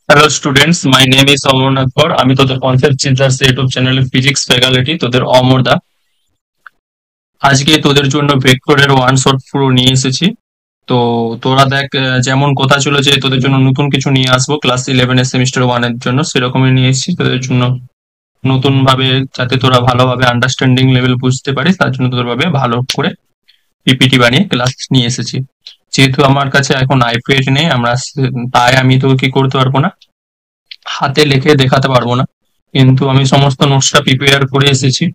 Hello students, my name is Amarnath কর। আমি তোদের কনসেপ্ট চিন্তার্স ইউটিউব চ্যানেলের ফিজিক্স ফ্যাকাল্টি, তোদের অমরদা। আজকে তোদের জন্য ভেক্টরের ওয়ান শট পুরো নিয়ে এসেছি। তো তোরা দেখ, যেমন কথা ছিল যে তোদের জন্য নতুন কিছু নিয়ে আসবো ক্লাস 11 এর সেমিস্টার 1 এর জন্য, সেরকমই নিয়ে এসেছি তোদের জন্য নতুন ভাবে, যাতে তোরা ভালোভাবে আন্ডারস্ট্যান্ডিং লেভেল বুঝতে পারিস, তার জন্য তোদের ভাবে ভালো করে পিপিটি বানিয়ে ক্লাস নিয়ে এসেছি। যেহেতু আমার কাছে এখন আইপ্যাড নেই, তাই আমি তো কি করতে পারবো না, হাতে লিখে দেখাতে পারবো না, কিন্তু আমি সমস্ত নোটসটা প্রিপেয়ার করে এসেছি।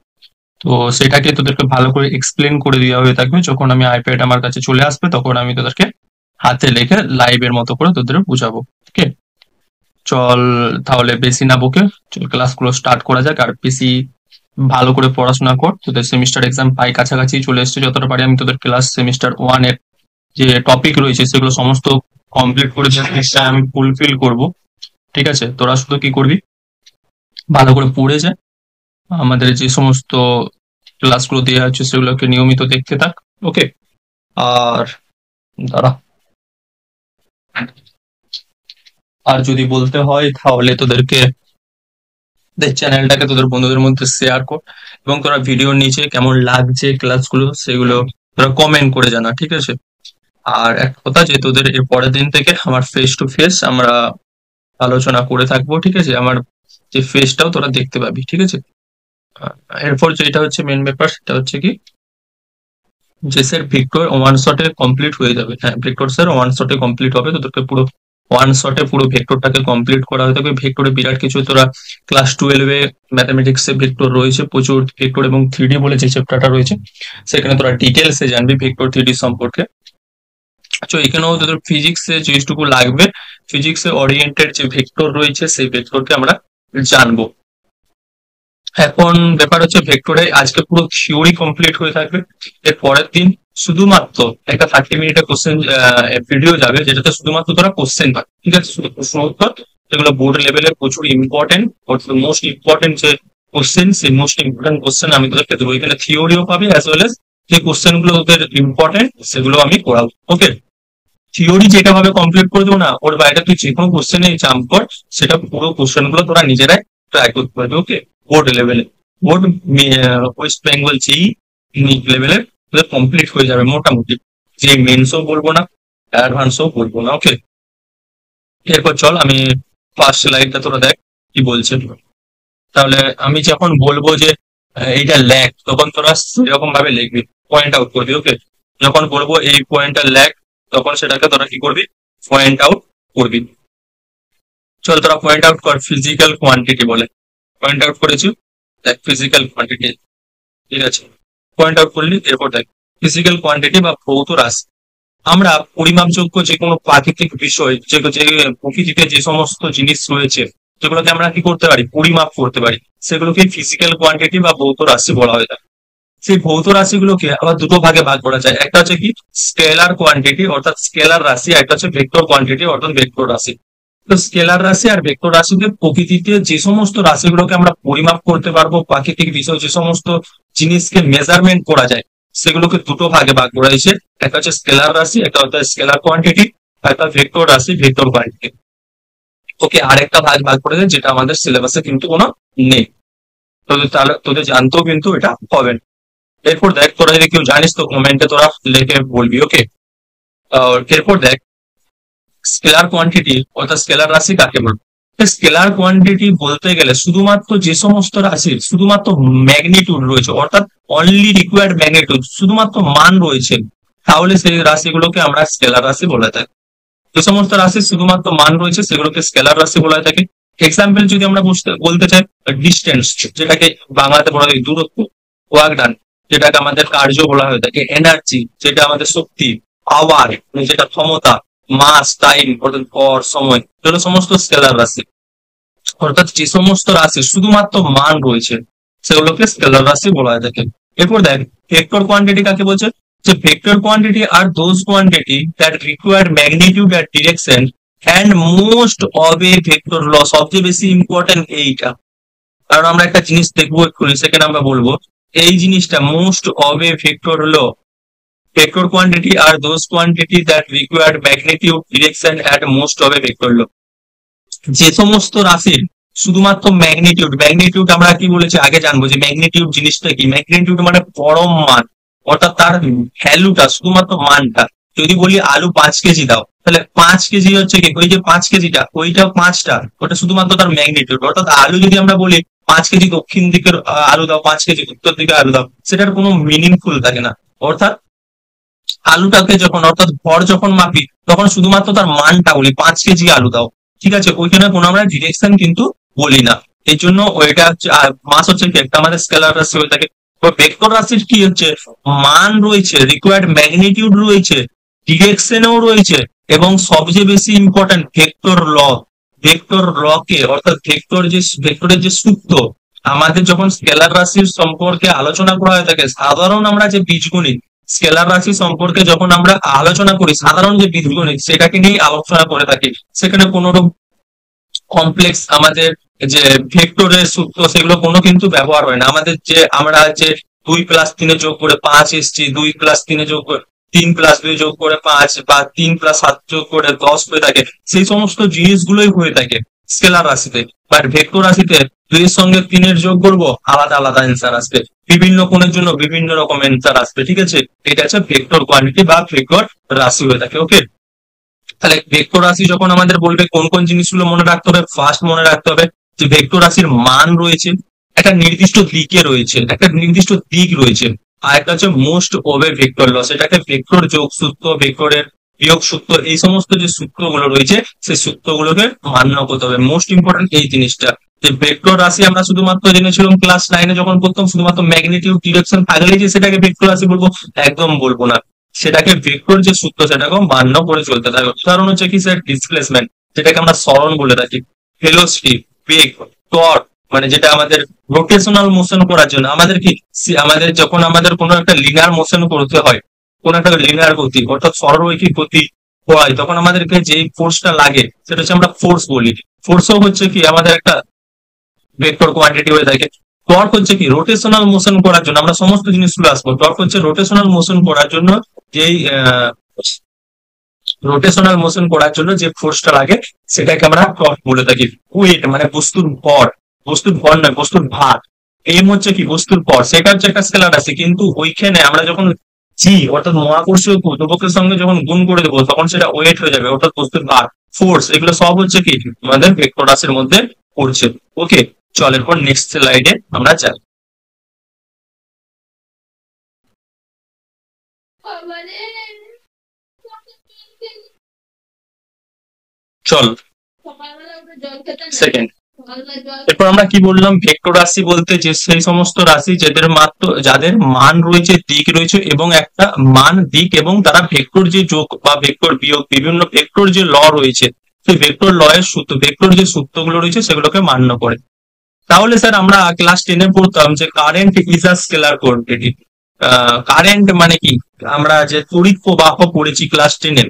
তো সেটাকে তোদেরকে ভালো করে এক্সপ্লেন করে দেওয়া হয়ে থাকবে। যখন আমি আইপ্যাড আমার কাছে চলে আসবে, তখন আমি তোদেরকে হাতে লিখে লাইভের মতো করে তোদের বুঝাবো। ওকে, চল তাহলে বেশি না বকে চল ক্লাসগুলো স্টার্ট করা যাক। আর বেশি ভালো করে পড়াশোনা কর, তোদের সেমিস্টার এক্সাম প্রায় কাছাকাছি চলে এসছে। যতটা পারি আমি তোদের ক্লাস সেমিস্টার 1 এর যে টপিক রয়েছে সেগুলো সমস্ত কমপ্লিট করে আমি ফুলফিল করব। ঠিক আছে, তোরা শুধু কি করবি, ভালো করে পড়ে যা, আমাদের যে সমস্ত ক্লাসগুলো দেওয়া হচ্ছে সেগুলোকে নিয়মিত দেখতে থাক। ওকে, আর দাঁড়া, আর যদি বলতে হয় তাহলে তোদেরকে চ্যানেলটাকে তোদের বন্ধুদের মধ্যে শেয়ার কর, এবং তোরা ভিডিওর নিচে কেমন লাগছে ক্লাসগুলো সেগুলো তোরা কমেন্ট করে জানা। ঠিক আছে, আর এক কথা, যে তোদের এর পরের দিন থেকে আমার ফেস টু ফেস আমরা আলোচনা করে থাকবো। ঠিক আছে, আমার যে ফেসটাও তোরা দেখতে পাবি। ঠিক আছে, এরপর যেটা হচ্ছে মেন ব্যাপার, সেটা হচ্ছে কি যে স্যার ভিক্টর ওয়ান শটে কমপ্লিট হয়ে যাবে। হ্যাঁ, ভিক্টর স্যার ওয়ান শটে কমপ্লিট হবে, তোদেরকে পুরো ওয়ান শটে পুরো ভেক্টরটাকে কমপ্লিট করা হয়ে থাকবে। ভেক্টরে বিরাট কিছু, তোরা ক্লাস 12-এ ম্যাথামেটিক্সে ভেক্টর রয়েছে প্রচুর, ভেক্টর এবং 3D বলে যে চ্যাপ্টারটা রয়েছে সেখানে তোরা ডিটেলসে জানবি ভেক্টর 3D সম্পর্কে। তো এখানেও তোদের ফিজিক্সে যেটুকু লাগবে, ফিজিক্সে ওরিয়েন্টেড যে ভেক্টর রয়েছে সেই ভেক্টরকে আমরা জানবো। এখন ব্যাপার হচ্ছে ভেক্টরে আজকে পুরো থিওরি কমপ্লিট হয়ে থাকবে। এর পরের দিন শুধুমাত্র একটা 30 মিনিটের কোশ্চেন ভিডিও যাবে, যেটাতে শুধুমাত্র তোরা কোশ্চেন পাবে। ঠিক আছে, শুধু প্রশ্ন উত্তর, যেগুলো বোর্ড লেভেলের প্রচুর ইম্পর্টেন্ট, মোস্ট ইম্পর্টেন্ট যে কোশ্চেন, সেই মোস্ট ইম্পর্টেন্ট কোশ্চেন আমি তোদেরকে দেবো। এখানে থিওরিও পাবে অ্যাজ ওয়েল এস যে কোশ্চেন গুলো তোদের ইম্পর্টেন্ট সেগুলো আমি করাবো। ওকে, থিওরি যেটা ভাবে কমপ্লিট করে দেবো না, ওর বাইরে তুই যে কোনো কোশ্চেনে জাম্প কর, সেটা পুরো কোশ্চেন গুলো তোরা নিজেরাই ট্রাই করতে পারবি। ওকে, বোর্ড লেভেলে, বোর্ড ওয়েস্ট বেঙ্গল যেই লেভেলের তোদের কমপ্লিট হয়ে যাবে মোটামুটি, যে মেন্সও বলবো না, অ্যাডভান্সও বলবো না। ওকে, এরপর চল আমি ফার্স্ট স্লাইডটা তোরা দেখ কি বলছে। তাহলে আমি যখন বলবো যে এইটা ল্যাগ, তখন তোরা সেরকম ভাবে লিখবি, পয়েন্ট আউট করবি। ওকে, যখন বলবো এই পয়েন্টটা ল্যাগ, তখন সেটাকে তোরা কি করবি, পয়েন্ট আউট করবি। চল তোরা পয়েন্ট আউট কর, ফিজিক্যাল কোয়ান্টিটি বলে পয়েন্ট আউট করেছি। দেখ ফিজিক্যাল কোয়ান্টিটি, ঠিক আছে, পয়েন্ট আউট করলি। এরপর দেখ ফিজিক্যাল কোয়ান্টিটি বা ভৌত রাশি, আমরা পরিমাপযোগ্য যে কোনো প্রাকৃতিক বিষয়, যে প্রকৃতিতে যে সমস্ত জিনিস রয়েছে যেগুলোকে আমরা কি করতে পারি, পরিমাপ করতে পারি, সেগুলোকে ফিজিক্যাল কোয়ান্টিটি বা ভৌত রাশি বলা হয়ে থাকে। সেই ভৌত রাশিগুলোকে আবার দুটো ভাগে ভাগ করা যায়, একটা হচ্ছে কি স্কেলার কোয়ান্টিটি অর্থাৎ স্কেলার রাশি, একটা হচ্ছে ভেক্টর কোয়ান্টিটি অর্থাৎ ভেক্টর রাশি। তো স্কেলার রাশি আর ভেক্টর রাশিতে প্রকৃতিতে যে সমস্ত রাশিগুলোকে আমরা পরিমাপ করতে পারবো, প্রাকৃতিক বিষয় যে সমস্ত জিনিসকে মেজারমেন্ট করা যায়, সেগুলোকে দুটো ভাগে ভাগ করা হয়েছে। একটা হচ্ছে স্কেলার রাশি, একটা হচ্ছে স্কেলার কোয়ান্টিটি, একটা ভেক্টর রাশি ভেক্টর কোয়ান্টিটি। ওকে, আরেকটা ভাগ ভাগ করে দেয় যেটা আমাদের সিলেবাসে কিন্তু কোনো নেই, তাহলে তোদের জানতেও কিন্তু এটা হবে না। এরপর দেখ, তোরা যদি কেউ জানিস তো কমেন্টে তোরা লিখে বলবি। ওকে, এরপর দেখ স্কেলার কোয়ান্টিটি অর্থাৎ স্কেলার রাশি কাকে বলবো। স্কেলার কোয়ান্টিটি বলতে গেলে শুধুমাত্র যে সমস্ত রাশির শুধুমাত্র ম্যাগনিটিউড রয়েছে, অর্থাৎ অনলি রিকোয়ার্ড ম্যাগনিটিউড, শুধুমাত্র মান রয়েছে, তাহলে সেই রাশিগুলোকে আমরা স্কেলার রাশি বলে থাকি। যে সমস্ত রাশির শুধুমাত্র মান রয়েছে সেগুলোকে স্কেলার রাশি বলা হয়ে থাকে। এক্সাম্পল যদি আমরা বলতে চাই, ডিস্টেন্স যেটাকে বাংলাতে বলা হয় দূরত্ব, ওয়ার্ক ডান যেটাকে আমাদের কার্য বলা হয়ে থাকে, এনার্জি যেটা আমাদের শক্তি, পাওয়ার যেটা ক্ষমতা, মাস টাইম অর্থাৎ ভর সময়, এগুলো সমস্ত স্কেলার রাশি। অর্থাৎ যে সমস্ত রাশি শুধুমাত্র মান রয়েছে সেগুলোকে স্কেলার রাশি বলা হয়ে থাকে। এরপর দেখ ভেক্টর কোয়ান্টিটি কাকে বলছে, যে ভেক্টর কোয়ান্টিটি আর those quantity that required magnitude আর direction and most of A vector law. সবচেয়ে বেশি ইম্পর্টেন্ট এইটা, কারণ আমরা একটা জিনিস দেখবো এক্ষুনি, সেখানে আমরা বলবো এই জিনিসটা most of A vector law. Vector quantity are those quantity that require magnitude, direction, and most of a vector law. যে সমস্ত রাশির শুধুমাত্র ম্যাগনিটিউড, ম্যাগনিটিউড আমরা কি বলেছি আগে জানবো যে ম্যাগনিটিউড জিনিসটা কি। ম্যাগনিটিউড মানে পরম মান, অর্থাৎ তার ভ্যালুটা, শুধুমাত্র মানটা। যদি বলি আলু 5 কেজি দাও, তাহলে 5 কেজি হচ্ছে কি, ওই যে 5 কেজিটা, ওইটা 5টা, ওটা শুধুমাত্র তার ম্যাগনিটিউড। অর্থাৎ আলু যদি আমরা বলি 5 কেজি দক্ষিণ দিকের আলু দাও, 5 কেজি উত্তর দিকে আলু দাও, সেটার কোনো মিনিংফুল থাকে না। অর্থাৎ আলুটাকে যখন, অর্থাৎ ভর যখন মাপি, তখন শুধুমাত্র তার মানটা বলি 5 কেজি আলু দাও, ঠিক আছে। ওইখানে কোনো আমরা ডিরেকশন কিন্তু বলি না। এই জন্য ওইটা হচ্ছে, আর মাস হচ্ছে কি একটা আমাদের স্কেলার রাশি হয়ে থাকে। ভেক্টর রাশির কি হচ্ছে, মান রয়েছে, রিকোয়ার্ড ম্যাগনিটিউড রয়েছে, ডিরেকশনও রয়েছে, এবং সবচেয়ে বেশি ইম্পর্টেন্ট ভেক্টর ল। ভেক্টর ল কে, অর্থাৎ ভেক্টরের যে সূত্র, আমাদের যখন স্কেলার রাশির সম্পর্কে আলোচনা করা হয়ে থাকে, সাধারণ আমরা যে বীজগণিত স্কেলার রাশি সম্পর্কে যখন আমরা আলোচনা করি, সাধারণ যে বীজগণিত সেটাকে নিয়ে আলোচনা করে থাকি। সেখানে কোনো কমপ্লেক্স আমাদের যে ভেক্টরের সূত্র সেগুলো কোনো কিন্তু ব্যবহার হয় না। আমাদের যে আমরা যে 2+3 যোগ করে 5 এসছি, 2+3 যোগ করে 3+2 যোগ করে 5, বা 3+7 যোগ করে 10 হয়ে থাকে, সেই সমস্ত জিনিসগুলোই হয়ে থাকে স্কেলার রাশিতে। বাট ভেক্টর রাশিতে 2 এর সঙ্গে 3 যোগ করবো, আলাদা আলাদা অ্যান্সার আসবে, বিভিন্ন কোণের জন্য বিভিন্ন রকম অ্যান্সার আসবে, ঠিক আছে। এটা হচ্ছে ভেক্টর কোয়ান্টিটি বা ভেক্টর রাশি হয়ে থাকে। ওকে, তাহলে ভেক্টর রাশি যখন আমাদের বলবে কোন কোন জিনিসগুলো মনে রাখতে হবে, ফার্স্ট মনে রাখতে হবে যে ভেক্টর রাশির মান রয়েছে, একটা নির্দিষ্ট দিকে রয়েছে, একটা নির্দিষ্ট দিক রয়েছে, আর একটা হচ্ছে মোস্ট ওবে ভেক্টর ল, সেটাকে ভেক্টর যোগ সূত্র, ভেক্টরের বিয়োগ সূত্র, এই সমস্ত যে সূত্রগুলো রয়েছে সেই সূত্রগুলোকে মান্য করতে হবে। মোস্ট ইম্পর্টেন্ট এই জিনিসটা, যে ভেক্টর রাশি আমরা শুধুমাত্র জেনেছিলাম ক্লাস 9-এ যখন পড়তাম, শুধুমাত্র ম্যাগনিটিউড ডিরেকশন থাকলেই যে সেটাকে ভেক্টর রাশি বলবো, একদম বলবো না। সেটাকে ভেক্টর যে সূত্র সেটাকেও মান্য করে চলতে থাকে। উদাহরণ হচ্ছে কি স্যার, ডিসপ্লেসমেন্ট, যেটাকে আমরা সরণ বলে থাকি, ভেলোসিটি, বেগ, টর্ক, মানে যেটা আমাদের রোটেশনাল মোশন করার জন্য আমাদের কি, আমাদের যখন আমাদের কোনো একটা লিনিয়ার মোশন করতে হয়, কোন একটা লিনিয়ার গতি অর্থাৎ সরলরৈখিক গতি হয়, তখন আমাদেরকে যে ফোর্সটা লাগে সেটা হচ্ছে আমরা ফোর্স বলি। ফোর্সও হচ্ছে কি আমাদের একটা ভেক্টর কোয়ান্টিটি হয়ে থাকে। টর্ক হচ্ছে কি, রোটেশনাল মোশন করার জন্য, আমরা সমস্ত জিনিসগুলো আসবো। টর্ক হচ্ছে রোটেশনাল মোশন করার জন্য যেই রোটেশনাল মোশন করার জন্য যে ফোর্সটা লাগে সেটাকে আমরা টর্ক বলে থাকি। ওয়েট মানে বস্তুর ভর, বস্তুর ভর নয়, বস্তুর ভার। এম হচ্ছে কি, বস্তুর ভর, সেটা হচ্ছে একটা স্কেলার রাশি। কিন্তু ওইখানে আমরা যখন জি অর্থাৎ মহাকর্ষীয় ধ্রুবকের সঙ্গে যখন গুণ করে দেবো, তখন সেটা ওয়েট হয়ে যাবে, অর্থাৎ বস্তুর ভার, ফোর্স। এগুলো সব হচ্ছে কি আমাদের ভেক্টর রাশির মধ্যে পড়ছে। ওকে, চল এরপর নেক্সট স্লাইডে আমরা যাই। চল সেকেন্ড, এরপর আমরা কি বললাম, ভেক্টর রাশি বলতে যে সেই সমস্ত রাশি যাদের মান রয়েছে, দিক রয়েছে, এবং একটা মান, দিক এবং তারা ভেক্টর যে যোগ বা ভেক্টর বিয়োগ, বিভিন্ন ভেক্টর যে ল রয়েছে, সেই ভেক্টর ল এর সূত্র, ভেক্টর যে সূত্রগুলো রয়েছে সেগুলোকে মান্য করে। তাহলে স্যার আমরা ক্লাস 10-এ পড়তাম যে current is a scalar quantity. Current মানে কি, আমরা যে তড়িৎ প্রবাহ পড়েছি ক্লাস 10-এ,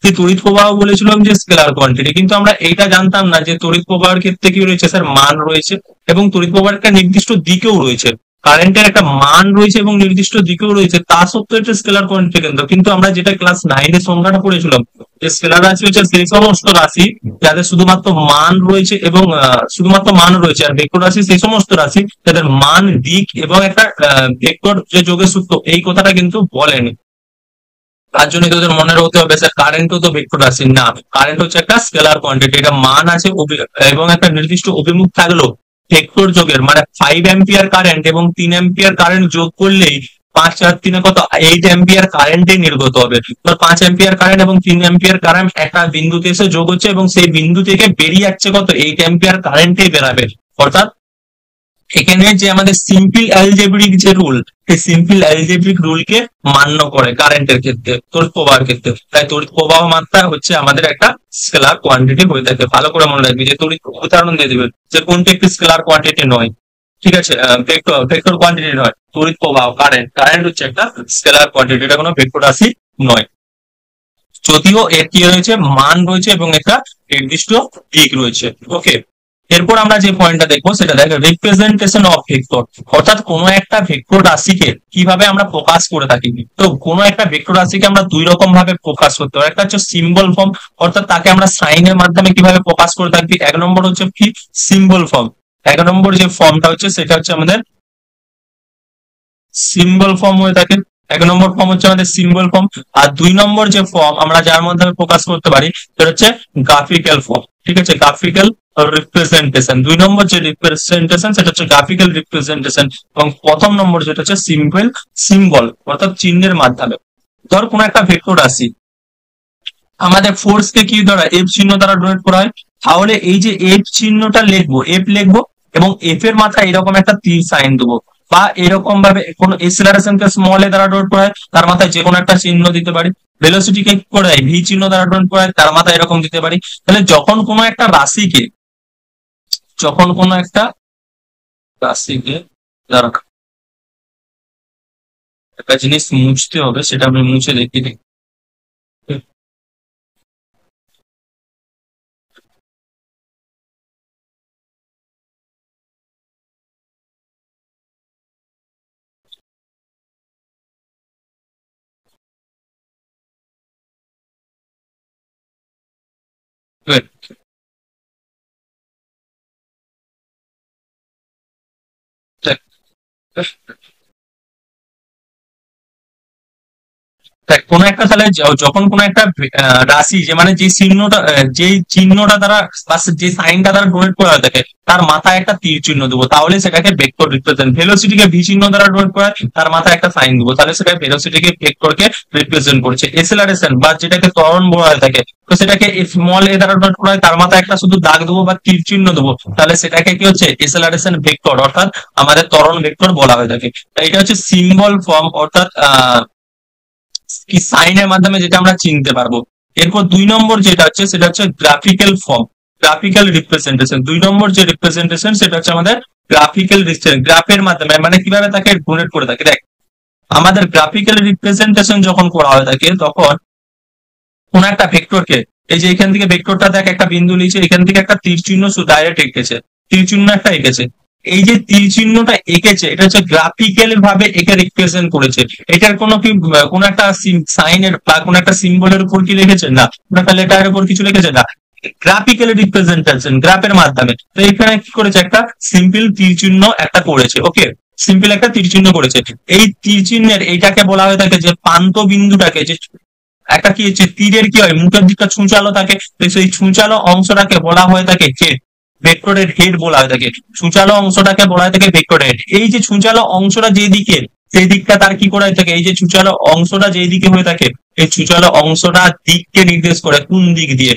সেই তড়িৎ প্রবাহ বলেছিলাম যে স্কেলার কোয়ান্টিটি। কিন্তু আমরা এইটা জানতাম না যে তড়িৎ প্রবাহের ক্ষেত্রে কি রয়েছে স্যার, মান রয়েছে, এবং তড়িৎ প্রবাহের একটা নির্দিষ্ট দিকেও রয়েছে। কারেন্টের একটা মান রয়েছে এবং নির্দিষ্ট দিকেও রয়েছে, তা সত্ত্বেও এটা স্কেলার কোয়ান্টিটি। কিন্তু আমরা যেটা ক্লাস 9-এ সংখ্যাটা পড়েছিলাম, যে স্কেলার রাশি হচ্ছে সেই সমস্ত রাশি যাদের শুধুমাত্র মান রয়েছে এবং শুধুমাত্র মান রয়েছে, আর ভেক্টর রাশি সেই সমস্ত রাশি যাদের মান, দিক এবং একটা ভেক্টর যে যোগের সূত্র, এই কথাটা কিন্তু বলেনি। তার জন্য তোদের মনে রাখতে হবে স্যার কারেন্টও তো ভেক্টর রাশি না, কারেন্ট হচ্ছে একটা স্কেলার কোয়ান্টিটি। এটা মান আছে এবং একটা নির্দিষ্ট অভিমুখ থাকলো ভেক্টর যোগের, মানে 5 অ্যাম্পিয়ার কারেন্ট এবং 3 অ্যাম্পিয়ার কারেন্ট যোগ করলেই 5 আর 3 কত, 8 অ্যাম্পিয়ার কারেন্টে নির্গত হবে। 5 অ্যাম্পিয়ার কারেন্ট এবং 3 অ্যাম্পিয়ার কারেন্ট একটা বিন্দুতে এসে যোগ হচ্ছে, এবং সেই বিন্দু থেকে বেরিয়ে যাচ্ছে কত, 8 অ্যাম্পিয়ার কারেন্টেই বেরাবে। অর্থাৎ এখানে যে আমাদের সিম্পল অ্যালজেব্রিক যে রুল, সেই সিম্পল অ্যালজেব্রিক রুলকে মান্য করে কারেন্টের ক্ষেত্রে, তড়িৎ প্রবাহের ক্ষেত্রে। তাই তড়িৎ প্রবাহ মাত্রা হচ্ছে আমাদের একটা স্কেলার কোয়ান্টিটি হয়ে থাকে। ভালো করে মনে রাখবি যে তড়িৎ, উদাহরণ দিয়ে দিবে যে কোনটি একটি স্কেলার কোয়ান্টিটি নয়, ঠিক আছে, ভেক্টর কোয়ান্টিটি নয়। তড়িৎ প্রবাহ, কারেন্ট হচ্ছে একটা স্কেলার কোয়ান্টিটি, এটা কোনো ভেক্টর রাশি নয়, যদিও এর কি রয়েছে, মান রয়েছে এবং একটা নির্দিষ্ট দিক রয়েছে। ওকে, এরপর আমরা যে পয়েন্টটা দেখবো সেটা দেখো রিপ্রেজেন্টেশন অফ ভেক্টর, অর্থাৎ কোনো একটা ভেক্টর রাশিকে কিভাবে আমরা প্রকাশ করে থাকি। তো কোনো একটা ভেক্টর রাশিকে আমরা দুই রকম ভাবে প্রকাশ করতে পারি, একটা হচ্ছে সিম্বল ফর্ম, অর্থাৎ তাকে আমরা সাইনের মাধ্যমে কিভাবে প্রকাশ করে থাকি। এক নম্বর হচ্ছে কি সিম্বল ফর্ম, এক নম্বর যে ফর্মটা হচ্ছে সেটা হচ্ছে আমাদের সিম্বল ফর্ম হয়ে থাকে। এক নম্বর ফর্ম হচ্ছে আমাদের সিম্বল ফর্ম। আর দুই নম্বর যে ফর্ম আমরা যার মাধ্যমে প্রকাশ করতে পারি সেটা হচ্ছে গ্রাফিক্যাল ফর্ম, ঠিক আছে, গ্রাফিক্যাল রিপ্রেজেন্টেশন। দুই নম্বর যে রিপ্রেজেন্টেশন সেটা হচ্ছে গ্রাফিক্যাল রিপ্রেজেন্টেশন, এবং প্রথম নম্বর যেটা হচ্ছে সিম্পল সিম্বল, অর্থাৎ চিহ্নের মাধ্যমে। ধর কোন একটা ভেক্টর রাশি আমাদের ফোর্স কে কি দ্বারা এফ চিহ্ন দ্বারা ডোনেট করা হয়, তাহলে এই যে এফ চিহ্নটা লিখবো, এফ লিখবো এবং এফ এর মাথায় এরকম একটা তীর সাইন দেবো, বা এরকম ভাবে কোন এক্সেলারেশন কে স্মল এ দ্বারা ডোনেট করা হয় তার মাথায় যে কোনো একটা চিহ্ন দিতে পারি। ভেলোসিটি কে কি করে হয় ভি চিহ্ন দ্বারা ডোনেট করা হয় তার মাথায় এরকম দিতে পারি। তাহলে যখন কোনো একটা রাশিকে, যখন কোনো একটা রাশিকে দ্বারা একটা জিনিস মুছতে হবে, সেটা আমি মুছে দেখিয়ে দিই। কোন একটা তাহলে যখন কোন একটা রাশি যে মানে যে চিহ্নটা যে চিহ্নটা দ্বারা বা যে সাইনটা দ্বারা ডোনেট করা হয়ে থাকে তার মাথায় একটা তীর চিহ্ন দেবো, তাহলে সেটাকে ভেক্টর রিপ্রেজেন্ট। ভেলোসিটিকে ভি চিহ্ন দ্বারা ডোনেট করা হয় তার মাথায় একটা সাইন দেবো, তাহলে সেটা ভেলোসিটিকে ভেক্টরকে রিপ্রেজেন্ট করছে। এক্সেলারেশন বা যেটাকে ত্বরণ বলা হয়ে থাকে, তো সেটাকে স্মল এ দ্বারা ডোনেট করা হয় তার মাথায় একটা শুধু দাগ দেবো বা তীর চিহ্ন দেবো, তাহলে সেটাকে কি হচ্ছে এক্সেলারেশন ভেক্টর, অর্থাৎ আমাদের ত্বরণ ভেক্টর বলা হয়ে থাকে। এটা হচ্ছে সিম্বল ফর্ম, অর্থাৎ কি সাইনের মাধ্যমে যেটা আমরা চিনতে পারবো। এরপর দুই নম্বর যেটা হচ্ছে সেটা হচ্ছে গ্রাফিক্যাল ফর্ম, গ্রাফিক্যাল রিপ্রেজেন্টেশন। দুই নম্বর যে রিপ্রেজেন্টেশন সেটা হচ্ছে আমাদের গ্রাফিক্যাল, গ্রাফের মাধ্যমে মানে কিভাবে তাকে ডোনেট করে থাকে। দেখ আমাদের গ্রাফিক্যাল রিপ্রেজেন্টেশন যখন করা হয়ে থাকে তখন কোন একটা ভেক্টরকে, এই যে এখান থেকে ভেক্টরটা দেখ একটা বিন্দু নিয়েছে, এখান থেকে একটা তীর চিহ্ন ডাইরেক্ট এঁকেছে, তীর চিহ্ন একটা এঁকেছে। এই যে তীর চিহ্নটা এঁকেছে এটা হচ্ছে গ্রাফিক্যাল ভাবে একে রিপ্রেজেন্ট করেছে। এটার কোনো কি কোন একটা সাইনের বা কোন একটা সিম্বলের উপর কি লিখেছে না, কোন একটা লেটারের উপর কিছু লিখেছে না, গ্রাফিক্যাল রিপ্রেজেন্টেশন গ্রাফের মাধ্যমে। তো এখানে কি করেছে একটা সিম্পল তীর চিহ্ন একটা করেছে, ওকে, সিম্পল একটা তীর চিহ্ন করেছে। এই তীর চিহ্নের এইটাকে বলা হয়ে থাকে যে প্রান্ত বিন্দুটাকে, যে একটা কি হচ্ছে তীরের কি হয় মুখের দিকটা ছুঁচালো থাকে, তো সেই ছুঁচালো অংশটাকে বলা হয়ে থাকে হেড, ভেক্টরের হেড বলা হয়ে থাকে। ছুঁচালো অংশটাকে বলা হয়ে থাকে ভেক্টরের হেড। এই যে ছুঁচালো অংশটা যেদিকে, সেই দিকটা তার কি করা হয়ে থাকে, এই যে ছুঁচালো অংশটা যেই দিকে হয়ে থাকে এই ছুঁচালো অংশটা দিককে নির্দেশ করে কোন দিক দিয়ে,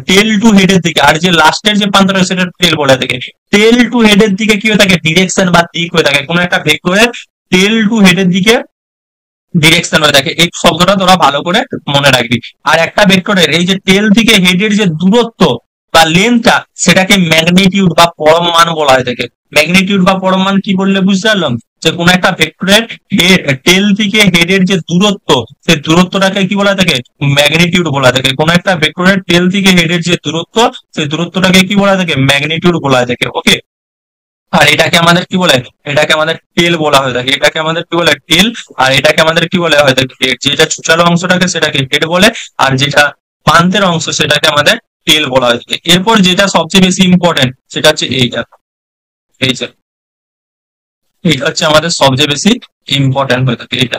টেল টু হেডের দিকে। আর যে লাস্টের যে প্রান্তটা সেটা টেল বলা থাকে। টেল টু হেডের দিকে কি হয়ে থাকে ডিরেকশন বা দিক হয়ে থাকে কোন একটা ভেক্টরের টেল টু হেডের দিকে ডিরেকশন হয়ে থাকে। এই শব্দটা তোরা ভালো করে মনে রাখবি। আর একটা ভেক্টরের এই যে টেল থেকে হেডের যে দূরত্ব বা লেন্থটা সেটাকে ম্যাগনিটিউড বা পরমমান বলা হয়ে থাকে। ম্যাগনিটিউড বা পরমমান কি বললে বুঝতে পারলাম, যে কোন একটা ভেক্টরের টেল থেকে হেডের যে দূরত্ব সেই দূরত্বটাকে কি বলা থাকে ম্যাগনিটিউড বলা থাকে। কোন একটা ভেক্টরের টেল থেকে হেডের যে দূরত্ব সেই দূরত্বটাকে কি বলা থাকে ম্যাগনিটিউড বলা থাকে, ওকে। আর এটাকে আমাদের কি বলে, এটাকে আমাদের টেল বলা হয়ে থাকে, এটাকে আমাদের কি বলে টেল। আর এটাকে আমাদের কি বলে হয়ে থাকে হেড। যেটা ছুচালো অংশটাকে সেটাকে হেড বলে, আর যেটা প্রান্তের অংশ সেটাকে আমাদের টেল বলা হয়ে থাকে। এরপর যেটা সবচেয়ে বেশি ইম্পর্টেন্ট সেটা হচ্ছে এইটা, এই যে এটা হচ্ছে আমাদের সবচেয়ে বেশি ইম্পর্টেন্ট হয়ে থাকে। এটা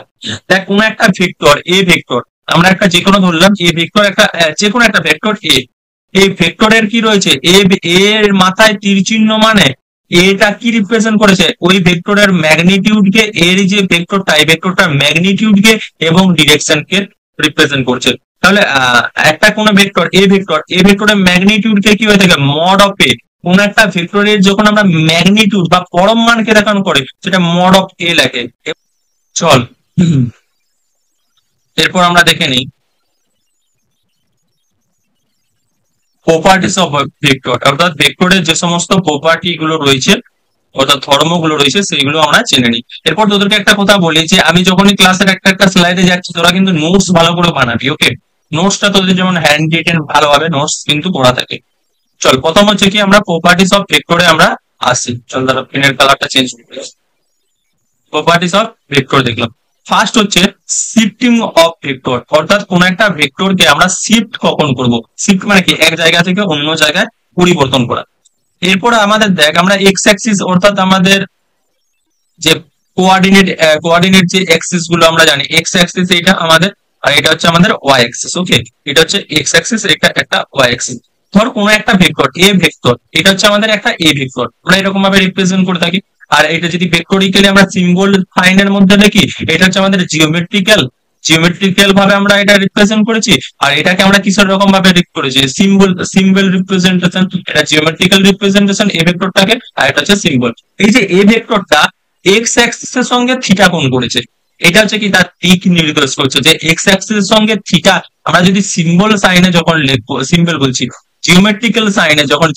দেখ কোন একটা ভেক্টর এ ভেক্টর, আমরা একটা যে কোনো ধরলাম এ ভেক্টর, একটা যে কোনো একটা ভেক্টর এ, এই ভেক্টরের কি রয়েছে এ, এর মাথায় তীর চিহ্ন মানে এটা কি রিপ্রেজেন্ট করেছে ওই ভেক্টরের ম্যাগনিটিউড কে, এর যে ভেক্টরটা এই ভেক্টরটার ম্যাগনিটিউড কে এবং ডিরেকশন কে রিপ্রেজেন্ট করছে। তাহলে একটা কোন ভেক্টর এ ভেক্টর, এ ভেক্টরের ম্যাগনিটিউড কে কি হয়ে থাকে মড অফ এ। কোন একটা ভেক্টরের যখন আমরা ম্যাগনিটিউড বা পরম মানকে দেখানো করি সেটা মড অফ এ লেখে। চল এরপর আমরা দেখে নিই প্রপার্টিস অফ ভেক্টর, অর্থাৎ ভেক্টরের যে সমস্ত প্রপার্টি গুলো রয়েছে অর্থাৎ ধর্মগুলো রয়েছে সেইগুলো আমরা জেনে নিই। এরপর তোদেরকে একটা কথা বলি যে আমি যখনই ক্লাসের একটা একটা স্লাইডে যাচ্ছি তোরা কিন্তু নোটস ভালো করে বানাবি, ওকে। নোটসটা তোদের যেমন হ্যান্ড রিটেন ভালো হবে নোটস কিন্তু করা থাকে। চল প্রথম হচ্ছে কি আমরা প্রপার্টিস অফ ভেক্টরে আমরা আসি। চল দাঁড়া পেনের কালারটা চেঞ্জ করে প্রপার্টিস অফ ভেক্টর দেখলাম। ফার্স্ট হচ্ছে শিফটিং অফ ভেক্টর, অর্থাৎ কোন একটা ভেক্টরকে আমরা শিফট কখন করব। শিফট মানে কি এক জায়গা থেকে অন্য জায়গায় পরিবর্তন করা। এরপরে আমাদের দেখ আমরা এক্স অ্যাক্সিস অর্থাৎ আমাদের যে কোঅর্ডিনেট যে অ্যাক্সিস গুলো আমরা জানি, এক্স অ্যাক্সিস এটা আমাদের, আর এটা হচ্ছে আমাদের ওয়াই অ্যাক্সিস। ওকে, এটা হচ্ছে এক্স অ্যাক্সিস, এটা একটা ওয়াই অ্যাক্সিস। ধর কোন একটা ভেক্টর এ ভেক্টর, এটা হচ্ছে আমাদের একটা এ ভেক্টর, আমরা এরকম ভাবে রিপ্রেজেন্ট করে থাকি। আর এটা যদি ভেক্টরিক্যালি আমরা সিম্বল সাইনের মধ্যে দেখি, এটা হচ্ছে আমাদের জিওমেট্রিক্যাল ভাবে আমরা এটা রিপ্রেজেন্ট করেছি। আর এটাকে আমরা কিসের রকম ভাবে করেছি, সিম্বল রিপ্রেজেন্টেশন, এটা জিওমেট্রিক্যাল রিপ্রেজেন্টেশন এ ভেক্টরটাকে, আর এটা হচ্ছে সিম্বল। এই যে এ ভেক্টরটা এক্স অ্যাক্সিস এর সঙ্গে থিটা কোণ করেছে, এটা হচ্ছে কি তার দিক নির্দেশ করছে যে এক্স অ্যাক্সিস এর সঙ্গে থিটা। আমরা যদি সিম্বল সাইনে যখন লিখবো, সিম্বল বলছি, জিওমেট্রিক্যাল সাইনে যখন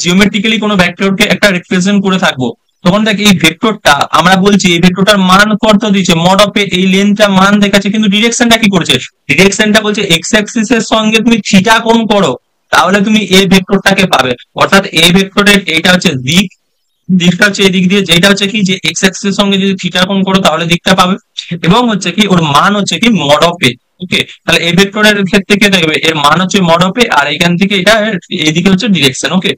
জিওমেট্রিক্যালি কোনো ভেক্টরকে একটা রিপ্রেজেন্ট করে থাকবো, তখন দেখ এই ভেক্টরটা আমরা বলছি এই ভেক্টরটার মান কত দিয়েছে, মড অফ এই লেন্থটা মান দেখাচ্ছে, কিন্তু ডিরেকশনটা কি করছে, ডিরেকশনটা বলছে এক্স অ্যাক্সিস এর সঙ্গে তুমি থিটা কোণ করো, তাহলে তুমি এই ভেক্টরটাকে পাবে। অর্থাৎ এই ভেক্টরের এইটা হচ্ছে দিকটা হচ্ছে এই দিক দিয়ে, যেটা হচ্ছে কি যে এক্স অ্যাক্সিস এর সঙ্গে যদি থিটা কোণ করো তাহলে দিকটা পাবে। এবং হচ্ছে কি ওর মান হচ্ছে কি মড অফ এ। ওকে, তাহলে এই ভেক্টরের ক্ষেত্রে কি দেখবে, এর মান হচ্ছে মড অফ এ, আর এখান থেকে এটা এইদিকে হচ্ছে ডিরেকশন। ওকে,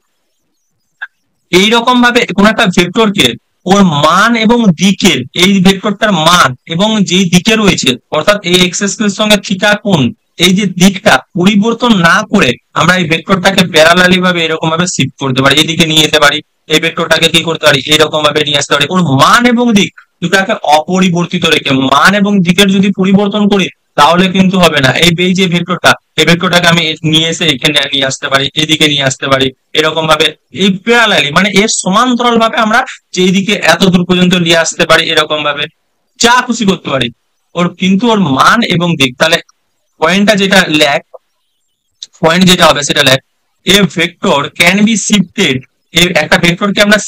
এইরকম ভাবে কোন একটা ভেক্টরকে ওর মান এবং দিকের, এই ভেক্টরটার মান এবং যেই দিকে রয়েছে, অর্থাৎ এই এক্স অ্যাক্সিস এর সঙ্গে থিটা কোণ, এই যে দিকটা পরিবর্তন না করে আমরা এই ভেক্টরটাকে প্যারালালি ভাবে এরকম ভাবে শিফট করতে পারি, এদিকে নিয়ে যেতে পারি। এই ভেক্টরটাকে কি করতে পারি, এরকম ভাবে নিয়ে আসতে পারি। ওর মান এবং দিক দুটাকে অপরিবর্তিত রেখে, মান এবং দিকের যদি পরিবর্তন করি তাহলে কিন্তু হবে না। এই যে ভেক্টরটা, এই ভেক্টরটাকে আমি নিয়ে এসে এখানে নিয়ে আসতে পারি, এদিকে নিয়ে আসতে পারি, এরকম ভাবে এই প্যারালালি মানে এর সমান্তরাল ভাবে আমরা যেই দিকে এত দূর পর্যন্ত নিয়ে আসতে পারি, এরকম ভাবে যা খুশি করতে পারি। ওর কিন্তু ওর মান এবং দিক, তাহলে পয়েন্টটা যেটা ল্যাক, পয়েন্ট যেটা হবে সেটা ল্যাক। A vector can be shifted, একটা ভেক্টরকে আমরা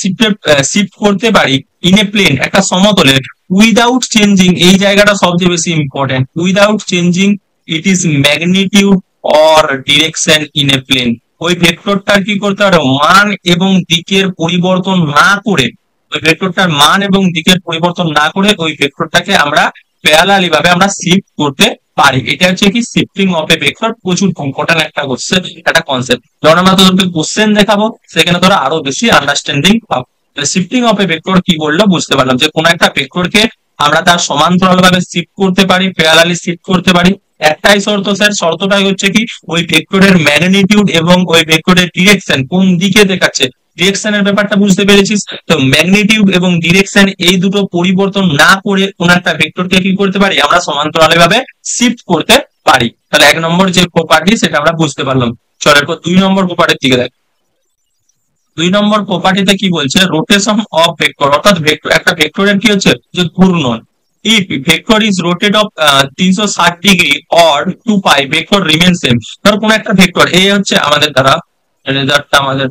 শিফট করতে পারি ইন এ প্লেন, একটা সমতলে, উইদাউট চেঞ্জিং, এই জায়গাটা সবচেয়ে বেশি important, without changing it is magnitude or direction in a plane. ওই ভেক্টরটার কি করতে পারে, মান এবং দিকের পরিবর্তন না করে, ওই ভেক্টরটার মান এবং দিকের পরিবর্তন না করে ওই ভেক্টরটাকে আমরা প্যারালালি ভাবে আমরা শিফট করতে পারি। এটা হচ্ছে কি শিফটিং অফ এ ভেক্টর, প্রচুর ইম্পর্টেন্ট একটা কোশ্চেন, একটা কনসেপ্ট। যখন আমরা তোদেরকে কোশ্চেন দেখাবো সেখানে তোরা আরো বেশি আন্ডারস্ট্যান্ডিং পাবো। শিফটিং অফ এ ভেক্টর কি বললো বুঝতে পারলাম, যে কোন একটা ভেক্টরকে আমরা তার সমান্তরাল ভাবে শিফট করতে পারি, প্যারালালি শিফট করতে পারি। একটাই শর্ত স্যার, শর্তটাই হচ্ছে কি ওই ভেক্টরের ম্যাগনিটিউড এবং ওই ভেক্টরের ডিরেকশন কোন দিকে দেখাচ্ছে, ডিরেকশনের ব্যাপারটা বুঝতে পেরেছিস তো। ম্যাগনিটিউড এবং ডিরেকশন এই দুটো পরিবর্তন না করে কোন একটা ভেক্টরকে কি করতে পারি, আমরা সমান্তরালে ভাবে শিফট করতে পারি। তাহলে এক নম্বর যে প্রপার্টি সেটা আমরা বুঝতে পারলাম। চল এরপর 2 নম্বর প্রপার্টির দিকে দেখ। 2 নম্বর প্রপার্টিতে কি বলছে, রোটেশন অফ ভেক্টর, অর্থাৎ ভেক্টর, একটা ভেক্টরের কি হচ্ছে যে ঘূর্ণন। If vector is rotate of 360 degree or 2 pi, vector remain same. ধর কোন একটা ভেক্টর এ হচ্ছে আমাদের দ্বারা রেজাল্টটা আমাদের,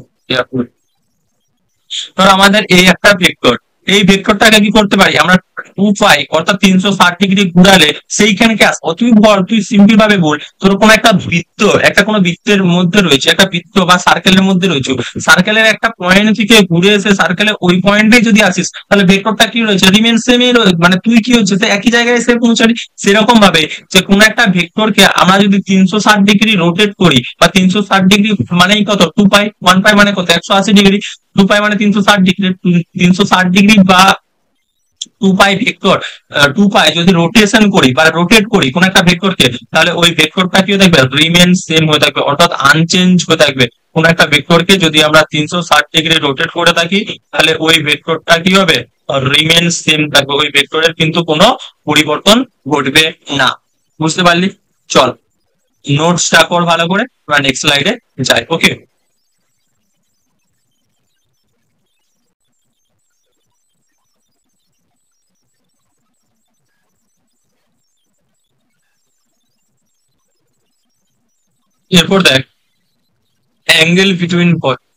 ধর আমাদের এই একটা ভেক্টর, এই ভেক্টরটাকে কি করতে পারি আমরা 2 পাই অর্থাৎ 360 ডিগ্রি ঘুরালে সেইখানকে তুই বল, তুই সিম্পল ভাবে বল, তোর কোন একটা বৃত্ত, একটা কোনো বৃত্তের মধ্যে রয়েছে, একটা বৃত্ত বা সার্কেলের মধ্যে রয়েছে, সার্কেলের একটা পয়েন্ট থেকে ঘুরে এসে সার্কেলের ওই পয়েন্টে যদি আসিস, তাহলে ভেক্টরটা কি রয়েছে, রিমেন সেমই, মানে তুই কি হচ্ছে একই জায়গায় এসে পৌঁছাবি। সেরকম ভাবে যে কোন একটা ভেক্টরকে আমরা যদি 360 ডিগ্রি রোটেট করি, বা 360 ডিগ্রি মানেই কত 2 পাই, 1 পাই মানে কত 180 ডিগ্রি, 2 পাই মানে 360 ডিগ্রি, 360 ডিগ্রি বা 2 পাই ভেক্টর, 2 পাই যদি রোটেশন করি বা রোটেট করি কোন একটা ভেক্টরকে, তাহলে ওই ভেক্টরটা কি হয়ে থাকবে, রিমেন সেম হয়ে থাকবে, অর্থাৎ আনচেঞ্জ হয়ে থাকবে। কোন একটা ভেক্টরকে যদি আমরা 360 ডিগ্রি রোটেট করে থাকি, তাহলে ওই ভেক্টরটা কি হবে, রিমেন সেম থাকবে, ওই ভেক্টরের কিন্তু কোনো পরিবর্তন ঘটবে না। বুঝতে পারলি? চল নোটসটা কর ভালো করে, আমরা নেক্সট স্লাইডে যাই। ওকে, এরপর দেখ অ্যাঙ্গেল বিটুইন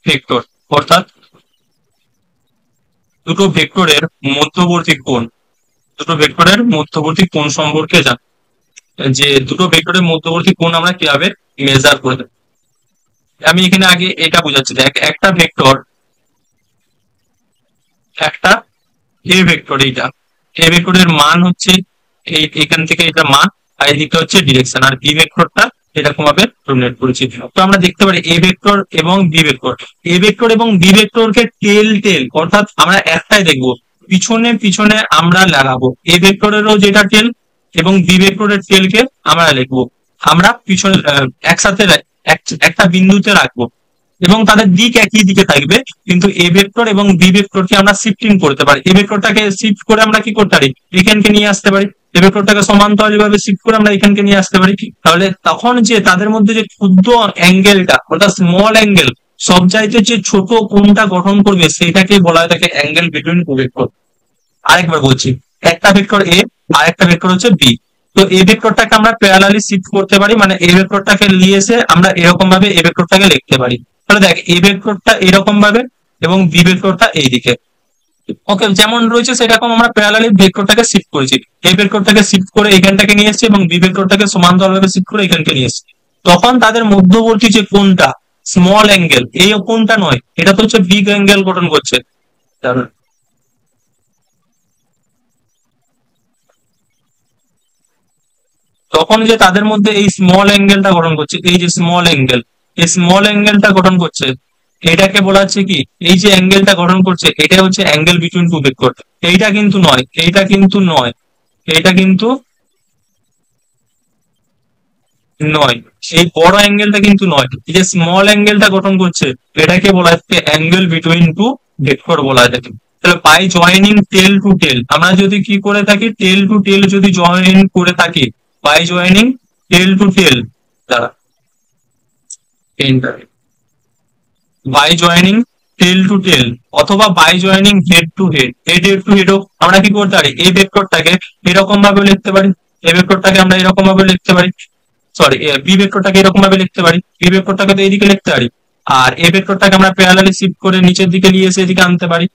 ভেক্টর, অর্থাৎ দুটো ভেক্টরের মধ্যবর্তী কোণ, দুটো ভেক্টরের মধ্যবর্তী কোণ সম্পর্কে জান, যে দুটো ভেক্টরের মধ্যবর্তী কোণ আমরা কিভাবে মেজার করে দেব। আমি এখানে আগে এটা বোঝাচ্ছি, দেখ একটা ভেক্টর, একটা এ ভেক্টর, এইটা এ ভেক্টরের মান হচ্ছে এই এখান থেকে এটা মান, আর এদিকটা হচ্ছে ডিরেকশন, আর বি ভেক্টরটা এরকম ভাবে ডোনেট করেছি। তো আমরা দেখতে পারি এ ভেক্টর এবং বি ভেক্টর, এ ভেক্টর এবং বি ভেক্টরকে টেল টেল, অর্থাৎ আমরা একটাই দেখবো, পিছনে পিছনে আমরা লাগাবো। এ ভেক্টরেরও যেটা টেল এবং বি ভেক্টরের টেলকে আমরা লিখবো, আমরা পিছনে একসাথে একটা বিন্দুতে রাখবো এবং তাদের দিক একই দিকে থাকবে, কিন্তু এ ভেক্টর এবং বি ভেক্টরকে আমরা শিফটিং করতে পারি। এ ভেক্টরটাকে শিফট করে আমরা কি করতে পারি, এখানকে নিয়ে আসতে পারি। এ ভেক্টরটাকে সমান্তরাল ভাবে শিফট করে আমরা এখানকে নিয়ে আসতে পারি। তাহলে তখন যে তাদের মধ্যে যে ক্ষুদ্র অ্যাঙ্গেলটা, অর্থাৎ স্মল অ্যাঙ্গেল, সব চাইতে যে ছোট কোণটা গঠন করবে সেটাকে বলা হয় থাকে অ্যাঙ্গেল বিটুইন টু ভেক্টর। আরেকবার বলছি, একটা ভেক্টর এ আর একটা ভেক্টর হচ্ছে বি। তো এই ভেক্টরটাকে আমরা প্যারালালি শিফট করতে পারি, মানে এই ভেক্টরটাকে নিয়ে এসে আমরা এরকম ভাবে এই ভেক্টরটাকে লিখতে পারি। তাহলে দেখ এই ভেক্টরটা এরকম ভাবে এবং বি ভেক্টরটা এইদিকে, ওকে, যেমন রয়েছে সেরকম আমরা প্যারালালি ভেক্টরটাকে শিফট করেছি। এই ভেক্টরটাকে শিফট করে এখানটাকে নিয়ে এসেছি এবং বি ভেক্টরটাকে সমান্তরাল ভাবে শিফট করে এখানকে নিয়ে এসেছি। তখন তাদের মধ্যবর্তী যে কোণটা, স্মল অ্যাঙ্গেল, এই কোণটা নয়, এটা তো হচ্ছে বিগ অ্যাঙ্গেল গঠন করছে। তখন যে তাদের মধ্যে এই স্মল অ্যাঙ্গেলটা গঠন করছে, এই যে স্মল অ্যাঙ্গেল, এই স্মল অ্যাঙ্গেলটা গঠন করছে, এটাকে বলা হচ্ছে কি, এই যে অ্যাঙ্গেলটা গঠন করছে এটা হচ্ছে অ্যাঙ্গেল বিটুইন টু ভেক্টর। এইটা কিন্তু নয়, এইটা কিন্তু নয়, এইটা কিন্তু নয়, এই বড় অ্যাঙ্গেলটা কিন্তু নয়, এই যে স্মল অ্যাঙ্গেলটা গঠন করছে এটাকে বলা হচ্ছে অ্যাঙ্গেল বিটুইন টু ভেক্টর বলা হয় থাকে। তাহলে by joining tail to tail, আমরা যদি কি করে থাকি, টেল টু টেল যদি জয়েন করে থাকি, by joining tail to tail, দ্বারা by joining tail to tail, অথবা by joining head to head, head to হেডও আমরা কি করতে পারি, এই ভেক্টরটাকে এরকম ভাবে লিখতে পারি, এই ভেক্টরটাকে আমরা এরকম ভাবে লিখতে পারি, সরি বি ভেক্টরটাকে এরকম ভাবে লিখতে পারি, বি ভেক্টরটাকে তো এইদিকে লিখতে পারি, আর এ ভেক্টরটাকে আমরা প্যারালালি শিফট করে নিচের দিকে নিয়ে এসে এদিকে আনতে পারি।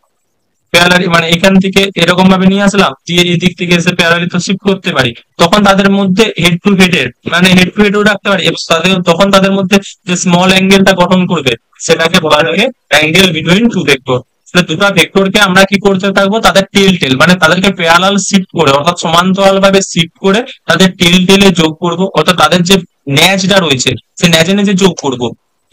প্যারালালি মানে এখান থেকে এরকম ভাবে নিয়ে আসলাম, দিয়ে এই দিক থেকে এসে প্যারালালি তো শিফট করতে পারি। তখন তাদের মধ্যে হেড টু হেডের মানে হেড টু হেডও রাখতে পারি, এবং তখন তাদের মধ্যে যে স্মল অ্যাঙ্গেলটা গঠন করবে সেটাকে বলা হয় অ্যাঙ্গেল বিটুইন টু ভেক্টর। দুটো ভেক্টরকে আমরা কি করতে থাকবো, তাদের টেল টেল মানে তাদেরকে প্যারালাল শিফট করে, অর্থাৎ সমান্তরাল ভাবে শিফট করে তাদের টেল টেলে যোগ করব, অর্থাৎ তাদের যে ন্যাজটা রয়েছে সে ন্যাজে ন্যাজে যোগ করব।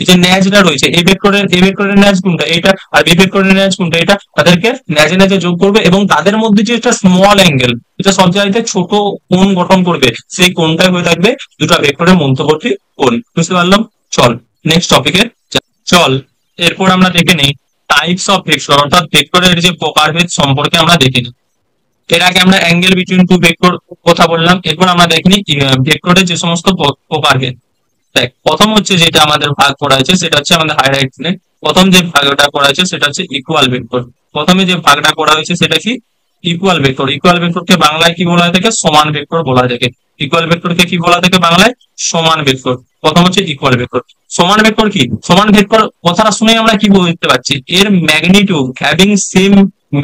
এই যে ন্যাজটা রয়েছে, এই ভেক্টরের ন্যাজ কোনটা, এটা, আর বি ভেক্টরের ন্যাজ কোনটা, এটা, তাদেরকে ন্যাজে ন্যাজে যোগ করবে এবং তাদের মধ্যে যে একটা স্মল অ্যাঙ্গেল, এটা সব জায়গায় ছোট কোণ গঠন করবে, সেই কোণটাই হয়ে থাকবে দুটো ভেক্টরের মধ্যবর্তী কোণ। বুঝতে পারলাম? চল নেক্সট টপিকে চল। এরপর আমরা দেখে নিই টাইপস অফ ভেক্টর, অর্থাৎ ভেক্টরের যে প্রকারভেদ সম্পর্কে আমরা দেখে নিই। এর আগে আমরা অ্যাঙ্গেল বিটুইন টু ভেক্টর কথা বললাম, এরপর আমরা দেখে নিই ভেক্টরের যে সমস্ত প্রকারভেদ। দেখ প্রথম হচ্ছে যেটা আমাদের ভাগ করা হয়েছে সেটা হচ্ছে আমাদের হাইরাইটনে, প্রথম যে ভাগটা করা হয়েছে সেটা হচ্ছে ইকুয়াল ভেক্টর। প্রথমে যে ভাগটা করা হয়েছে সেটা কি, ইকুয়াল ভেক্টর। ইকুয়াল ভেক্টরকে বাংলায় কি বলা হয় থাকে, সমান ভেক্টর বলা হয় থাকে। ইকুয়াল ভেক্টরকে কি বলা থাকে বাংলায়, সমান ভেক্টর। প্রথম হচ্ছে ইকুয়াল ভেক্টর। সমান ভেক্টর কি, সমান ভেক্টর কথাটা শুনে আমরা কি বুঝতে পারছি, এর magnitude having same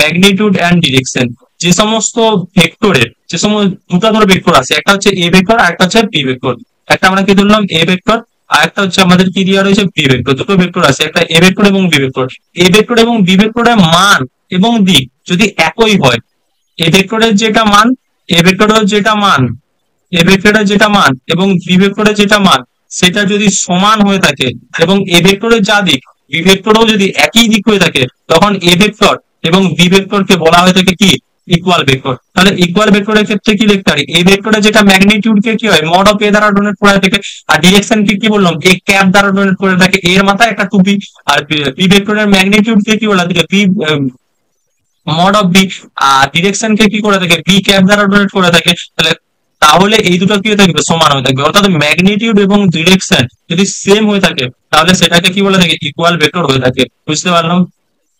magnitude and direction. যে সমস্ত ভেক্টরের যে সমস্ত দুটো ধরে ভেক্টর আছে, একটা হচ্ছে এ ভেক্টর আর একটা হচ্ছে বি ভেক্টর। একটা আমরা কি ধরলাম এ ভেক্টর, আর একটা হচ্ছে আমাদের কি দেওয়া রয়েছে বি ভেক্টর। দুটো ভেক্টর আছে, একটা এ ভেক্টর এবং বি ভেক্টর। এ ভেক্টর এবং বি ভেক্টরের মান এবং দিক যদি একই হয়, এ ভেক্টরের যেটা মান, এ ভেক্টরের যেটা মান, এ ভেক্টরের যেটা মান এবং বি ভেক্টরের যেটা মান, সেটা যদি সমান হয়ে থাকে এবং এ ভেক্টরের যা দিক বি ভেক্টরও যদি একই দিক হয়ে থাকে, তখন এ ভেক্টর এবং বি ভেক্টরকে বলা হয়ে থাকে কি, ইকুয়াল ভেক্টর। তাহলে ইকুয়াল ভেক্টরের ক্ষেত্রে কি লিখতে পারি, এই ভেক্টরের যেটা ম্যাগনিটিউড কে কি হয়, মড অফ এ দ্বারা ডোনেট করা থাকে, আর ডিরেকশন কে কি বললাম, এ ক্যাপ দ্বারা ডোনেট করে থাকে, এর মাথায় একটা টুপি। আর বি ভেক্টরের ম্যাগনিটিউড কে কি বলা থাকে, বি মড অফ বি, আর ডিরেকশন কে কি করে থাকে, বি ক্যাপ দ্বারা ডোনেট করে থাকে। তাহলে তাহলে এই দুটো কি হয়ে থাকবে, সমান হয়ে থাকবে। অর্থাৎ ম্যাগনিটিউড এবং ডিরেকশন যদি সেম হয়ে থাকে তাহলে সেটাকে কি বলে থাকে, ইকুয়াল ভেক্টর হয়ে থাকে। বুঝতে পারলাম?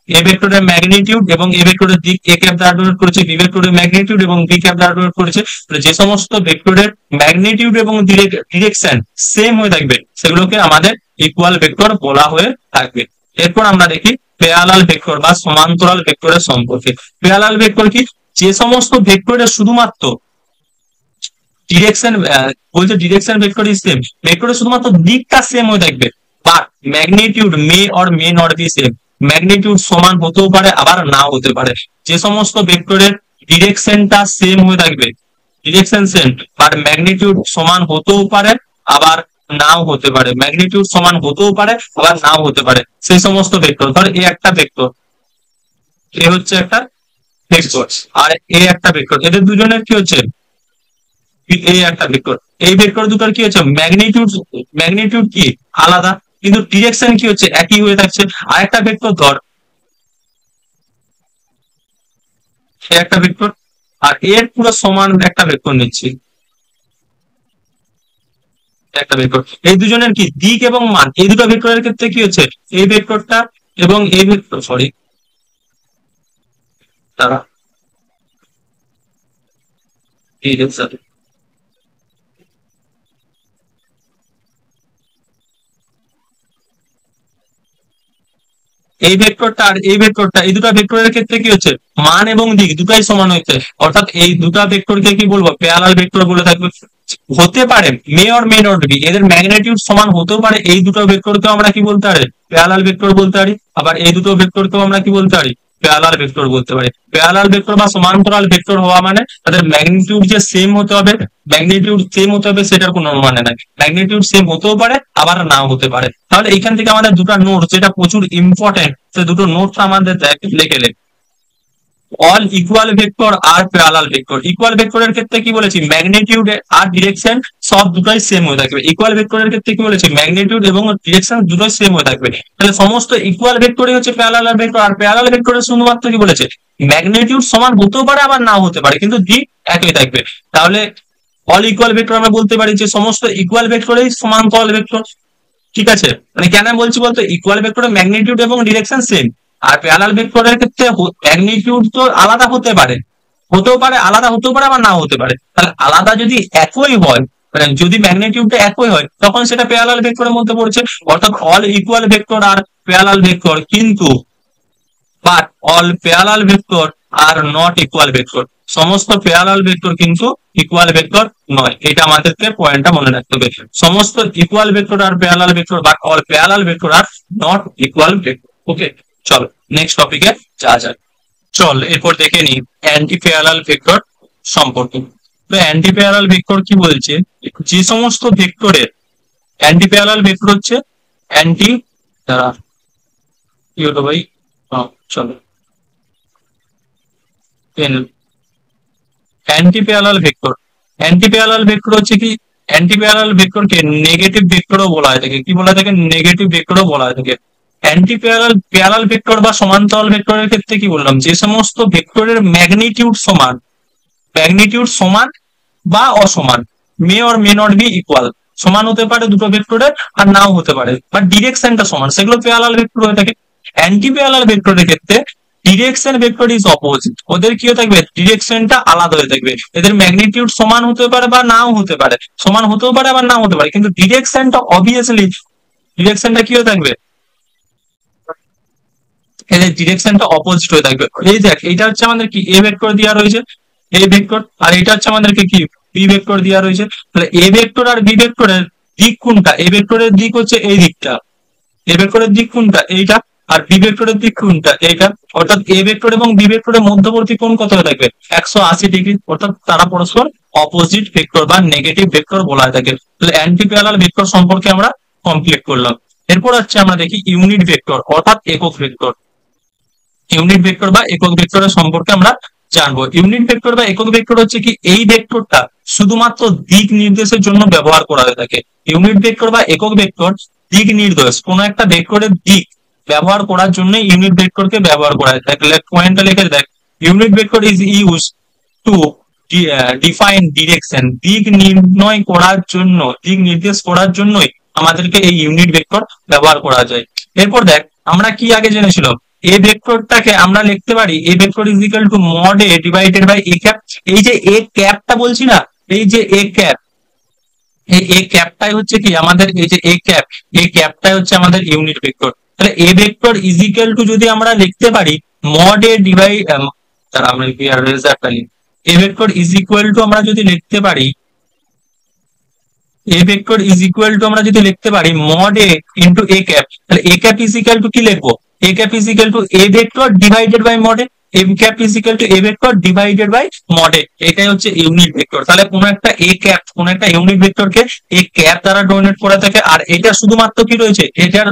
এ ভেক্টরের ম্যাগনিটিউড এবং এ ভেক্টরের দিক এ ক্যাপ দ্বারা ডোনেট করেছে, বি ভেক্টরের ম্যাগনিটিউড এবং বি ক্যাপ দ্বারা ডোনেট করেছে। যে সমস্ত ভেক্টরের ম্যাগনিটিউড এবং ডিরেকশন সেম হয়ে থাকবে সেগুলোকে আমাদের ইকুয়াল ভেক্টর বলা হয়ে থাকবে। এরপর আমরা দেখি প্যারালাল ভেক্টর বা সমান্তরাল ভেক্টরের সম্পর্কে। প্যারালাল ভেক্টর কি, যে সমস্ত ভেক্টরের শুধুমাত্র ডিরেকশন, বলছে ডিরেকশন ভেক্টর ইজ সেম, ভেক্টরের শুধুমাত্র দিকটা সেম হয়ে থাকবে, but magnitude may or may not be same, magnitude সমান হতেও পারে আবার নাও হতে পারে। যে সমস্ত ভেক্টরের ডিরেকশনটা সেম হয়ে থাকবে, ডিরেকশন সেম, বাট ম্যাগনিটিউড সমান হতেও পারে আবার নাও হতে পারে, ম্যাগনিটিউড সমান হতেও পারে আবার নাও হতে পারে, সেই সমস্ত ভেক্টর। ধর এ একটা ভেক্টর, এ হচ্ছে একটা ভেক্টর, আর এ একটা ভেক্টর, এদের দুজনের কি হচ্ছে এই একটা ভেক্টর, এই ভেক্টর দুটোর কি হচ্ছে ম্যাগনিটিউড, ম্যাগনিটিউড কি আলাদা, কিন্তু ডিরেকশন কি হচ্ছে একই হয়ে থাকছে। আর একটা ভেক্টর ধর সে একটা ভেক্টর, আর এর পুরো সমান একটা ভেক্টর নিচ্ছি, একটা ভেক্টর, এই দুজনের কি দিক এবং মান, এই দুটো ভেক্টরের ক্ষেত্রে কি হচ্ছে এই ভেক্টরটা এবং এই ভেক্টর, সরি তারা ডিরেকশন, এই ভেক্টরটা আর এই ভেক্টরটা, এই দুটো ভেক্টরের ক্ষেত্রে কি হচ্ছে মান এবং দিক দুটাই সমান হচ্ছে, অর্থাৎ এই দুটো ভেক্টরকে কি বলবো প্যারালাল ভেক্টর বলে থাকবে। হতে পারে may or may not be, এদের ম্যাগনিটিউড সমান হতেও পারে, এই দুটো ভেক্টরকেও আমরা কি বলতে পারি প্যারালাল ভেক্টর বলতে পারি, আবার এই দুটো ভেক্টরকেও আমরা কি বলতে পারি প্যারালাল ভেক্টর বলতে পারি। প্যারালাল ভেক্টর বা সমান্তরাল ভেক্টর হওয়া মানে তাদের ম্যাগনিটিউড যে সেম হতে হবে, ম্যাগনিটিউড সেম হতে হবে সেটার কোনো মানে নাই, ম্যাগনিটিউড সেম হতেও পারে আবার নাও হতে পারে। তাহলে এইখান থেকে আমাদের দুটো নোট যেটা প্রচুর ইম্পর্টেন্ট, সে দুটো নোটস আমাদের লিখে নে। All equal vector are parallel vector, equal ভেক্টরের ক্ষেত্রে কি বলেছি ম্যাগনিটিউড আর ডিরেকশন সব দুটোই সেম হয়ে থাকবে, ইকুয়াল ভেক্টরের ক্ষেত্রে কি বলেছি ম্যাগনিটিউড এবং ডিরেকশন দুটোই সেম হয়ে থাকবে। তাহলে সমস্ত ইকুয়াল ভেক্টরই হচ্ছে প্যারালাল ভেক্টর, আর প্যারালাল ভেক্টরের শুধুমাত্র কি বলেছে ম্যাগনিটিউড সমান হতেও পারে আবার নাও হতে পারে, কিন্তু দিক একই থাকবে। তাহলে অল ইকুয়াল ভেক্টর আমরা বলতে পারি যে সমস্ত ইকুয়াল ভেক্টরই সমান্তরাল ভেক্টর। ঠিক আছে, মানে কেন বলছি বলতো ইকুয়াল ভেক্টরের ম্যাগনিটিউড এবং ডিরেকশন সেম, আর প্যারালাল ভেক্টরের ক্ষেত্রে ম্যাগনিটিউড তো আলাদা হতে পারে, হতেও পারে আলাদা হতেও পারে আবার নাও হতে পারে। তাহলে আলাদা যদি একই হয়, মানে যদি ম্যাগনিটিউডটা একই হয় তখন সেটা প্যারালাল ভেক্টরের মধ্যে পড়ছে, অর্থাৎ all equal vector are parallel vector, কিন্তু but all parallel vector are not equal vector, সমস্ত প্যারালাল ভেক্টর কিন্তু ইকুয়াল ভেক্টর নয়, এটা আমাদেরকে পয়েন্টটা মনে রাখতে হবে। সমস্ত equal vector are parallel vector, but all parallel vector are not equal vector. Okay, চলো নেক্সট টপিকে যা যাক। চল এরপর দেখে নি অ্যান্টি প্যারালাল ভেক্টর সম্পর্কে। তো অ্যান্টি প্যারালাল ভেক্টর কি বলছে, যে সমস্ত ভেক্টরের অ্যান্টি প্যারালাল ভেক্টর হচ্ছে অ্যান্টি, দ্বারা কি হলো ভাই, চলো anti parallel vector, anti parallel vector হচ্ছে কি অ্যান্টি প্যারালাল ভেক্টরকে নেগেটিভ ভেক্টরও বলা হয় থাকে, কি বলা থাকে নেগেটিভ ভেক্টরও বলা হয় থাকে। অ্যান্টি প্যারালাল প্যারালাল ভেক্টর বা সমান্তরাল ভেক্টরের ক্ষেত্রে কি বললাম যে সমস্ত ভেক্টরের ম্যাগনিটিউড সমান, ম্যাগনিটিউড সমান বা অসমান, may or may not be equal, সমান হতে পারে দুটো ভেক্টরের আর নাও হতে পারে, বাট ডিরেকশনটা সমান, সেগুলো প্যারালাল ভেক্টর হয়ে থাকে। অ্যান্টি প্যারালাল ভেক্টরের ক্ষেত্রে ডিরেকশন ভেক্টর ইজ অপোজিট, ওদের কি হয়ে থাকবে ডিরেকশনটা আলাদা হয়ে থাকবে, এদের ম্যাগনিটিউড সমান হতে পারে বা নাও হতে পারে, সমান হতেও পারে আবার নাও হতে পারে, কিন্তু ডিরেকশনটা অবভিয়াসলি ডিরেকশনটা কি হয়ে থাকবে এদের ডিরেকশনটা অপোজিট হয়ে থাকবে। এই দেখ এইটা হচ্ছে আমাদের কি এ ভেক্টর দেওয়া রয়েছে, এ ভেক্টর, আর এটা হচ্ছে আমাদেরকে কি বি ভেক্টর দেওয়া রয়েছে। তাহলে এ ভেক্টর আর বি ভেক্টরের দিক কোনটা, এ ভেক্টরের দিক হচ্ছে এই দিকটা, এ ভেক্টরের দিক কোনটা এইটা, আর বি ভেক্টরের দিক কোনটা এইটা, অর্থাৎ এ ভেক্টর এবং বি ভেক্টরের মধ্যবর্তী কোণ কত হয়ে থাকবে 180 ডিগ্রি, অর্থাৎ তারা পরস্পর অপোজিট ভেক্টর বা নেগেটিভ ভেক্টর বলা হয়ে থাকে। তাহলে অ্যান্টি প্যারালাল ভেক্টর সম্পর্কে আমরা কমপ্লিট করলাম। এরপর হচ্ছে আমরা দেখি ইউনিট ভেক্টর অর্থাৎ একক ভেক্টর। ইউনিট ভেক্টর বা একক ভেক্টরের সম্পর্কে আমরা জানবো। ইউনিট ভেক্টর বা একক ভেক্টর হচ্ছে কি এই ভেক্টরটা শুধুমাত্র দিক নির্দেশের জন্য ব্যবহার করা হয়ে থাকে। ইউনিট ভেক্টর বা একক ভেক্টর দিক নির্দেশ, কোন একটা ভেক্টরের দিক ব্যবহার করার জন্য ইউনিট ভেক্টরকে ব্যবহার করা হয়। দেখ পয়েন্টটা লিখে দেখ, unit vector is use to define direction, দিক নির্ণয় করার জন্য, দিক নির্দেশ করার জন্যই আমাদেরকে এই ইউনিট ভেক্টর ব্যবহার করা যায়। এরপর দেখ আমরা কি আগে জেনেছিলাম এ ভেক্টরটাকে আমরা লিখতে পারি এ vector is equal to mod A divided by A cap. এই যে এ ক্যাপটা বলছি না, এই যে এ ক্যাপ, এই এ ক্যাপটাই হচ্ছে কি আমাদের, এই যে এ ক্যাপ, এই ক্যাপটাই হচ্ছে আমাদের ইউনিট ভেক্টর। তাহলে এ ভেক্টর ইজ ইকুয়াল টু যদি আমরা লিখতে পারি মড এ ডিভাইড, তাহলে আমরা কি আর রেজাল্টটা লিখি, A vector is equal to আমরা যদি লিখতে পারি এ ভেক্টর ইজ ইকুয়াল টু আমরা যদি লিখতে পারি mod A into A cap, তাহলে A cap is equal to কি লিখবো, A cap is equal to A vector divided by mod A, A cap is equal to A vector divided by mod A, এটাই হচ্ছে unit vector. তাহলে কোন একটা A cap, কোন একটা unit ভেক্টরকে এ ক্যাপ দ্বারা ডোনেট করে থাকে, আর এটা শুধুমাত্র কি রয়েছে, এটার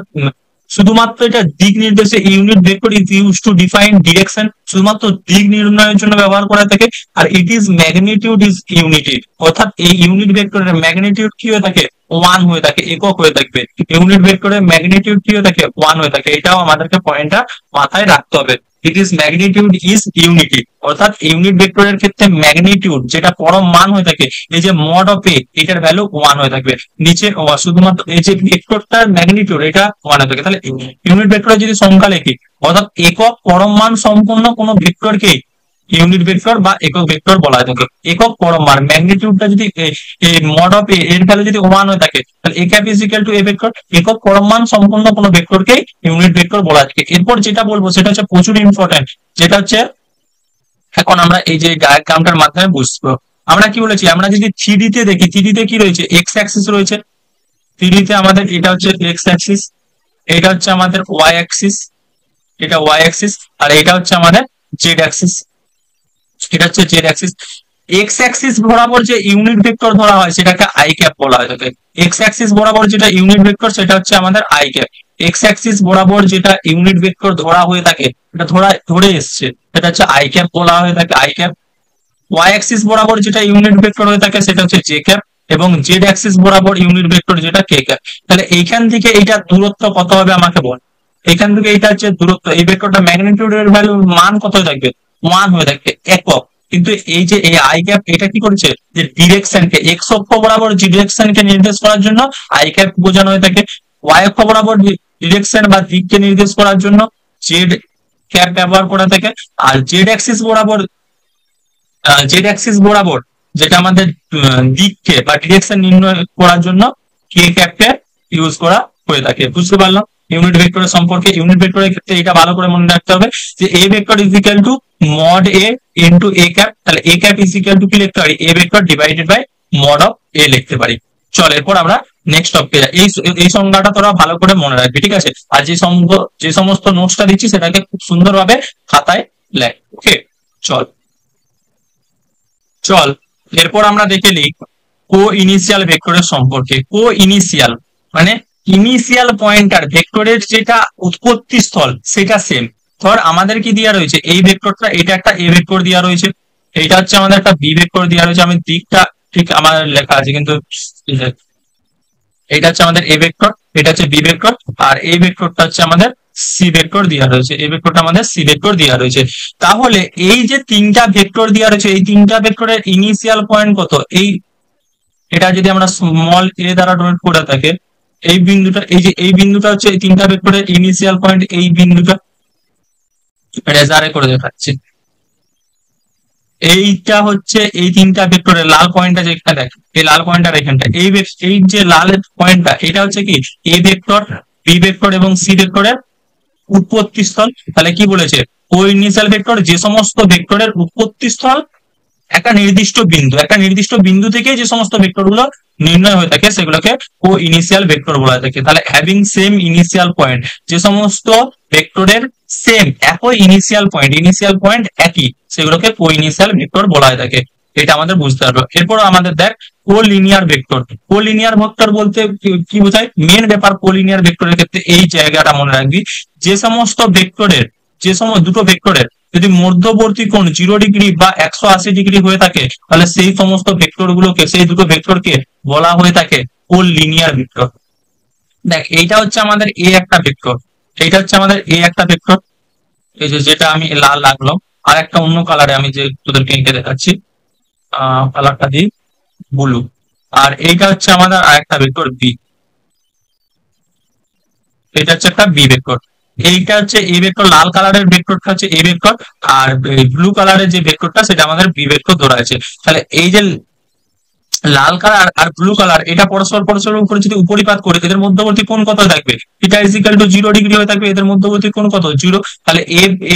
শুধুমাত্র এটা দিক নির্দেশে unit vector is use to define direction, শুধুমাত্র দিক নির্ণয়ের জন্য ব্যবহার করা থাকে। আর it is magnitude is unity, অর্থাৎ এই ইউনিট ভেক্টরের ম্যাগনিটিউড কি হয়ে থাকে, 1 হয়ে থাকে, একক হয়ে থাকবে। ইউনিট ভেক্টরের ম্যাগনিটিউড কি হয়ে থাকে, 1 হয়ে থাকে। এটাও আমাদেরকে পয়েন্টটা মাথায় রাখতে হবে। ইট ইজ ম্যাগনিটিউড ইজ ইউনিটি, অর্থাৎ ইউনিট ভেক্টরের ক্ষেত্রে ম্যাগনিটিউড যেটা পরম মান হয়ে থাকে, এই যে মড অফ এ, এটার ভ্যালু 1 হয়ে থাকবে। নিচে শুধুমাত্র এই যে ভেক্টরটার ম্যাগনিটিউড এটা 1 হয়ে থাকে। তাহলে ইউনিট ভেক্টরের যদি সংখ্যা লিখি, অর্থাৎ একক পরম মান সম্পন্ন কোন ভেক্টরকে ইউনিট ভেক্টর বা একক ভেক্টর বলা হয় থাকে। একক পরম মান ম্যাগনিটিউডটা যদি মড অফ এ এর ভ্যালু যদি 1 হয়ে থাকে, তাহলে A cap is equal to A vector, একক পরম মান সম্পন্ন কোন ভেক্টরকে ইউনিট ভেক্টর বলা হয় থাকে। এরপর যেটা বলবো সেটা হচ্ছে প্রচুর ইম্পর্টেন্ট, যেটা হচ্ছে এখন আমরা এই যে ডায়াগ্রামটার মাধ্যমে বুঝবো। আমরা কি বলেছি, আমরা যদি 3D তে দেখি, 3D তে কি রয়েছে, এক্স অ্যাক্সিস রয়েছে। 3D তে আমাদের এটা হচ্ছে এক্স অ্যাক্সিস, এটা হচ্ছে আমাদের ওয়াই অ্যাক্সিস, এটা ওয়াই অ্যাক্সিস, আর এটা হচ্ছে আমাদের জেড অ্যাক্সিস, এটা হচ্ছে জেড অ্যাক্সিস। এক্স অ্যাক্সিস বরাবর যে ইউনিট ভেক্টর ধরা হয় সেটাকে আই ক্যাপ বলা হয় থাকে। এক্স অ্যাক্সিস বরাবর যেটা ইউনিট ভেক্টর সেটা হচ্ছে আমাদের আই ক্যাপ। এক্স অ্যাক্সিস বরাবর যেটা ইউনিট ভেক্টর ধরা হয়ে থাকে, এটা ধরে এসছে, সেটা হচ্ছে আই ক্যাপ বলা হয়ে থাকে, আই ক্যাপ। ওয়াই অ্যাক্সিস বরাবর যেটা ইউনিট ভেক্টর হয়ে থাকে সেটা হচ্ছে জে ক্যাপ, এবং জেড অ্যাক্সিস বরাবর ইউনিট ভেক্টর যেটা কে ক্যাপ। তাহলে এইখান থেকে এইটার দূরত্ব কত হবে আমাকে বল, এখান থেকে এটা হচ্ছে দূরত্ব, এই ভেক্টরটা ম্যাগনিটিউডের ভ্যালু মান কত হয়ে থাকবে, 1 হয়ে থাকবে, একক। কিন্তু এই যে এই আই ক্যাপ এটা কি করেছে, যে ডিরেকশনকে এক্স অক্ষ বরাবর ডিরেকশনকে নির্দেশ করার জন্য আই ক্যাপ বোঝানো হয়ে থাকে, ওয়াই অক্ষ বরাবর ডিরেকশন বা দিককে নির্দেশ করার জন্য জেড ক্যাপ ব্যবহার করা থাকে। আর জেড অ্যাক্সিস বরাবর যেটা আমাদের দিককে বা ডিরেকশন নির্ণয় করার জন্য কে ক্যাপকে ইউজ করা হয়ে থাকে। বুঝতে পারলাম ইউনিট ভেক্টরের সম্পর্কে। ইউনিট ভেক্টরের ক্ষেত্রে এটা ভালো করে মনে রাখতে হবে যে এ vector is equal to mod A into A cap. তাহলে A cap is equal to কি লিখতে পারি, এ vector divided by mod of A লিখতে পারি। চল এরপর আমরা নেক্সট টপিকে যাই। এই সংজ্ঞাটা তোরা ভালো করে মনে রাখবি, ঠিক আছে? আর যে সমস্ত নোটসটা দিচ্ছি সেটাকে খুব সুন্দরভাবে খাতায় লেখ। ওকে, চল এরপর আমরা দেখে নিই কো ইনিশিয়াল ভেক্টরের সম্পর্কে। কো ইনিশিয়াল মানে ইনিশিয়াল পয়েন্টার ভেক্টরের যেটা উৎপত্তি স্থল সেটা সেম। ধর আমাদের কি দেওয়া রয়েছে, এই ভেক্টরটা, এটা একটা এ ভেক্টর দেওয়া রয়েছে, এটা হচ্ছে আমাদের একটা বি ভেক্টর দেওয়া রয়েছে। আমি দিকটা ঠিক আমার লেখা আছে, কিন্তু এটা হচ্ছে আমাদের এ ভেক্টর, এটা হচ্ছে বি ভেক্টর, আর এই ভেক্টরটা হচ্ছে আমাদের সি ভেক্টর দেওয়া রয়েছে, এই ভেক্টরটা আমাদের সি ভেক্টর দেওয়া রয়েছে। তাহলে এই যে তিনটা ভেক্টর দেওয়া রয়েছে, এই তিনটা ভেক্টরের ইনিশিয়াল পয়েন্ট কত, এই এটা যদি আমরা স্মল এ দ্বারা ডোনেট করে থাকে, এই বিন্দুটা, এই যে এই বিন্দুটা হচ্ছে এই তিনটা ভেক্টরের ইনিশিয়াল পয়েন্ট, এই বিন্দুটা রেজারে করে দেখাচ্ছি। এইটা হচ্ছে এই তিনটা ভেক্টরের লাল পয়েন্টটা যেখানে দেখ, এই লাল পয়েন্টটা এখানটা, এই যে লাল পয়েন্টটা এটা হচ্ছে কি এ ভেক্টর, বি ভেক্টর এবং সি ভেক্টরের উৎপত্তি স্থল। তাহলে কি বলেছে, কো ইনিশিয়াল ভেক্টর যে সমস্ত ভেক্টরের উৎপত্তি স্থল একটা নির্দিষ্ট বিন্দু থেকে যে সমস্ত ভেক্টর গুলো নির্ণয় হয়ে থাকে সেগুলোকে কো ইনিশিয়াল ভেক্টর বলা থাকে। তাহলে হ্যাভিং সেম ইনিশিয়াল পয়েন্ট, যে সমস্ত ভেক্টরের সেম একই ইনিশিয়াল পয়েন্ট একই, সেগুলোকে কো ইনিশিয়াল ভেক্টর বলা হয়ে থাকে। এটা আমাদের বুঝতে হবে। এরপর আমাদের দেখ কোলিনিয়ার ভেক্টর। কোলিনিয়ার ভেক্টর বলতে কি বোঝায়, মেন ব্যাপার কোলিনিয়ার ভেক্টরের ক্ষেত্রে এই জায়গাটা মনে রাখবি, যে সমস্ত দুটো ভেক্টরের যদি মধ্যবর্তী কোণ 0 ডিগ্রি বা 180 ডিগ্রি হয়ে থাকে, তাহলে সেই সমস্ত ভেক্টর গুলোকে, সেই দুটো ভেক্টরকে বলা হয়ে থাকে কোলিনিয়ার ভেক্টর। দেখ এইটা হচ্ছে আমাদের এ একটা ভেক্টর, এইটা হচ্ছে আমাদের এ একটা ভেক্টর, এই যে যেটা আমি লাল লাগলাম, আর একটা অন্য কালারে আমি যে তোদেরকে এঁকে দেখাচ্ছি, কালারটা দিই ব্লু। আর এইটা হচ্ছে আমাদের আরেকটা ভেক্টর বি, এটা হচ্ছে একটা বি ভেক্টর। এইটা হচ্ছে এ ভেক্টর, লাল কালারের ভেক্টরটা হচ্ছে এ ভেক্টর, আর ব্লু কালারের যে ভেক্টরটা সেটা আমাদের বি ভেক্টর ধরা আছে। তাহলে এই যে লাল কালার আর ব্লু কালার এটা পরস্পরের উপরে যদি উপরিপাত করে, এদের মধ্যবর্তী কোণ কত থাকবে, এটা ইজ ইকুয়াল টু 0 ডিগ্রি হয়ে থাকবে, এদের মধ্যবর্তী কোণ কত, 0। তাহলে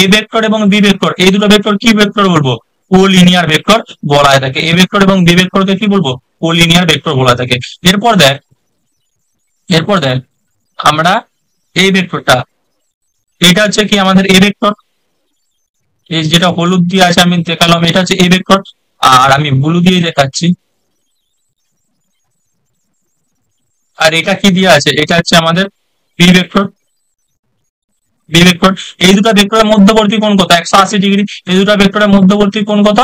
এ ভেক্টর এবং বি ভেক্টর, এই দুটো ভেক্টর কি ভেক্টর বলবো, কোলিনিয়ার ভেক্টর বলা হয় থাকে। এ ভেক্টর এবং বি ভেক্টরকে কি বলবো, কোলিনিয়ার ভেক্টর বলা থাকে। এরপর দেখ আমরা এই ভেক্টরটা, এটা হচ্ছে কি আমাদের এ ভেক্টর, এই যেটা হলুদ দিয়ে আছে আমি দেখালাম এটা হচ্ছে এ ভেক্টর, আর আমি ব্লু দিয়ে দেখাচ্ছি, আর এটা কি দিয়ে আছে, এটা হচ্ছে আমাদের বি ভেক্টর। এই দুটো ভেক্টরের মধ্যবর্তী কোণ কত, 180 ডিগ্রি। এই দুটো ভেক্টরের মধ্যবর্তী কোণ কত,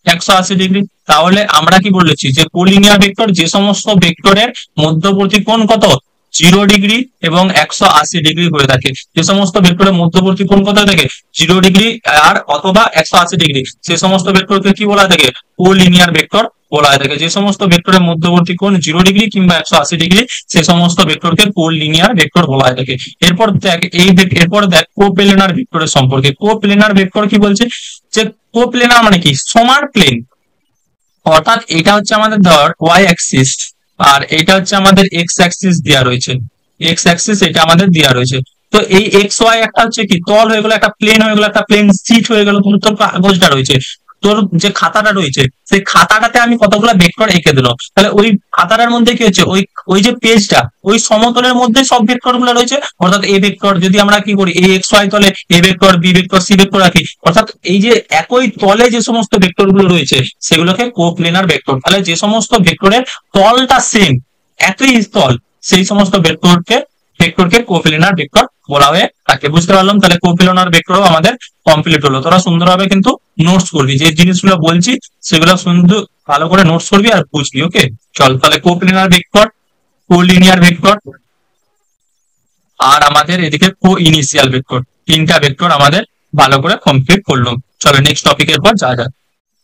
180 ডিগ্রি। তাহলে আমরা কি বলেছি যে কোলিনিয়ার ভেক্টর যে সমস্ত ভেক্টরের মধ্যবর্তী কোণ কত, 0 ডিগ্রি এবং 180 ডিগ্রি হয়ে থাকে। যে সমস্ত ভেক্টরের মধ্যবর্তী কোণ কত হয়ে থাকে, 0 ডিগ্রি আর অথবা 180 ডিগ্রি, সে সমস্ত ভেক্টরকে কি বলা থাকে, কোলিনিয়ার ভেক্টর বলা হয়ে থাকে। যে সমস্ত ভেক্টরের মধ্যবর্তী কোণ 0 ডিগ্রি কিংবা 180 ডিগ্রি, সে সমস্ত ভেক্টরকে কোলিনিয়ার ভেক্টর বলা হয়ে থাকে। এরপর দেখ কোপ্লেনার ভেক্টরের সম্পর্কে। কোপ্লেনার ভেক্টর কি বলছে, যে কোপ্লেনার মানে কি, সমান প্লেন। অর্থাৎ এটা হচ্ছে আমাদের ধর ওয়াই অ্যাক্সিস, আর এটা হচ্ছে আমাদের এক্স অ্যাক্সিস দেওয়া রয়েছে, এক্স অ্যাক্সিস এটা আমাদের দেওয়া রয়েছে। তো এই এক্স ওয়াই একটা হচ্ছে কি তল হয়ে গেল, একটা প্লেন হয়ে গেল, একটা প্লেন শীট হয়ে গেল। তোর কাগজটা রয়েছে, তোর যে খাতাটা রয়েছে, সেই খাতাটাতে আমি কতগুলো ভেক্টর এঁকে দিলাম। তাহলে ওই খাতাটার মধ্যে কি হচ্ছে, ওই ওই যে পেজটা, ওই সমতলের মধ্যে সব ভেক্টর গুলো রয়েছে। অর্থাৎ এ ভেক্টর যদি আমরা কি করি, এই এক্স ওয়াই তলে A vector B vector C vector রাখি, অর্থাৎ এই যে একই তলে যে সমস্ত ভেক্টর গুলো রয়েছে সেগুলোকে কোপ্লেনার ভেক্টর। তাহলে যে সমস্ত ভেক্টরের তলটা সেম, একই স্থল, সেই সমস্ত ভেক্টরকে কোপ্লেনার ভেক্টর বলা হয়ে থাকে। বুঝতে পারলাম? তাহলে কোপ্লেনার ভেক্টরও আমাদের কমপ্লিট হলো। তোরা সুন্দরভাবে কিন্তু নোটস করবি, যে জিনিসগুলো বলছি সেগুলো সুন্দর ভালো করে নোটস করবি আর বুঝবি। ওকে, চল তাহলে কোপ্লেনার ভেক্টর, কোলিনিয়ার ভেক্টর, আর আমাদের এদিকে কো ইনিশিয়াল ভেক্টর, তিনটা ভেক্টর আমাদের ভালো করে কমপ্লিট করলাম। চলো নেক্সট টপিকের পর যা যা।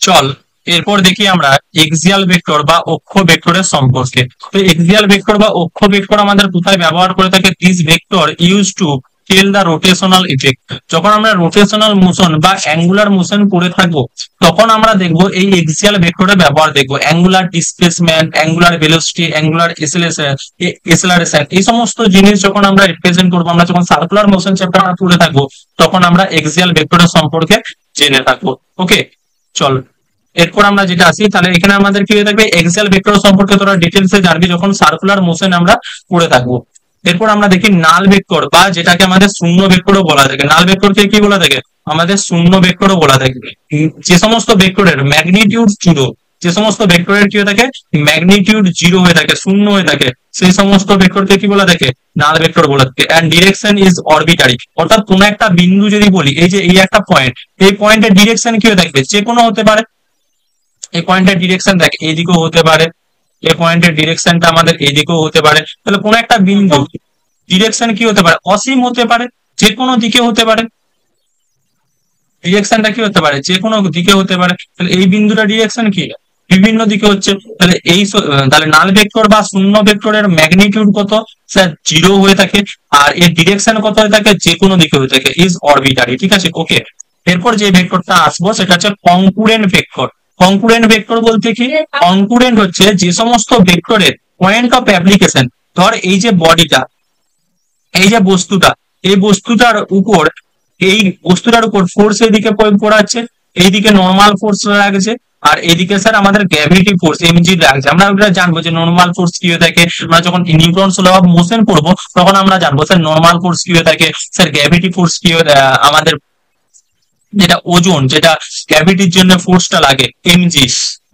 চল এরপর দেখি আমরা এক্সিয়াল ভেক্টর বা অক্ষ ভেক্টরের সম্পর্কে। তো এক্সিয়াল ভেক্টর বা অক্ষ ভেক্টর আমাদের কোথায় ব্যবহার করে থাকে, this vector use to tell the rotational effect. যখন আমরা রোটেশনাল মোশন বা অ্যাঙ্গুলার মোশন করে থাকবো, তখন আমরা দেখবো এই এক্সিয়াল ভেক্টরের ব্যবহার দেখবো। Angular displacement, angular velocity, angular acceleration, এই সমস্ত জিনিস যখন আমরা রিপ্রেজেন্ট করবো, আমরা যখন সার্কুলার মোশন চ্যাপ্টার আমরা পড়ে থাকবো, তখন আমরা এক্সিয়াল ভেক্টরের সম্পর্কে জেনে থাকবো। ওকে, চল এরপর আমরা যেটা আসি, তাহলে এখানে আমাদের কি হয়ে থাকবে, এক্সিয়াল ভেক্টর সম্পর্কে তোরা ডিটেলসে জানবি যখন সার্কুলার মোশন আমরা পড়ে থাকবো। এরপর আমরা দেখি নাল ভেক্টর, বা যেটাকে আমাদের শূন্য ভেক্টরও বলা থাকে। নাল ভেক্টরকে কি বলা থাকে, আমাদের শূন্য ভেক্টরও বলা থাকে। যে সমস্ত ভেক্টরের ম্যাগনিটিউড জিরো, যে সমস্ত ভেক্টরের কি হয়ে থাকে, ম্যাগনিটিউড জিরো হয়ে থাকে, শূন্য হয়ে থাকে, সেই সমস্ত ভেক্টরকে কি বলা থাকে, নাল ভেক্টর বলা থাকে। এন্ড ডিরেকশন ইজ অরবিটারি, অর্থাৎ কোন একটা বিন্দু যদি বলি, এই যে এই একটা পয়েন্ট, এই পয়েন্টের ডিরেকশন কি হয়ে থাকবে, যে কোনো হতে পারে। এই পয়েন্টের ডিরেকশন দেখ এইদিকেও হতে পারে, এই পয়েন্টের ডিরেকশনটা আমাদের এইদিকেও হতে পারে। তাহলে কোন একটা বিন্দু ডিরেকশন কি হতে পারে, অসীম হতে পারে, যে কোনো দিকে হতে পারে। ডিরেকশনটা কি হতে পারে, যে কোনো দিকে হতে পারে। তাহলে এই বিন্দুটা ডিরেকশন কি, বিভিন্ন দিকে হচ্ছে। তাহলে তাহলে নাল ভেক্টর বা শূন্য ভেক্টরের ম্যাগনিটিউড কত, স্যার জিরো হয়ে থাকে, আর এর ডিরেকশন কত হয়ে থাকে, যে কোনো দিকে হয়ে থাকে, ইজ অরবিটারি। ঠিক আছে, ওকে। এরপর যে ভেক্টরটা আসবো সেটা হচ্ছে কনকুরেন্ট ভেক্টর। কনকুরেন্ট ভেক্টর বলতে কি, কনকুরেন্ট হচ্ছে যে সমস্ত ভেক্টরের পয়েন্ট অফ অ্যাপ্লিকেশন, ধর এই যে বডিটা, এই যে বস্তুটা, এই বস্তুটার উপর ফোর্স এইদিকে প্রয়োগ করা হচ্ছে, এইদিকে নর্মাল ফোর্স লাগছে, আর এইদিকে স্যার আমাদের গ্র্যাভিটি ফোর্স এমজি লাগছে। আমরা ওটা জানবো যে নর্মাল ফোর্স কি হয়ে থাকে। আমরা যখন নিউটনস ল অফ মোশন পড়বো তখন আমরা জানবো স্যার নর্মাল ফোর্স কি হয়ে থাকে, স্যার গ্র্যাভিটি ফোর্স কি আমাদের যেটা ওজন, যেটা গ্র্যাভিটির জন্য ফোর্সটা লাগে এমজি,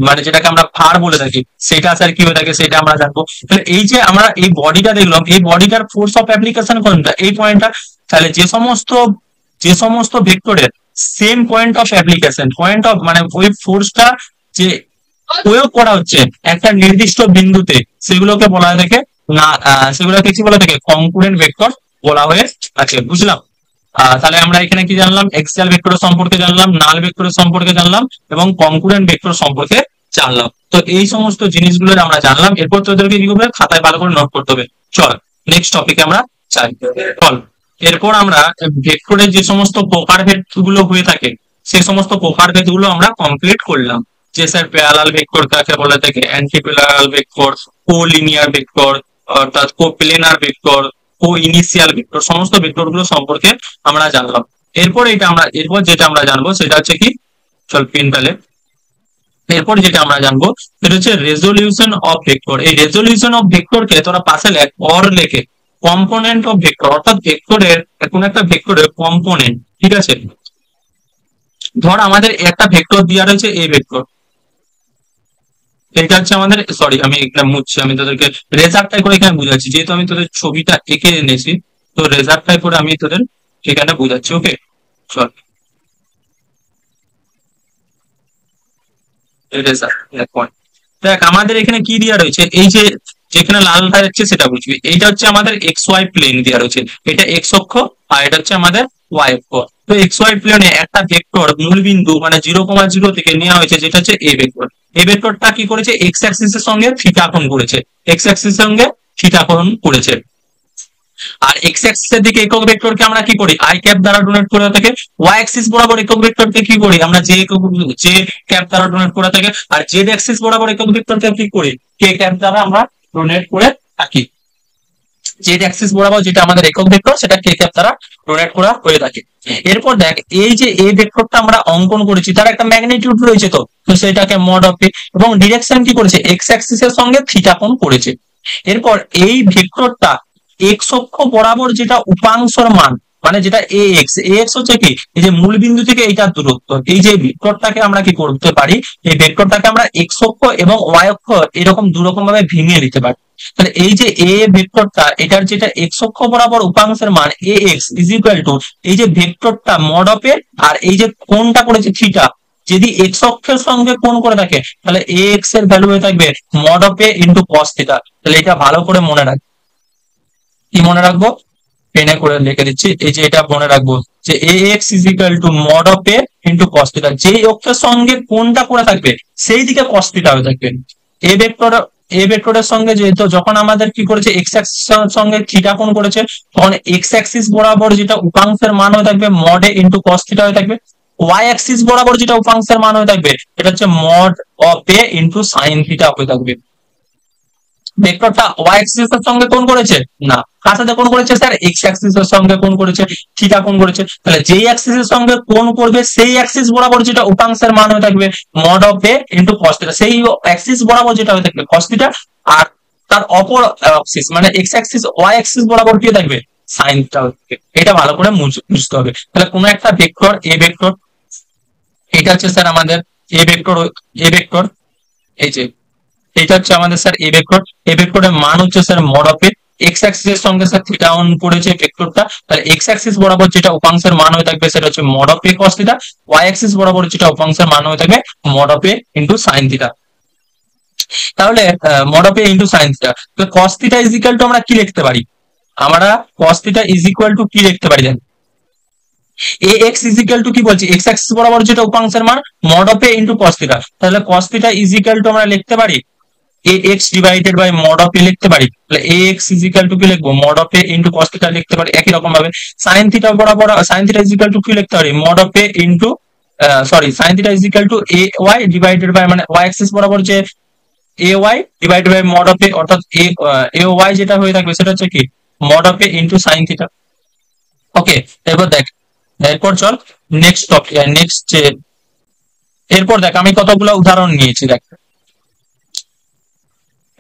মানে যেটাকে আমরা ভার বলে থাকি, সেটা স্যার কি হয়ে থাকে সেটা আমরা জানবো। তাহলে এই যে আমরা এই বডিটা দেখলাম, এই বডিটার ফোর্স অফ অ্যাপ্লিকেশন কোনটা, এই পয়েন্টটা। তাহলে যে সমস্ত ভেক্টরের same point of application, point of মানে ওই ফোর্সটা যে প্রয়োগ করা হচ্ছে একটা নির্দিষ্ট বিন্দুতে, সেগুলোকে বলা হয়ে থাকে না, সেগুলোকে কি বলা থাকে, কনকুরেন্ট ভেক্টর বলা হয়ে থাকে। বুঝলাম? তাহলে আমরা এখানে কি জানলাম, এক্সিয়াল ভেক্টর সম্পর্কে জানলাম, নাল ভেক্টর সম্পর্কে জানলাম, এবং কনকুরেন্ট ভেক্টর সম্পর্কে জানলাম। তো এই সমস্ত জিনিসগুলো আমরা জানলাম। এরপর তোদেরকে কি করবে, খাতায় ভালো করে নোট করতে হবে। চল নেক্সট টপিকে আমরা চাই। চল এরপর আমরা ভেক্টরের যে সমস্ত প্রকারভেদ গুলো হয়ে থাকে, সেই সমস্ত প্রকারভেদ গুলো আমরা কমপ্লিট করলাম। যে স্যার প্যারালাল ভেক্টর কাকে বলে থাকে, anti parallel vector, collinear vector, অর্থাৎ কোপ্লেনার ভেক্টর, কো ইনিশিয়াল ভেক্টর, সমস্ত ভেক্টর গুলো সম্পর্কে আমরা জানলাম। এরপর যেটা আমরা জানবো সেটা হচ্ছে কি, চল পেন পেলে, এরপর যেটা আমরা জানবো সেটা হচ্ছে রেজলিউশন অফ ভেক্টর। এই রেজলিউশন অফ ভেক্টরকে তোরা পাশে লেখ, অর লেখে কম্পোনেন্ট অফ ভেক্টর, অর্থাৎ ভেক্টরের কোন একটা ভেক্টরের কম্পোনেন্ট। ঠিক আছে, ধর আমাদের একটা ভেক্টর দেওয়া রয়েছে এ ভেক্টর, এটা হচ্ছে আমাদের, সরি আমি এখানে মুছছি, আমি তোদেরকে রেজাল্টটাই করে এখানে বুঝাচ্ছি, যেহেতু আমি তোদের ছবিটা এঁকে এনেছি, তো রেজাল্টটাই করে আমি তোদের এখানে বুঝাচ্ছি। ওকে চল, রেজাল্ট দেখ আমাদের এখানে কি দেওয়া রয়েছে, এই যে যেখানে লাল থাকছে সেটা বুঝবি, এইটা হচ্ছে আমাদের এক্স ওয়াই প্লেন দেওয়া রয়েছে, এটা এক্স অক্ষ আর এটা হচ্ছে আমাদের ওয়াই অক্ষ। তো এক্স ওয়াই প্লেনে একটা ভেক্টর মূলবিন্দু মানে 0,0 থেকে নেওয়া হয়েছে, যেটা হচ্ছে এ ভেক্টর। এই ভেক্টরটা কি করেছে, এক্স অ্যাক্সিস এর সঙ্গে থিটা কোণ করেছে, এক্স অ্যাক্সিস এর সঙ্গে থিটা কোণ করেছে। আর এক্স অ্যাক্সিস এর দিকে একক ভেক্টরকে আমরা কি করি, আই ক্যাপ দ্বারা ডোনেট করে থাকে। ওয়াই অ্যাক্সিস বরাবর একক ভেক্টরকে কি করি আমরা, জে ক্যাপ দ্বারা ডোনেট করে থাকে। আর জেড অ্যাক্সিস বরাবর একক ভেক্টরকে কি করি, কে ক্যাপ দ্বারা আমরা ডোনেট করে থাকি। জেড অ্যাক্সিস বরাবর যেটা আমাদের একক ভেক্টর, সেটা কে ক্যাপ দ্বারা ডোনেট করা হয়ে থাকে। এরপর দেখ, এই যে এ ভেক্টরটা আমরা অঙ্কন করেছি, তার একটা ম্যাগনিটিউড রয়েছে, তো সেটাকে মড অফ এ, এবং ডিরেকশন কি করেছে, এক্স অ্যাক্সিস এর সঙ্গে থিটা কোণ করেছে। এরপর এই ভেক্টরটা এক্স অক্ষ বরাবর যেটা উপাংশর মান, মানে যেটা এ এক্স হচ্ছে কি, এই যে মূল বিন্দু থেকে এইটার দূরত্ব, এই যে ভেক্টরটাকে আমরা কি করতে পারি, এই ভেক্টরটাকে আমরা এক্স অক্ষ এবং ওয়াই অক্ষ এরকম দুরকম ভাবে ভেঙে দিতে পারি। তাহলে এই যে এ ভেক্টরটা, এটার যেটা এক্স অক্ষ বরাবর উপাংশের মান এ এক্স ইজ ইকুয়াল টু, এই যে ভেক্টরটা মড অফ এ, আর এই যে কোণটা করেছে থিটা, যদি এক্স অক্ষের সঙ্গে কোণ করে থাকে, তাহলে এ এক্স এর ভ্যালু হয়ে থাকবে mod of A into cos theta. তাহলে এটা ভালো করে মনে রাখ, কি মনে রাখবো, পেনে করে লিখে দিচ্ছি, এই যে এটা মনে রাখবো যে A X is equal to mod of A into cos theta. যেই অক্ষের সঙ্গে কোণটা করে থাকবে সেই দিকে কস থিটা হয়ে থাকবে। এ ভেক্টর, এ ভেক্টরের সঙ্গে যেহেতু যখন আমাদের কি করেছে, এক্স অ্যাক্সিস সঙ্গে থিটা কোণ করেছে, তখন এক্স অ্যাক্সিস বরাবর যেটা উপাংশের মান হয়ে থাকবে mod a into cos theta হয়ে থাকবে। ওয়াই অ্যাক্সিস বরাবর যেটা উপাংশের মান হয়ে থাকবে, এটা হচ্ছে mod of A into sine theta হয়ে থাকবে। ভেক্টরটা ওয়াই অ্যাক্সিস এর সঙ্গে কোণ করেছে না, কার সাথে কোণ করেছে স্যার, এক্স অ্যাক্সিস এর সঙ্গে কোণ করেছে, থিটা কোণ করেছে। তাহলে যেই অ্যাক্সিস এর সঙ্গে কোণ করবে সেই অ্যাক্সিস বরাবর যেটা উপাংশের মান হয়ে থাকবে mod of A into cos theta, সেই অ্যাক্সিস বরাবর যেটা হয়ে থাকবে cos থিটা, আর তার অপর অ্যাক্সিস মানে এক্স অ্যাক্সিস ওয়াই অ্যাক্সিস বরাবর কি থাকবে, সাইন থিটা। এটা ভালো করে বুঝতে হবে। তাহলে কোন একটা ভেক্টর এ ভেক্টর, এটা হচ্ছে স্যার আমাদের এ ভেক্টর, এ ভেক্টর, এই যে এটা হচ্ছে আমাদের স্যার এ ভেক্টর, এ ভেক্টরের মান হচ্ছে sir mod of A, x Axis এর সঙ্গে স্যার থিটা অন করেছে ভেক্টরটা, তাহলে এক্স অ্যাক্সিস বরাবর যেটা উপাংশের মান হয়ে থাকবে সেটা হচ্ছে mod of A cos theta, Y axis বরাবর যেটা উপাংশের মান হয়ে থাকবে mod of A into sin theta. তাহলে mod of A into sin theta, তো cos theta is equal to আমরা কি লিখতে পারি, আমরা cos theta is equal to কি লিখতে পারি, জানেন A X is equal to কি বলছি, এক্স অ্যাক্সিস বরাবর যেটা উপাংশের মান mod of A into cos theta. তাহলে cos theta is equal to আমরা লিখতে পারি A X divided by mod of A লিখতে পারি। তাহলে A X is equal to কি লিখবো, mod of A into cos theta লিখতে পারি। একই রকম ভাবে sin থিটা বরাবর, sin theta is equal to কি লিখতে পারি, mod of A into sorry sin theta is equal to A Y divided by, মানে ওয়াই অ্যাক্সিস বরাবর যে A Y divided by mod of A, অর্থাৎ এ ওয়াই যেটা হয়ে থাকবে সেটা হচ্ছে কি mod of A into sin theta. Okay, এরপর দেখ, এরপর চল নেক্সট টপিক, নেক্সট এরপর দেখ আমি কতগুলো উদাহরণ নিয়েছি। দেখ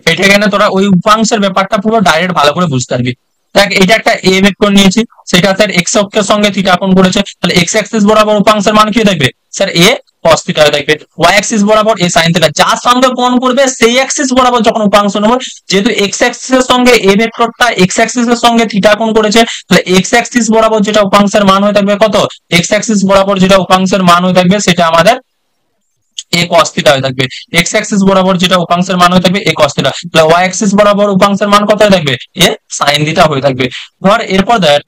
এটা এখানে তোরা ওই উপাংশের ব্যাপারটা পুরো ডাইরেক্ট ভালো করে বুঝতে পারবি। দেখ এটা একটা এ ভেক্টর নিয়েছি, সেটা স্যার এক্স অক্ষের সঙ্গে থিটা কোণ করেছে, তাহলে এক্স অ্যাক্সিস বরাবর উপাংশের মান কি থাকবে স্যার এ cos থিটা হয়ে থাকবে, ওয়াই অ্যাক্সিস বরাবর এ sin থিটা, যার সঙ্গে কোণ করবে সেই অ্যাক্সিস বরাবর যখন উপাংশ নেব, যেহেতু এক্স অ্যাক্সিস এর সঙ্গে এ ভেক্টরটা এক্স অ্যাক্সিস এর সঙ্গে থিটা কোণ করেছে, তাহলে এক্স অ্যাক্সিস বরাবর যেটা উপাংশের মান হয়ে থাকবে কত, এক্স অ্যাক্সিস বরাবর যেটা উপাংশের মান হয়ে থাকবে সেটা আমাদের এ cos থিটা হয়ে থাকবে। এক্স অ্যাক্সিস বরাবর যেটা উপাংশের মান হয়ে থাকবে এ cos থিটা, তাহলে ওয়াই অ্যাক্সিস বরাবর উপাংশের মান কত হয়ে থাকবে, এ sin থিটা হয়ে থাকবে। ধর এরপর দেখ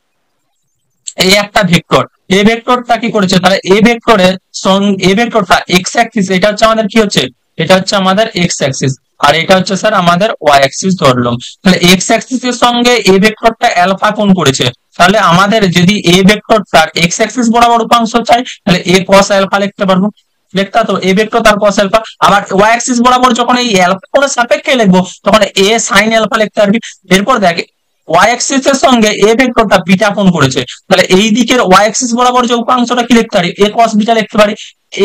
এই একটা ভেক্টর, এ ভেক্টরটা কি করেছে, তাহলে এ ভেক্টরের সঙ্গে এ ভেক্টরটা এক্স অ্যাক্সিস, এটা হচ্ছে আমাদের কি হচ্ছে, এটা হচ্ছে আমাদের এক্স অ্যাক্সিস, আর এটা হচ্ছে স্যার আমাদের ওয়াই অ্যাক্সিস ধরলাম। তাহলে এক্স অ্যাক্সিস এর সঙ্গে এ ভেক্টরটা অ্যালফা কোণ করেছে, তাহলে আমাদের যদি এ ভেক্টরটা এক্স অ্যাক্সিস বরাবর উপাংশ চাই, তাহলে এ cos আলফা লিখতে পারবো, লিখতা তো এ ভেক্টর তার cos আলফা। আবার ওয়াই অ্যাক্সিস বরাবর যখন এই অ্যালফা কোণের সাপেক্ষে লিখবো তখন এ sin আলফা লিখতে পারবি। এরপর দেখ ওয়াই অ্যাক্সিস এর সঙ্গে এ ভেক্টরটা বিটা কোণ করেছে, তাহলে এই দিকের ওয়াই অ্যাক্সিস বরাবর যে উপাংশটা কি লিখতে পারি, এ কস বিটা লিখতে পারি।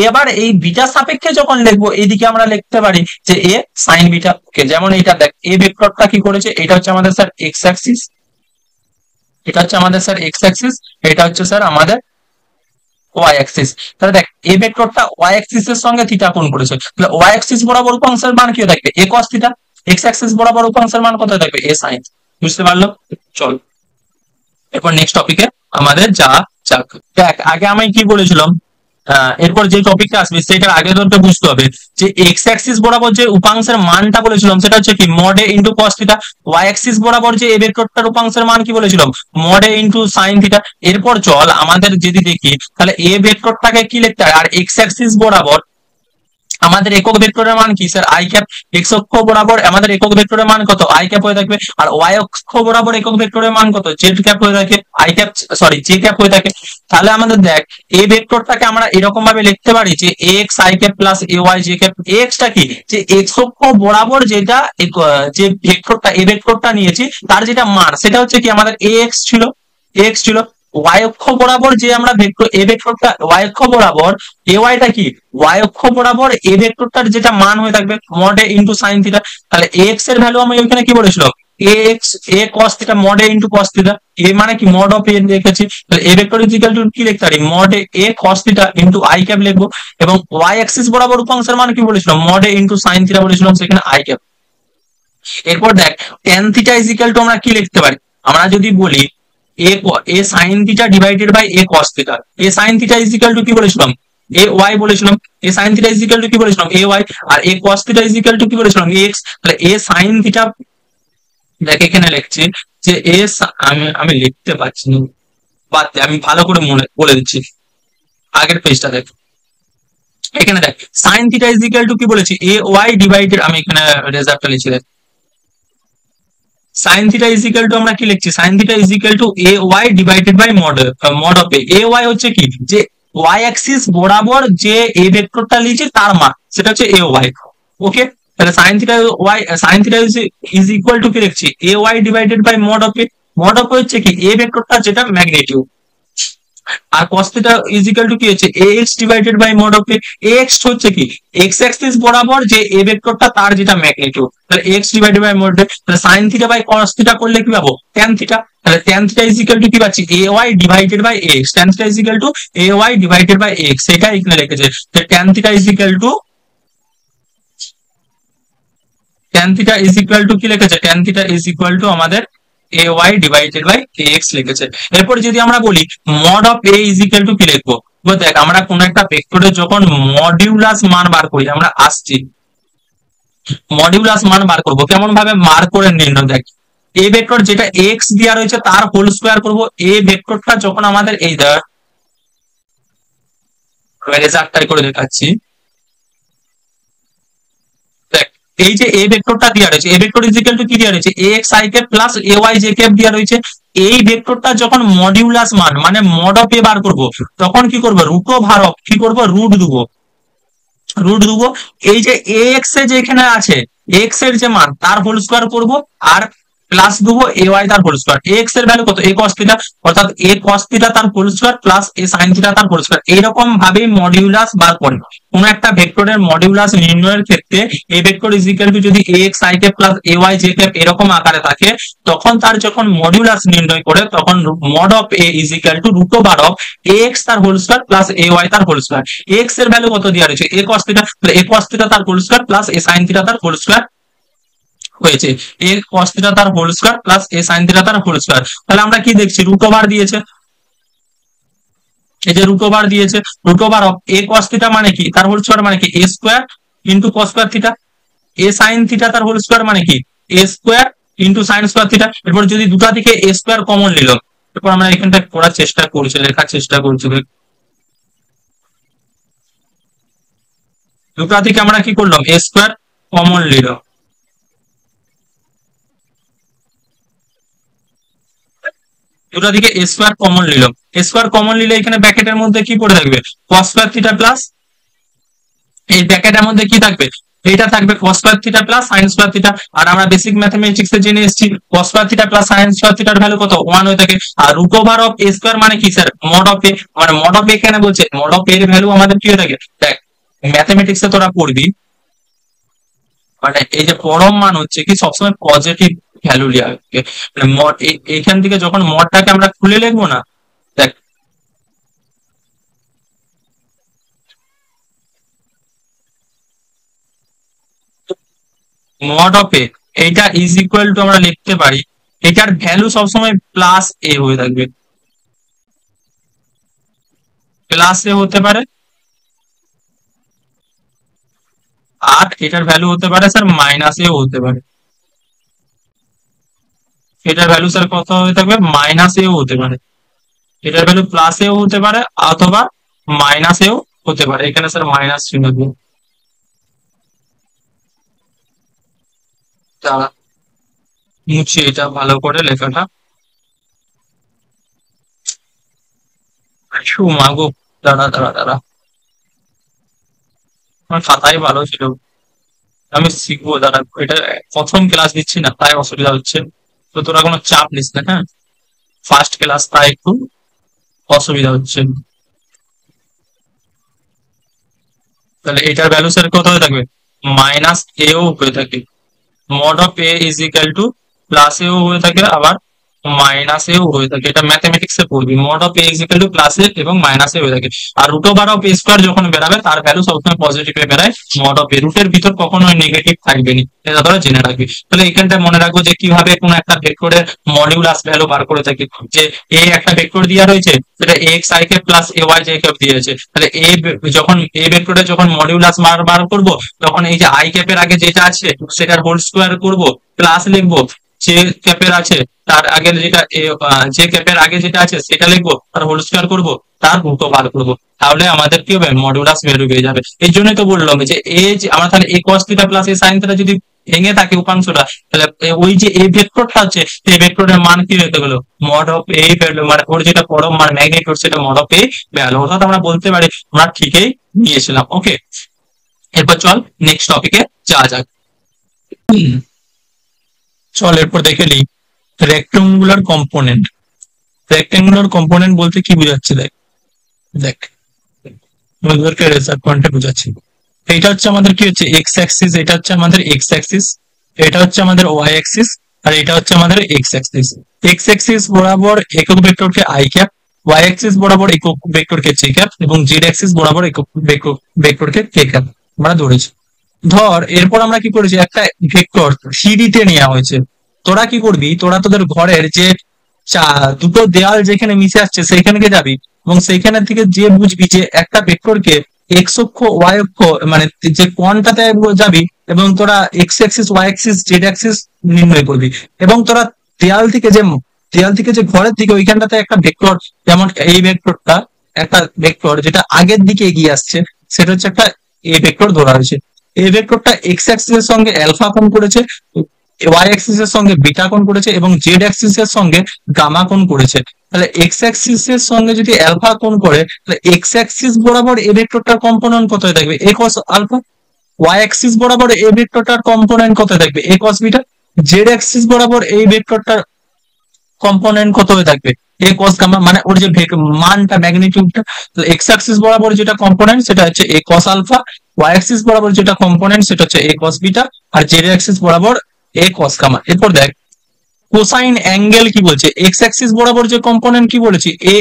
এবার এই বিটা সাপেক্ষে যখন লিখবো এইদিকে আমরা লিখতে পারি যে এ সাইন বিটা। ওকে, যেমন এটা দেখ, এ ভেক্টরটা কি করেছে, এটা হচ্ছে আমাদের স্যার এক্স অ্যাক্সিস, এটা হচ্ছে আমাদের স্যার এক্স অ্যাক্সিস, এটা হচ্ছে স্যার আমাদের ওয়াই অ্যাক্সিস। তাহলে দেখ এ ভেক্টরটা ওয়াই অ্যাক্সিস এর সঙ্গে থিটা কোণ করেছে, তাহলে ওয়াই অ্যাক্সিস বরাবর উপাংশের মান কি থাকবে, এ কস থিটা। এক্স অ্যাক্সিস বরাবর উপাংশের মান কত থাকবে, এ সাইন। বুঝতে পারলো? চল এরপর নেক্সট টপিকে আমাদের যা যাক। দেখ আগে আমি কি বলেছিলাম, এরপর যে টপিকটা আসবে সেটার আগে তোকে বুঝতে হবে যে এক্স অ্যাক্সিস বরাবর যে উপাংশের মানটা বলেছিলাম সেটা হচ্ছে কি মড এ into cos theta. Y axis বরাবর যে এ ভেক্টরটার উপাংশের মান কি বলেছিলাম, মড এ ইনটু সাইন থিটা। এরপর চল আমাদের যদি দেখি তাহলে এ ভেক্টরটাকে কি লিখতে হয়, আর এক্স অ্যাক্সিস বরাবর আমাদের একক ভেক্টরের মান কি স্যার, আই ক্যাপ। এক্স অক্ষ বরাবর আমাদের একক ভেক্টরের মান কত, আই ক্যাপ হয়ে থাকবে। আর ওয়াই অক্ষ বরাবর একক ভেক্টরের মান কত, জেড ক্যাপ হয়ে থাকে, I cap sorry J cap হয়ে থাকে। তাহলে আমাদের দেখ এই ভেক্টরটাকে আমরা এরকম ভাবে লিখতে পারি যে X I cap plus A Y J cap. এক্সটা কি, যে এক্স অক্ষ বরাবর যেটা যে ভেক্টরটা এ ভেক্টরটা নিয়েছি তার যেটা মান সেটা হচ্ছে কি আমাদের এক্স ছিল, এক্স ছিল। ওয়াই অক্ষ বরাবর যে আমরা ভেক্টর এ ভেক্টরটা ওয়াই অক্ষ বরাবর এ ওয়াইটা কি, ওয়াই অক্ষ বরাবর এ ভেক্টরটার যেটা মান হয়ে থাকবে মড এ ইনটু সাইন থিটা। তাহলে এক্স এর ভ্যালু আমি ওখানে কি বলেছিলাম, X A cos theta mod A into cos theta. A মানে কি মড অফ এ লিখেছি, তাহলে এ ভেক্টর ইজ ইকুয়াল টু কি লিখতে পারি, mod A cos theta into I cap লিখবো। এবং ওয়াই অ্যাক্সিস বরাবর উপাংশের মান কি বলেছিলাম, মড এ ইনটু সাইন থিটা বলেছিলাম, সেখানে আই ক্যাপ। এরপর দেখ tan theta is equal to আমরা কি লিখতে পারি, আমরা যদি বলি A sine theta divided by A cos theta. A sine theta is equal to কি বলেছিলাম, এ ওয়াই বলেছিলাম। A sine theta is equal to কি বলেছিলাম, এ ওয়াই। আর A cos theta is equal to কি বলেছিলাম, এক্স। তাহলে এ sine theta, দেখ এখানে লিখছি যে আমি লিখতে পারছি না, বাদ দে, আমি ভালো করে মনে বলে দিচ্ছি। আগের পেজটা দেখ, এখানে দেখ sine theta is equal to কি বলেছি, এ ওয়াই ডিভাইডেড, আমি এখানে রেজাল্টটা লিখছি দেখ, sine theta is equal to আমরা কি লিখছি, sine theta is equal to A Y divided by mod of A. A Y হচ্ছে কি, যে ওয়াই অ্যাক্সিস বরাবর যে এ ভেক্টরটা লিখছি তার মান, সেটা হচ্ছে এ ওয়াই। ওকে, তাহলে sine theta Y, sine theta is equal to কি লিখছি, A Y divided by mod of A. Mod of A হচ্ছে কি এ ভেক্টরটা যেটা ম্যাগনিটিউড। আর cos theta is equal to কি হচ্ছে ax divided by mod of a। x হচ্ছে কি x অ্যাক্সিস বরাবর যে a ভেক্টরটা তার যেটা ম্যাগনিটিউড, তাহলে x ডিভাইডেড বাই মড। তাহলে sin theta by cos theta করলে কি পাবো, tan থিটা। তাহলে tan theta is equal to কি পাচ্ছি, ay divided by x। tan theta is equal to ay divided by x, সেটা এখানে লিখেছে। tan theta is equal to, tan theta is equal to কি লিখেছে, tan theta is equal to আমাদের ay divided by ax লিখেছে। এরপর যদি আমরা বলি mod of a is equal to কি লিখবো, দেখ আমরা কোন একটা ভেক্টরের যখন মডিউলাস মান বার করি, আমরা আসছি মডিউলাস মান বার করব, কেমন ভাবে বার করে নির্ণয়, দেখ এ ভেক্টর যেটা x দেওয়া রয়েছে তার হোল স্কয়ার করব। এ ভেক্টরটা যখন আমাদের এই দেখ রেজাল্টটাই করে দেখাচ্ছি, দেখ এই যে এ ভেক্টরটা দেওয়া রয়েছে, এ ভেক্টর ইজ ইকুয়াল টু কি দেওয়া রয়েছে, ax i cap plus ay j cap দেওয়া রয়েছে। এই ভেক্টরটা যখন মডিউলাস মান মানে মড অফ এ বার করব, তখন কি করব, রুট ওভার অফ কি করব, রুট দেবো, রুট দেবো। এই যে এক্স এ যেখানে আছে এক্স এর যে মান তার হোল স্কয়ার করব, আর প্লাস দেবো এ ওয়াই তার হোল স্কয়ার। এক্স এর ভ্যালু কত, এ কস থিটা, অর্থাৎ এ কস থিটা তার whole square plus A sine theta তার হোল স্কয়ার। এইরকম ভাবে মডিউলাস বার করে কোন একটা ভেক্টরের মডিউলাস নির্ণয়ের ক্ষেত্রে A vector is equal to যদি X I cap plus A Y J cap এরকম আকারে থাকে, তখন তার যখন মডিউলাস নির্ণয় করে তখন mod of A is equal to root over of X তার whole square plus A Y তার হোল স্কয়ার। এক্স এর ভ্যালু কত দেওয়া রয়েছে, A cos theta, A cos theta তার whole square plus A sine theta তার whole square হয়েছে। A cos theta তার whole square plus A sin theta তার হোল স্কয়ার। তাহলে আমরা কি দেখছি, রুট ওভার দিয়েছে, এই যে রুট ওভার দিয়েছে, root over of A cos theta মানে কি, তার হোল স্কয়ার মানে কি A square into cos square theta. A sin theta তার হোল স্কয়ার মানে কি A square into sin square theta. এরপর যদি দুটা থেকে এ স্কয়ার কমন নিল, এরপর আমরা এখানটা করার চেষ্টা করছি, লেখার চেষ্টা করছি, দুটা থেকে আমরা কি করলাম, এ স্কয়ার কমন নিল, দুটা দিকে এ স্কয়ার কমন নিলাম। এ স্কয়ার কমন নিলে এখানে ব্র্যাকেটের মধ্যে কি পড়ে থাকবে, cos স্কয়ার থিটা প্লাস এই ব্র্যাকেটের মধ্যে কি থাকবে, এটা থাকবে cos square theta plus sin square theta. আর আমরা বেসিক ম্যাথমেটিক্স এ জেনে এসেছি cos square theta plus sin square থিটার ভ্যালু কত 1 হয়ে থাকে। আর root over of a square মানে কি স্যার মড অফ a, মানে মড অফ a এখানে বলছে মড অফ a এর ভ্যালু আমাদের কি হয়ে থাকে। দেখ ম্যাথমেটিক্স এ তোরা পড়বি মানে এই যে পরম মান হচ্ছে কি সবসময় পজিটিভ ভ্যালু লিয়া হবে, মানে মড এইখান থেকে যখন মডটাকে আমরা খুলে লিখবো না, দেখ মড অফ এ এইটা ইজ ইকুয়াল টু আমরা লিখতে পারি এটার ভ্যালু সবসময় প্লাস এ হয়ে থাকবে, প্লাস এ হতে পারে। আর এটার ভ্যালু হতে পারে স্যার মাইনাস এও হতে পারে, এটার ভ্যালু স্যার কত হয়ে থাকবে মাইনাস এও হতে পারে, এটার ভ্যালু প্লাস এও হতে পারে অথবা মাইনাস এও হতে পারে। এখানে স্যার মাইনাস চিহ্ন দিব, দাঁড়া মুছি এটা ভালো করে লেখাটা। মাগো দাঁড়া দাঁড়া দাঁড়া, আমার খাতাই ভালো ছিল, আমি শিখবো দাঁড়া, এটা প্রথম ক্লাস দিচ্ছি না তাই অসুবিধা হচ্ছে, তো তোরা কোনো চাপ নিস না হ্যাঁ, ফার্স্ট ক্লাস তাই একটু অসুবিধা হচ্ছে। তাহলে এটার ভ্যালু স্যার কত হয়ে থাকবে মাইনাস এও হয়ে থাকে, mod of A is equal to plus এও হয়ে থাকে আবার মাইনাস এও হয়ে থাকে, এটা ম্যাথমেটিক্স এ পড়বি mod of A is equal to plus A এবং মাইনাস এ হয়ে থাকে। আর root over of A square যখন বেরাবে তার ভ্যালু সবসময় পজিটিভে বেরায়, মড অফ এ রুটের ভিতর কখনোই নেগেটিভ থাকবে না, এটা তোরা জেনে রাখবি। তাহলে এখানটা মনে রাখবো যে কিভাবে কোন একটা ভেক্টরের মডিউলাস ভ্যালু বার করে থাকি, যে এ একটা ভেক্টর দেওয়া রয়েছে সেটা এক্স আই কে প্লাস এ ওয়াই জে কে দিয়েছে, তাহলে এ যখন এ ভেক্টরে যখন মডিউলাস বার করব তখন এই যে আই ক্যাপের আগে যেটা আছে সেটার হোল স্কোয়ার করব প্লাস লিখবো, যে ক্যাপের আছে তার আগে যেটা যে ক্যাপের আগে যেটা আছে সেটা লিখবো তার হোল স্কোয়ার করবো তার রুট বার করবো, তাহলে আমাদের কি হবে মডুলাস ভ্যালু পেয়ে যাবে। এই জন্যই তো বললাম যে এই যে আমরা তাহলে এ cos theta plus A sin theta যদি ভেঙে থাকে উপাংশটা, তাহলে ওই যে এই ভেক্টরটা আছে এই ভেক্টরের মান কি হতে গেল মড অফ এই ভ্যালু, মানে ওর যেটা পরম মান ম্যাগনিটিউড সেটা মড অফ এই ভ্যালু, অর্থাৎ আমরা বলতে পারি আমরা ঠিকই নিয়েছিলাম। ওকে, এরপর চল নেক্সট টপিকে যাওয়া যাক। চল এরপর দেখে নিই রেক্টাঙ্গুলার কম্পোনেন্ট। রেক্টাঙ্গুলার কম্পোনেন্ট বলতে কি বোঝাচ্ছে দেখ, দেখ তোদেরকে রেজাল্ট পয়েন্টে বোঝাচ্ছি। এটা হচ্ছে আমাদের কি হচ্ছে এক্স অ্যাক্সিস, এটা হচ্ছে আমাদের এক্স অ্যাক্সিস, এটা হচ্ছে আমাদের ওয়াই অ্যাক্সিস, আর এটা হচ্ছে আমাদের এক্স অ্যাক্সিস। এক্স অ্যাক্সিস বরাবর একক ভেক্টরকে আই ক্যাপ, ওয়াই অ্যাক্সিস বরাবর একক ভেক্টরকে জে ক্যাপ এবং জেড অ্যাক্সিস বরাবর একক ভেক্টরকে কে ক্যাপ আমরা ধরেছি। ধর এরপর আমরা কি করেছি একটা ভেক্টর থ্রিডিতে নেওয়া হয়েছে, তোরা কি করবি তোরা তোদের ঘরের যে দুটো দেয়াল যেখানে মিশে আসছে সেইখানে যাবি এবং সেইখানে থেকে যে বুঝবি যে একটা ভেক্টরকে এক্স অক্ষ ওয়াই অক্ষ মানে যে কোণটাতে যাবি এবং তোরা X axis Y axis Z axis নির্ণয় করবি এবং তোরা দেয়াল থেকে যে ঘরের দিকে ওইখানটাতে একটা ভেক্টর, যেমন এই ভেক্টরটা একটা ভেক্টর যেটা আগের দিকে এগিয়ে আসছে সেটা হচ্ছে একটা এ ভেক্টর ধরা হয়েছে। এই ভেক্টরটা এক্স অ্যাক্সিস এর সঙ্গে অ্যালফা কোণ করেছে, ওয়াই অ্যাক্সিস এর সঙ্গে বিটা কোণ করেছে এবং জেড অ্যাক্সিস এর সঙ্গে গামা কোণ করেছে। তাহলে এক্স অ্যাক্সিস এর সঙ্গে যদি অ্যালফা কোণ করে তাহলে এক্স অ্যাক্সিস বরাবর এ ভেক্টরটার কম্পোনেন্ট কত হয়ে থাকবে এ cos আলফা, ওয়াই অ্যাক্সিস বরাবর এই ভেক্টরটার কম্পোনেন্ট কত হয়ে থাকবে এ cos বিটা, জেড অ্যাক্সিস বরাবর এই ভেক্টরটার কম্পোনেন্ট কত হয়ে থাকবে এ cos গামা, মানে ওর যে মানটা ম্যাগনিটিউডটা। এক্স অ্যাক্সিস বরাবর যেটা কম্পোনেন্ট সেটা হচ্ছে এ cos আলফা, ওয়াই অ্যাক্সিস বরাবর যেটা কম্পোনেন্ট সেটা হচ্ছে এ cos বিটা, আর জেড অ্যাক্সিস বরাবর এ cos গামা। এরপর দেখ কোসাইন অ্যাঙ্গেল কি বলছে, এক্স অ্যাক্সিস বরাবর যে কম্পোনেন্ট কি বলেছি A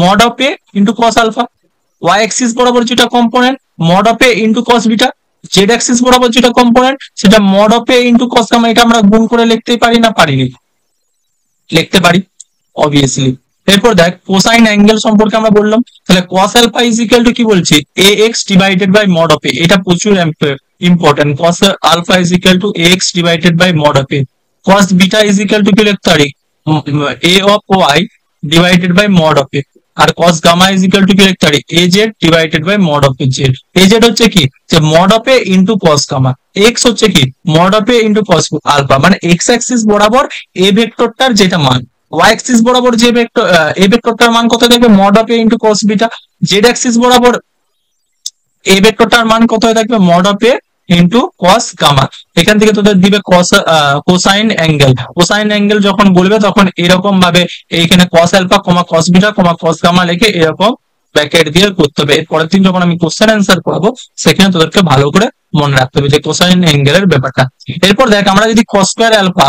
mod of A into cos alpha, Y axis বরাবর যেটা component mod of A into cos beta, Z axis বরাবর যেটা কম্পোনেন্ট সেটা mod of A into cos gamma. এটা আমরা গুণ করে লিখতেই পারি না পারিনি, লিখতে পারি অবভিয়াসলি। এরপর দেখ কোসাইন অ্যাঙ্গেল সম্পর্কে আমরা বললাম, তাহলে cos alpha is equal to কি বলছি A X divided by mod of A, এটা প্রচুর important. cos alpha is equal to A X divided by mod of A, cos beta is equal to কি লিখতে পারি A of Y divided by mod of A, আর cos gamma is equal to কি লিখতে পারি A Z divided by mod of A Z. A Z হচ্ছে কি যে mod of A into cos gamma, X হচ্ছে কি mod of A into cos alpha, মানে এক্স অ্যাক্সিস বরাবর এ ভেক্টরটার যেটা মান, ওয়াই অ্যাক্সিস বরাবর যে ভেক্টর এ ভেক্টরটার মান কত থাকবে mod of A into cos beta, Z axis বরাবর এ ভেক্টরটার মান কত হয়ে থাকবে mod of A into cos gamma. এখান থেকে তোদের দিবে কোসাইন অ্যাঙ্গেল। কোসাইন অ্যাঙ্গেল যখন বলবে তখন এরকম ভাবে এইখানে cos alpha comma cos beta comma cos gamma লিখে এরকম ব্র্যাকেট দিয়ে করতে হবে। এর পরের দিন যখন আমি কোশ্চেন অ্যান্সার করবো সেখানে তোদেরকে ভালো করে মনে রাখতে হবে যে কোসাইন অ্যাঙ্গেলের ব্যাপারটা। এরপর দেখ আমরা যদি cos square alpha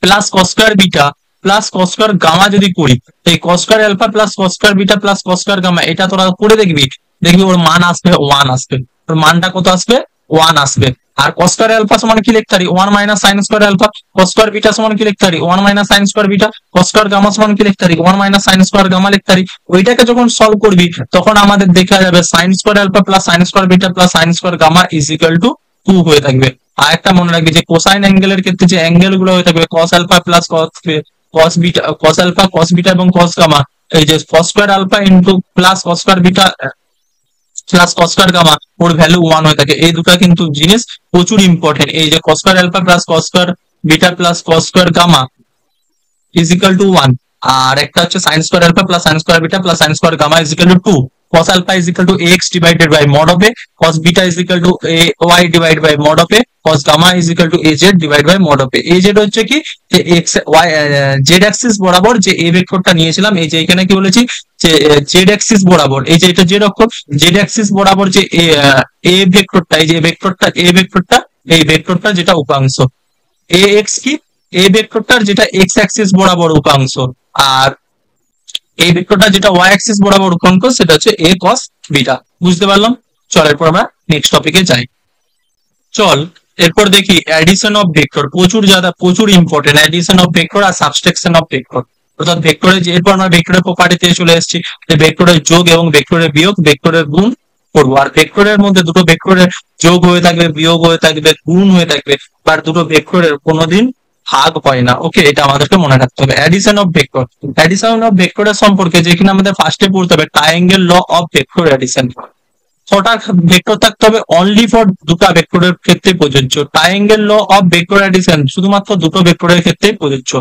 plus cos square beta plus cos square gamma যদি করি, এই cos square alpha plus cos square beta plus cos square gamma এটা তোরা করে দেখবি, দেখবি ওর মান আসবে 1 আসবে। ওর মানটা কত আসবে? 1 আসবে। আর কস স্কয়ার আলফা সমান কি লিখতে পারি? 1 minus sine square alpha. Cos square beta সমান কি লিখতে পারি? 1 minus sine square beta. Cos square gamma সমান কি লিখতে পারি? 1 মাইনাস সাইন স্কয়ার গামা লিখতে পারি। ওইটাকে যখন সলভ করবি তখন আমাদের দেখা যাবে sine square alpha plus sine square beta plus sine square gamma is equal to 2 হয়ে থাকবে। আর একটা মনে রাখবি যে কোসাইন অ্যাঙ্গেলের ক্ষেত্রে যে অ্যাঙ্গেল গুলো হয়ে থাকবে cos alpha plus cos beta, cos alpha cos beta এবং কস গামা, এই যে cos square alpha into plus cos square beta plus cos square gamma ওর ভ্যালু 1 হয়ে থাকে। এই দুটো কিন্তু জিনিস প্রচুর ইম্পর্টেন্ট। এই যে cos square alpha plus cos square beta plus cos square gamma is equal to 1, আর একটা হচ্ছে sine square alpha plus sine square beta plus sine square gamma is equal to 2। cos alpha is equal to ax divided by mod of a, cos beta is equal to ay divided by mod of a, cos gamma is equal to az divided by mod of a। az হচ্ছে কি যে x y z Axis বরাবর যে a ভেক্টরটা নিয়েছিলাম, এই যে এখানে কি বলেছি যে z অ্যাক্সিস বরাবর, এই যে এটা z অক্ষ, z অ্যাক্সিস বরাবর যে a ভেক্টরটা, এই যে ভেক্টরটা a ভেক্টরটা, এই ভেক্টরটা যেটা উপাংশ ax কি a ভেক্টরটার যেটা x অ্যাক্সিস বরাবর উপাংশ, আর এই ভেক্টরটা যেটা y অ্যাক্সিস বরাবর উপাংশ সেটা হচ্ছে a cos বিটা। বুঝতে পারলাম? চল এরপর আমরা নেক্সট টপিকে যাই। চল এরপর দেখি অ্যাডিশন অফ ভেক্টর, প্রচুর ইম্পর্টেন্ট অ্যাডিশন অফ ভেক্টর আর সাবট্রাকশন অফ ভেক্টর। অর্থাৎ ভেক্টরের এরপর আমরা ভেক্টরের প্রপার্টিতে চলে এসেছি যে ভেক্টরের যোগ এবং ভেক্টরের বিয়োগ, ভেক্টরের গুণ করবো। আর ভেক্টরের মধ্যে দুটো ভেক্টরের যোগ হয়ে থাকবে, বিয়োগ হয়ে থাকবে, গুণ হয়ে থাকবে, আর দুটো ভেক্টরের কোনোদিন ভাগ হয় না। ওকে, এটা আমাদেরকে মনে রাখতে হবে। Addition of vector, addition of ভেক্টরের সম্পর্কে যেখানে আমাদের ফার্স্টে পড়তে হবে triangle law of vector addition. কটা ভেক্টর থাকতে হবে? অনলি ফর দুটো ভেক্টরের ক্ষেত্রে প্রযোজ্য। Triangle law of vector addition শুধুমাত্র দুটো ভেক্টরের ক্ষেত্রে প্রযোজ্য।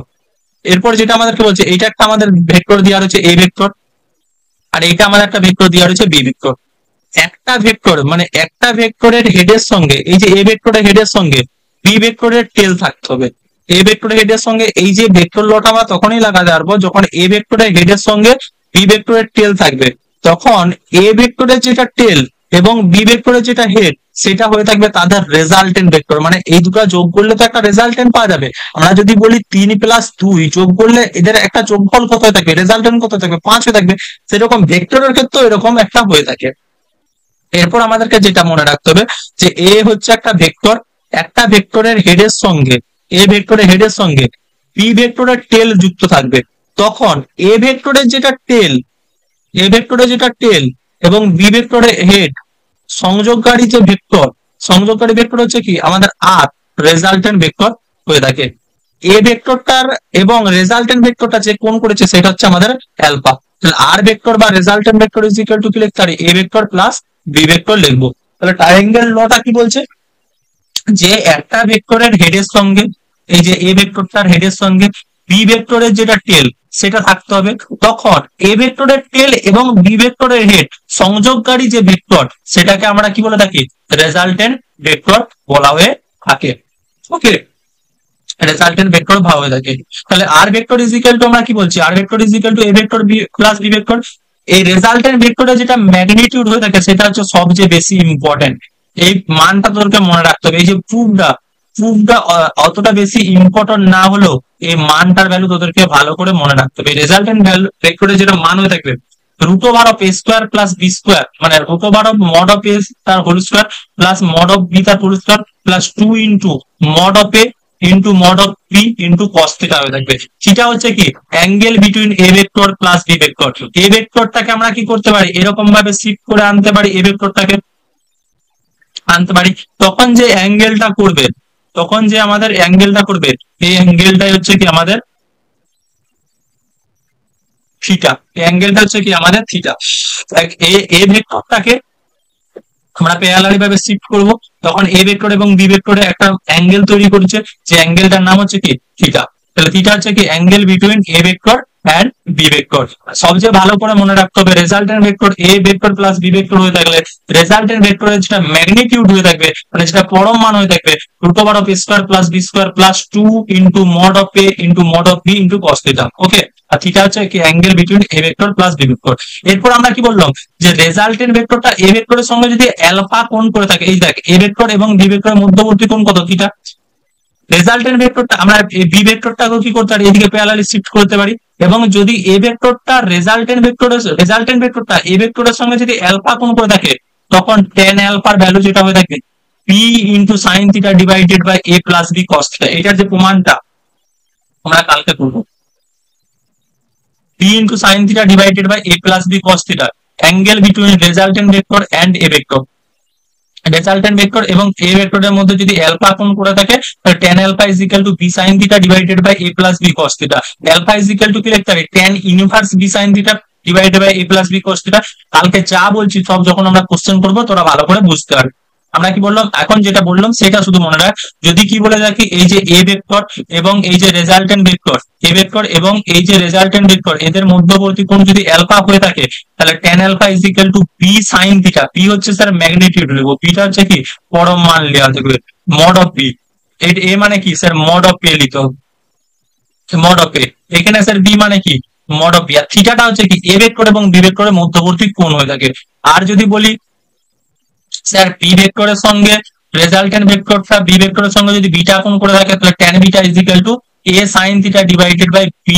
এরপর যেটা আমাদেরকে বলছে, এইটা একটা আমাদের ভেক্টর দেওয়া রয়েছে এ ভেক্টর, আর এইটা আমাদের একটা ভেক্টর দেওয়া রয়েছে বি ভেক্টর। একটা ভেক্টর মানে একটা ভেক্টরের হেডের সঙ্গে, এই যে এ ভেক্টরের হেডের সঙ্গে বি ভেক্টরের টেল থাকতে হবে। এ ভেক্টরের হেডের সঙ্গে এই যে ভেক্টর লটা আমরা তখনই লাগাতে পারবো যখন এ ভেক্টরের হেডের সঙ্গে বি ভেক্টরের টেল থাকবে। তখন এ ভেক্টরের যেটা টেল এবং বি ভেক্টরের যেটা হেড সেটা হয়ে থাকবে তাদের রেজাল্টেন্ট ভেক্টর। মানে এই দুটো যোগ করলে তো একটা রেজাল্টেন্ট পাওয়া যাবে। আমরা যদি বলি 3 প্লাস 2 যোগ করলে এদের একটা যোগফল কত হয়ে থাকবে, রেজাল্টেন্ট কত থাকবে, 5 হয়ে থাকবে। সেরকম ভেক্টরের ক্ষেত্রে এরকম একটা হয়ে থাকে। এরপর আমাদেরকে যেটা মনে রাখতে হবে যে এ হচ্ছে একটা ভেক্টর, একটা ভেক্টরের হেডের সঙ্গে এ ভেক্টরের হেডের সঙ্গে বি ভেক্টরের টেল যুক্ত থাকবে। তখন এ ভেক্টরের যেটা টেল, এ ভেক্টরের যেটা টেল এবং বি ভেক্টরের হেড সংযোগকারী যে ভেক্টর, সংযোগকারী ভেক্টর হচ্ছে কি আমাদের আর রেজাল্টেন্ট ভেক্টর হয়ে থাকে। এ ভেক্টরটার এবং রেজাল্টেন্ট ভেক্টরটা যে কোণ করেছে সেটা হচ্ছে আমাদের অ্যালফা। আর ভেক্টর বা resultant vector is equal to কি লিখতে পারি? এ ভেক্টর প্লাস বি ভেক্টর লিখবো। তাহলে ট্রায়াঙ্গেল লটা কি বলছে যে একটা ভেক্টরের হেডের সঙ্গে, এই যে এ ভেক্টরটার হেডের সঙ্গে বি ভেক্টরের যেটা টেল সেটা থাকতে হবে। তখন এ ভেক্টরের টেল এবং বি ভেক্টরের হেড সংযোগকারী যে ভেক্টর সেটাকে আমরা কি বলে থাকি? রেজাল্টেন্ট ভেক্টর বলা হয়ে থাকে। ওকে, রেজাল্টেন্ট ভেক্টর ভাবা হয়ে থাকে। তাহলে R vector is equal to আমরা কি বলছি? R vector is equal to A vector B plus B vector. এই রেজাল্টেন্ট ভেক্টরের যেটা ম্যাগনিটিউড হয়ে থাকে সেটা হচ্ছে সবচেয়ে বেশি ইম্পর্টেন্ট। এই মানটা তোদেরকে মনে রাখতে হবে। এই যে প্রুফটা অতটা বেশি ইম্পর্টেন্ট না হলেও এই মানটার ভ্যালু তোদেরকে ভালো করে মনে রাখতে হবে। রেজাল্টেন্ট ভ্যালু ভেক্টরের যেটা মান হয়ে থাকবে root over of A square plus B square, মানে root over of mod of A তার whole square plus mod of B তার whole square plus 2 into mod of A into mod of B into cos theta হয়ে থাকবে। সেটা হচ্ছে কি angle between A vector plus B vector. A ভেক্টরটাকে আমরা কি করতে পারি? এরকম ভাবে শিফট করে আনতে পারি, এ ভেক্টরটাকে আনতে পারি। তখন যে অ্যাঙ্গেলটা করবে, তখন যে আমাদের অ্যাঙ্গেলটা করবে এই অ্যাঙ্গেলটাই হচ্ছে কি আমাদের থিটা। এই অ্যাঙ্গেলটা হচ্ছে কি আমাদের থিটা। এ ভেক্টরটাকে আমরা প্যারালালি ভাবে শিফট করব, তখন এ ভেক্টর এবং বি ভেক্টরে একটা অ্যাঙ্গেল তৈরি করছে যে অ্যাঙ্গেলটার নাম হচ্ছে কি থিটা। তাহলে থিটা হচ্ছে কি angle between A vector and B vector. সবচেয়ে ভালো করে মনে রাখতে হবে রেজাল্টেন্ট ভেক্টর এ ভেক্টর প্লাস বি ভেক্টর হয়ে থাকলে রেজাল্টেন্ট ভেক্টরের যেটা ম্যাগনিটিউড হয়ে থাকবে মানে যেটা পরম মান হয়ে থাকবে root over of A square plus B square plus 2 into mod of A into mod of B into cos theta. Okay, আর থিটা হচ্ছে কি angle between A vector plus B vector. এরপর আমরা কি বললাম যে রেজাল্টেন্ট ভেক্টরটা এ ভেক্টরের সঙ্গে যদি অ্যালফা কোণ করে থাকে, এই দেখ এ ভেক্টর এবং বি ভেক্টরের মধ্যবর্তী কোণ কত থিটা। রেজাল্টেন্ট ভেক্টরটা আমরা বি ভেক্টরটাকে কি করতে পারি এদিকে প্যারালালি শিফট করতে পারি, এবং যদি এ ভেক্টরটা রেজাল্টেন্ট ভেক্টরটা এ ভেক্টরের সঙ্গে যদি অ্যালফা কোণ করে থাকে তখন tan অ্যালফার ভ্যালু যেটা হয়ে থাকে p into sin theta divided by a plus b cos theta. এটার যে প্রমাণটা আমরা কালকে করব, p into sin theta divided by a plus b cos theta angle between resultant vector and a vector. Resultant vector এবং a ভেক্টরের মধ্যে যদি অ্যালফা কোণ করে থাকে তাহলে tan alpha is equal to b sin theta divided by a plus b cos theta. Alpha is equal to কি লিখতে হবে tan inverse b sin theta divided by a plus b cos theta. কালকে যা বলছি সব যখন আমরা question করব তোরা ভালো করে বুঝতে পারবি। আমরা কি বললাম এখন যেটা বললাম সেটা শুধু মনে রাখ, যদি কি বলে রাখি এই যে এ ভেক্টর এবং এই যে রেজাল্টেন্ট ভেক্টর এ ভেক্টর এবং এই যে রেজাল্টেন্ট ভেক্টর এদের মধ্যবর্তী কোণ যদি অ্যালফা হয়ে থাকে তাহলে tan alpha is equal to b sin theta. p হচ্ছে স্যার ম্যাগনিটিউড নেব, পিটা হচ্ছে কি পরম মান লেওয়া থাকবে মড অফ p। এ মানে কি স্যার মড অফ a লিখতে হবে, মড অফ a। এখানে স্যার b মানে কি মড অফ b, আর থিটাটা হচ্ছে কি এ ভেক্টর এবং বি ভেক্টরের মধ্যবর্তী কোণ হয়ে থাকে। আর যদি বলি স্যার বি ভেক্টরের সঙ্গে রেজাল্টেন্ট ভেক্টরটা বি ভেক্টরের সঙ্গে যদি বিটা কোণ করে থাকে তাহলে tan beta is equal to a sin theta divided by b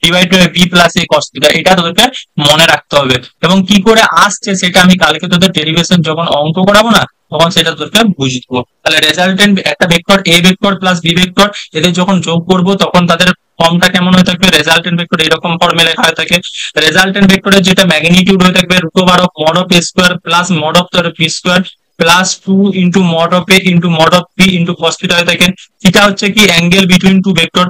divided by b plus a cos theta. এটা তোদেরকে মনে রাখতে হবে, এবং কি করে আসছে সেটা আমি কালকে তোদের ডেরিভেশন যখন অঙ্ক করাবো না তখন সেটা তোদেরকে বুঝিয়ে দেবো। তাহলে রেজাল্টেন্ট একটা vector a vector plus b vector এদের যখন যোগ করব তখন তাদের ফর্মটা কেমন হয়ে থাকবে, রেজাল্টেন্ট ভেক্টর এরকম ফর্মে লেখা হয়ে থাকে। রেজাল্টেন্ট ভেক্টরের যেটা ম্যাগনিটিউড হয়ে থাকবে root over of mod of a square plus mod of b square plus 2 into mod of a into mod of b into cos theta হয়ে থাকে। থিটা হচ্ছে কি অ্যাঙ্গেল বিটুইন টু ভেক্টর,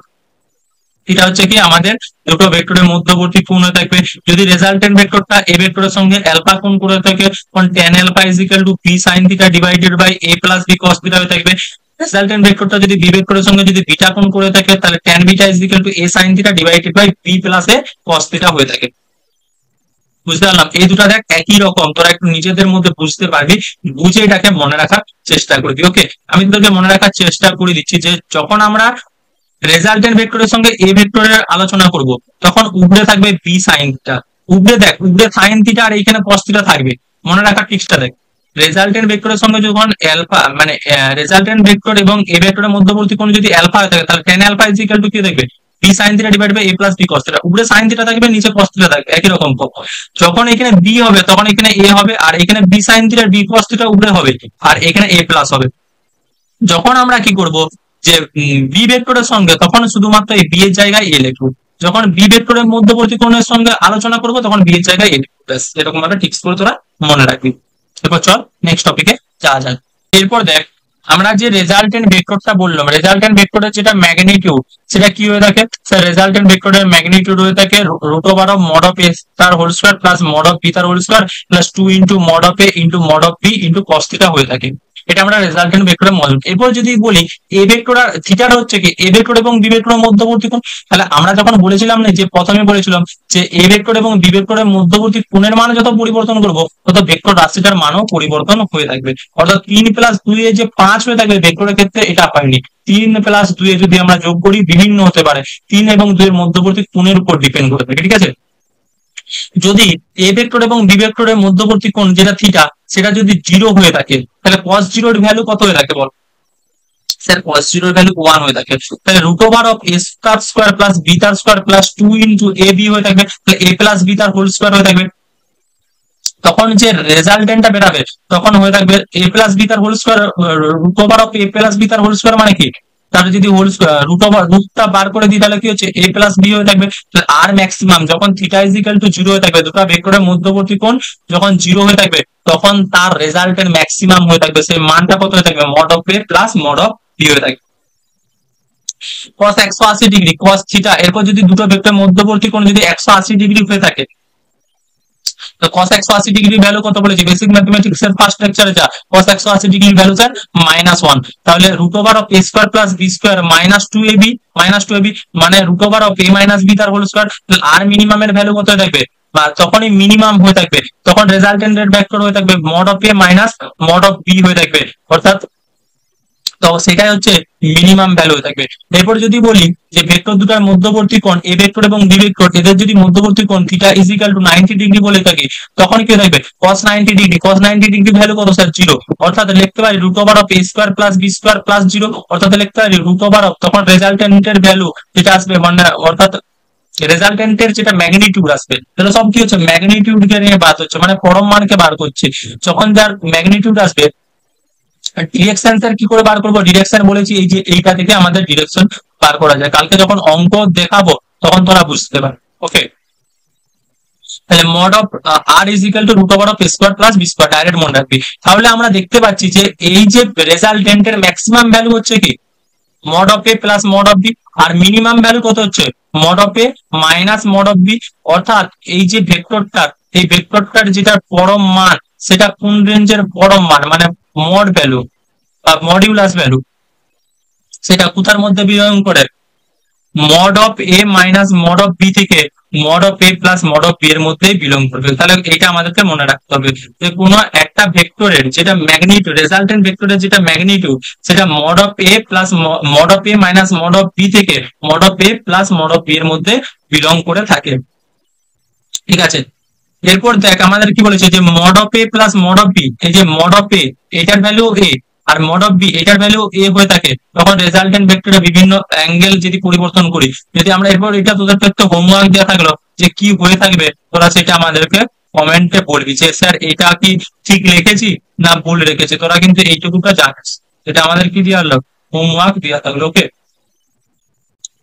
এটা হচ্ছে কি আমাদের দুটো ভেক্টরের মধ্যবর্তী কোণ হয়ে থাকবে। যদি রেজাল্টেন্ট ভেক্টরটা এ ভেক্টরের সঙ্গে অ্যালফা কোণ করে থাকে তখন tan alpha is equal to b sin theta divided by a plus b cos theta হয়ে থাকবে। রেজাল্টেন্ট ভেক্টরটা যদি বি ভেক্টরের সঙ্গে যদি বিটা কোণ করে থাকে তাহলে tan beta is equal to a sin theta divided by b plus a cos theta হয়ে থাকে। বুঝতে পারলাম? এই দুটো দেখ একই রকম, তোরা একটু নিজেদের মধ্যে বুঝতে পারবি, বুঝে এটাকে মনে রাখার চেষ্টা করবি। ওকে, আমি তোদেরকে মনে রাখার চেষ্টা করে দিচ্ছি যে যখন আমরা রেজাল্টেন্ট ভেক্টরের সঙ্গে এ ভেক্টরের আলোচনা করব তখন উপরে থাকবে বি সাইন থিটা, উপরে দেখ উপরে সাইন থিটা আর এইখানে cos থিটা থাকবে। মনে রাখার ট্রিক্সটা দেখ, রেজাল্টেন্ট ভেক্টরের সঙ্গে যখন অ্যালফা মানে রেজাল্টেন্ট ভেক্টর এবং এ ভেক্টরের মধ্যবর্তী কোণ যদি অ্যালফা হয়ে থাকে তাহলে tan alpha is equal to কি দেখবে b sine theta divide by a plus b cos theta. উপরে সাইন থিটা থাকবে নিচে cos থিটা থাকবে, একই রকম। যখন এখানে বি হবে তখন এখানে a হবে, আর এখানে b sine theta b cos theta উপরে হবে আর এখানে a প্লাস হবে। যখন আমরা কি করব যে বি ভেক্টরের সঙ্গে তখন শুধুমাত্র এই বি এর জায়গায় এ লিখবো, যখন বি ভেক্টরের মধ্যবর্তী কোণের সঙ্গে আলোচনা করব তখন বি এর জায়গায় এ লিখবো। এরকম ভাবে টিপস করে তোরা মনে রাখবি। এরপর চল নেক্সট টপিকে যাওয়া যাক। এরপর দেখ আমরা যে রেজাল্টেন্ট ভেক্টরটা বললাম, রেজাল্টেন্ট ভেক্টরের যেটা ম্যাগনিটিউড সেটা কি হয়ে থাকে স্যার, রেজাল্টেন্ট ভেক্টরের ম্যাগনিটিউড হয়ে থাকে root over of mod of a তার whole square plus mod of b তার whole square plus 2 into mod of a into mod of b into cos theta হয়ে থাকে। এটা আমরা রেজাল্টেন্ট ভেক্টরের মডেল। এরপর যদি বলি এ ভেক্টর আর থিটাটা হচ্ছে কি এ ভেক্টর এবং বি ভেক্টরের মধ্যবর্তী কোণ, তাহলে আমরা যখন বলেছিলাম না যে প্রথমে বলেছিলাম যে এ ভেক্টর এবং বি ভেক্টরের মধ্যবর্তী কোণের মান যত পরিবর্তন করব তত ভেক্টর রাশিটার মানও পরিবর্তন হয়ে থাকবে। অর্থাৎ 3 প্লাস 2 এ যে 5 হয়ে থাকবে ভেক্টরের ক্ষেত্রে এটা হয়নি, 3 প্লাস 2 এ যদি আমরা যোগ করি বিভিন্ন হতে পারে, 3 এবং 2 এর মধ্যবর্তী কোণের উপর ডিপেন্ড করবে। ঠিক আছে, যদি এ ভেক্টর এবং বি ভেক্টরের মধ্যবর্তী কোণ যেটা থিটা সেটা যদি 0 হয়ে থাকে তাহলে cos 0 এর ভ্যালু কত হয়ে থাকে বল স্যার, cos 0 এর ভ্যালু 1 হয়ে থাকে। তাহলে রুট ওভার অফ a তার স্কয়ার প্লাস b তার square plus 2 into a b হয়ে থাকবে, তাহলে a প্লাস b তার হোল স্কয়ার হয়ে থাকবে। তখন যে রেজাল্টেন্টটা বেরাবে তখন হয়ে থাকবে a প্লাস b তার whole square, root over of a plus b তার হোল স্কয়ার মানে কি তাহলে যদি হোল রুট ওভার রুটটা বার করে দিই তাহলে কি হচ্ছে a প্লাস b হয়ে থাকবে। আর ম্যাক্সিমাম যখন থিটা ইজ ইকুয়াল টু 0 হয়ে থাকবে, দুটো ভেক্টরের মধ্যবর্তী কোণ যখন 0 হয়ে থাকবে তখন তার রেজাল্টেন্ট ম্যাক্সিমাম হয়ে থাকবে, সেই মানটা কত হয়ে থাকবে mod of a plus mod of b হয়ে থাকবে। cos 180 ডিগ্রি cos থিটা, এরপর যদি দুটো ভেক্টরের মধ্যবর্তী কোণ যদি 180 ডিগ্রি হয়ে থাকে তো cos 180 ডিগ্রি ভ্যালু কত বলেছি, বেসিক ম্যাথমেটিক্স এর ফার্স্ট লেকচারে যা cos 180 ডিগ্রি ভ্যালু স্যার -1, তাহলে √a² + b² -2ab মানে √a - b তার হোল স্কয়ার। আর মিনিমামের ভ্যালু কত থাকবে, বা যখনই মিনিমাম হয়ে থাকবে তখন রেজাল্টেন্টের ভেক্টর হয়ে থাকবে mod of a - mod of b হয়ে থাকবে, অর্থাৎ তো সেটাই হচ্ছে মিনিমাম ভ্যালু হয়ে থাকবে। এরপর যদি বলি যে ভেক্টর দুটার মধ্যবর্তী কোণ এ ভেক্টর এবং বি ভেক্টর, এদের যদি মধ্যবর্তী কোণ থিটা = 90 ডিগ্রি বলে থাকি, তখন কি থাকবে cos 90 degree. cos 90 degree value কত স্যার 0, অর্থাৎ লিখতে পারি √a² + b² + 0, অর্থাৎ লিখতে পারি তখন রেজাল্টেন্টের ভ্যালু যেটা আসবে মানে অর্থাৎ রেজাল্টেন্টের যেটা ম্যাগনিটিউড আসবে, তাহলে সব কি হচ্ছে ম্যাগনিটিউডকে নিয়ে বাদ হচ্ছে, মানে পরম মানকে বার করছে। যখন যার ম্যাগনিটিউড আসবে, ডিরেকশন স্যার কি করে বার করবো, ডিরেকশন বলেছি এই যে এইটা থেকে আমাদের ডিরেকশন বার করা যায়, কালকে যখন অঙ্ক দেখাবো তখন তোরা বুঝতে পার। ওকে, তাহলে mod of r = √a² + b² direct মনে রাখবি। তাহলে আমরা দেখতে পাচ্ছি যে এই যে রেজাল্টেন্টের ম্যাক্সিমাম ভ্যালু হচ্ছে কি mod of a + mod of b, আর মিনিমাম ভ্যালু কত হচ্ছে mod of a - mod of b, অর্থাৎ এই যে ভেক্টরটার এই ভেক্টরটার যেটা পরম মান সেটা কোন রেঞ্জের পরম মান মানে মড ভ্যালু বা মডিউলাস ভ্যালু, সেটা কোথার মধ্যে বিলং করে mod of a - mod of b থেকে mod of a + mod of b এর মধ্যেই বিলং করবে। তাহলে এটা আমাদেরকে মনে রাখতে হবে যে কোনো একটা ভেক্টরের যেটা ম্যাগনিটিউড, রেজাল্টেন্ট ভেক্টরের যেটা ম্যাগনিটিউড সেটা mod of a - mod of a - mod of b থেকে mod of a + mod of b এর মধ্যে বিলং করে থাকে। ঠিক আছে, এরপর দেখ আমাদের কি বলেছে যে mod of a + mod of b, এই যে mod of a এটার ভ্যালু a আর mod of b এটার ভ্যালু a হয়ে থাকে, তখন রেজাল্টেন্ট ভেক্টরে বিভিন্ন অ্যাঙ্গেল যদি পরিবর্তন করি, যদি আমরা এরপর এটা তোদের একটা হোমওয়ার্ক দেওয়া থাকলো যে কি হয়ে থাকবে, তোরা সেটা আমাদেরকে কমেন্টে বলবি যে স্যার এটা কি ঠিক লিখেছি না ভুল রেখেছি, তোরা কিন্তু এইটুকুটা জানিস, এটা আমাদের কি দেওয়া হলো হোমওয়ার্ক দেওয়া থাকলো। ওকে,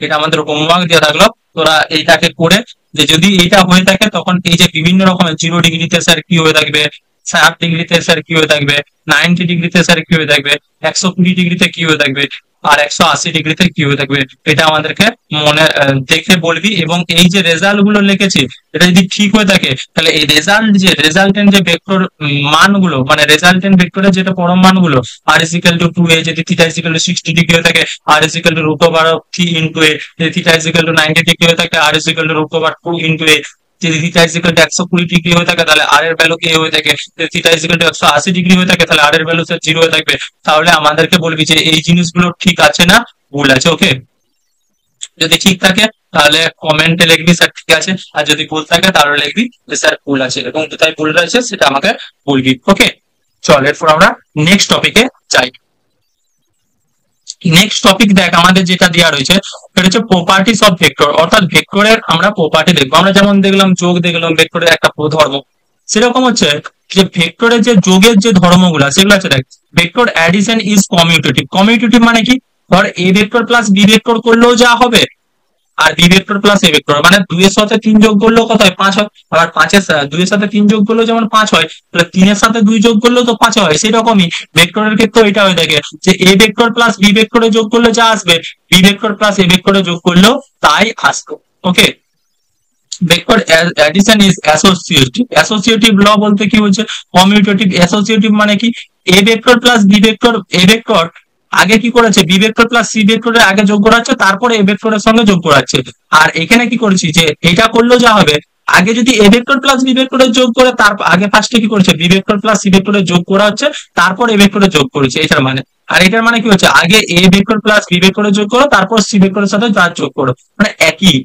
এটা আমাদের হোমওয়ার্ক দেওয়া থাকলো, তোরা এইটাকে করে যে যদি এটা হয়ে থাকে তখন এই যে বিভিন্ন রকমের 0 ডিগ্রিতে স্যার কি হয়ে থাকবে, 60 ডিগ্রিতে স্যার কি হয়ে থাকবে, 90 ডিগ্রিতে স্যার কি হয়ে থাকবে, 120 ডিগ্রিতে কি হয়ে থাকবে, আর 180 ডিগ্রিতে কি হয়ে থাকবে, এটা আমাদেরকে মনে দেখে বলবি। এবং এই যে রেজাল্ট গুলো লিখেছি এটা যদি ঠিক হয়ে থাকে তাহলে এই রেজাল্ট যে রেজাল্টেন্ট যে ভেক্টর মানগুলো মানে রেজাল্টেন্ট ভেক্টরের যেটা পরম মানগুলো r = 2a, যদি থিটা = 60 ডিগ্রি হয়ে থাকে r = √3 * a, যদি থিটা = 90 ডিগ্রি হয়ে থাকে r = √2 * a, যদি থিটা = 120 ডিগ্রি হয়ে থাকে তাহলে r এর ভ্যালু কি হয়ে থাকে, যদি থিটা = 180 ডিগ্রি হয়ে থাকে তাহলে r এর ভ্যালু 0 হয়ে থাকবে। তাহলে আমাদেরকে বলবি যে এই জিনিসগুলো ঠিক আছে না ভুল আছে। ওকে, যদি ঠিক থাকে তাহলে কমেন্টে লিখবি স্যার ঠিক আছে, আর যদি ভুল থাকে তাহলে লিখবি যে স্যার ভুল আছে, এবং কোথায় ভুল রয়েছে সেটা আমাকে বলবি। ওকে, চল এরপর আমরা নেক্সট টপিকে যাই। নেক্সট টপিক দেখ আমাদের যেটা দেওয়া রয়েছে সেটা হচ্ছে প্রপার্টিস অফ ভেক্টর, অর্থাৎ ভেক্টরের আমরা প্রপার্টি দেখবো। আমরা যেমন দেখলাম যোগ দেখলাম ভেক্টরের একটা ধর্ম, সেরকম হচ্ছে যে ভেক্টরের যে যোগের যে ধর্মগুলো সেগুলো আছে। দেখ vector addition is commutative. Commutative মানে কি, ধর a vector plus b vector করলেও যা হবে আর B vector plus A vector মানে 2 এর সাথে 3 যোগ করলেও কত হয় 5 হয়, আবার 5 এর 2 এর সাথে 3 যোগ করলেও যেমন 5 হয়, তাহলে 3 এর সাথে 2 যোগ করলেও তো 5 হয়। সেরকমই ভেক্টরের ক্ষেত্রে এটা হয়ে থাকে যে এ ভেক্টর প্লাস বি ভেক্টরে যোগ করলে যা আসবে বি ভেক্টর প্লাস এ ভেক্টরে যোগ করলেও তাই আসবে। Okay, vector addition is associative. Associative law বলতে কি হচ্ছে কমিউটেটিভ। অ্যাসোসিয়েটিভ মানে কি, এ ভেক্টর প্লাস বি ভেক্টর, এ ভেক্টর আগে কি করেছে বি ভেক্টর প্লাস সি ভেক্টরের আগে যোগ করা হচ্ছে, তারপরে এ ভেক্টরের সঙ্গে যোগ করা হচ্ছে। আর এখানে কি করেছি যে এটা করলেও যা হবে, আগে যদি এ ভেক্টর প্লাস বি ভেক্টরের যোগ করে তার আগে ফার্স্টে কি করেছে বি ভেক্টর প্লাস সি ভেক্টরের যোগ করা হচ্ছে, তারপর এ ভেক্টরের যোগ করেছে, এটার মানে। আর এটার মানে কি হচ্ছে আগে এ ভেক্টর প্লাস বি ভেক্টরের যোগ করো তারপর সি ভেক্টরের সাথে তার যোগ করো, মানে একই।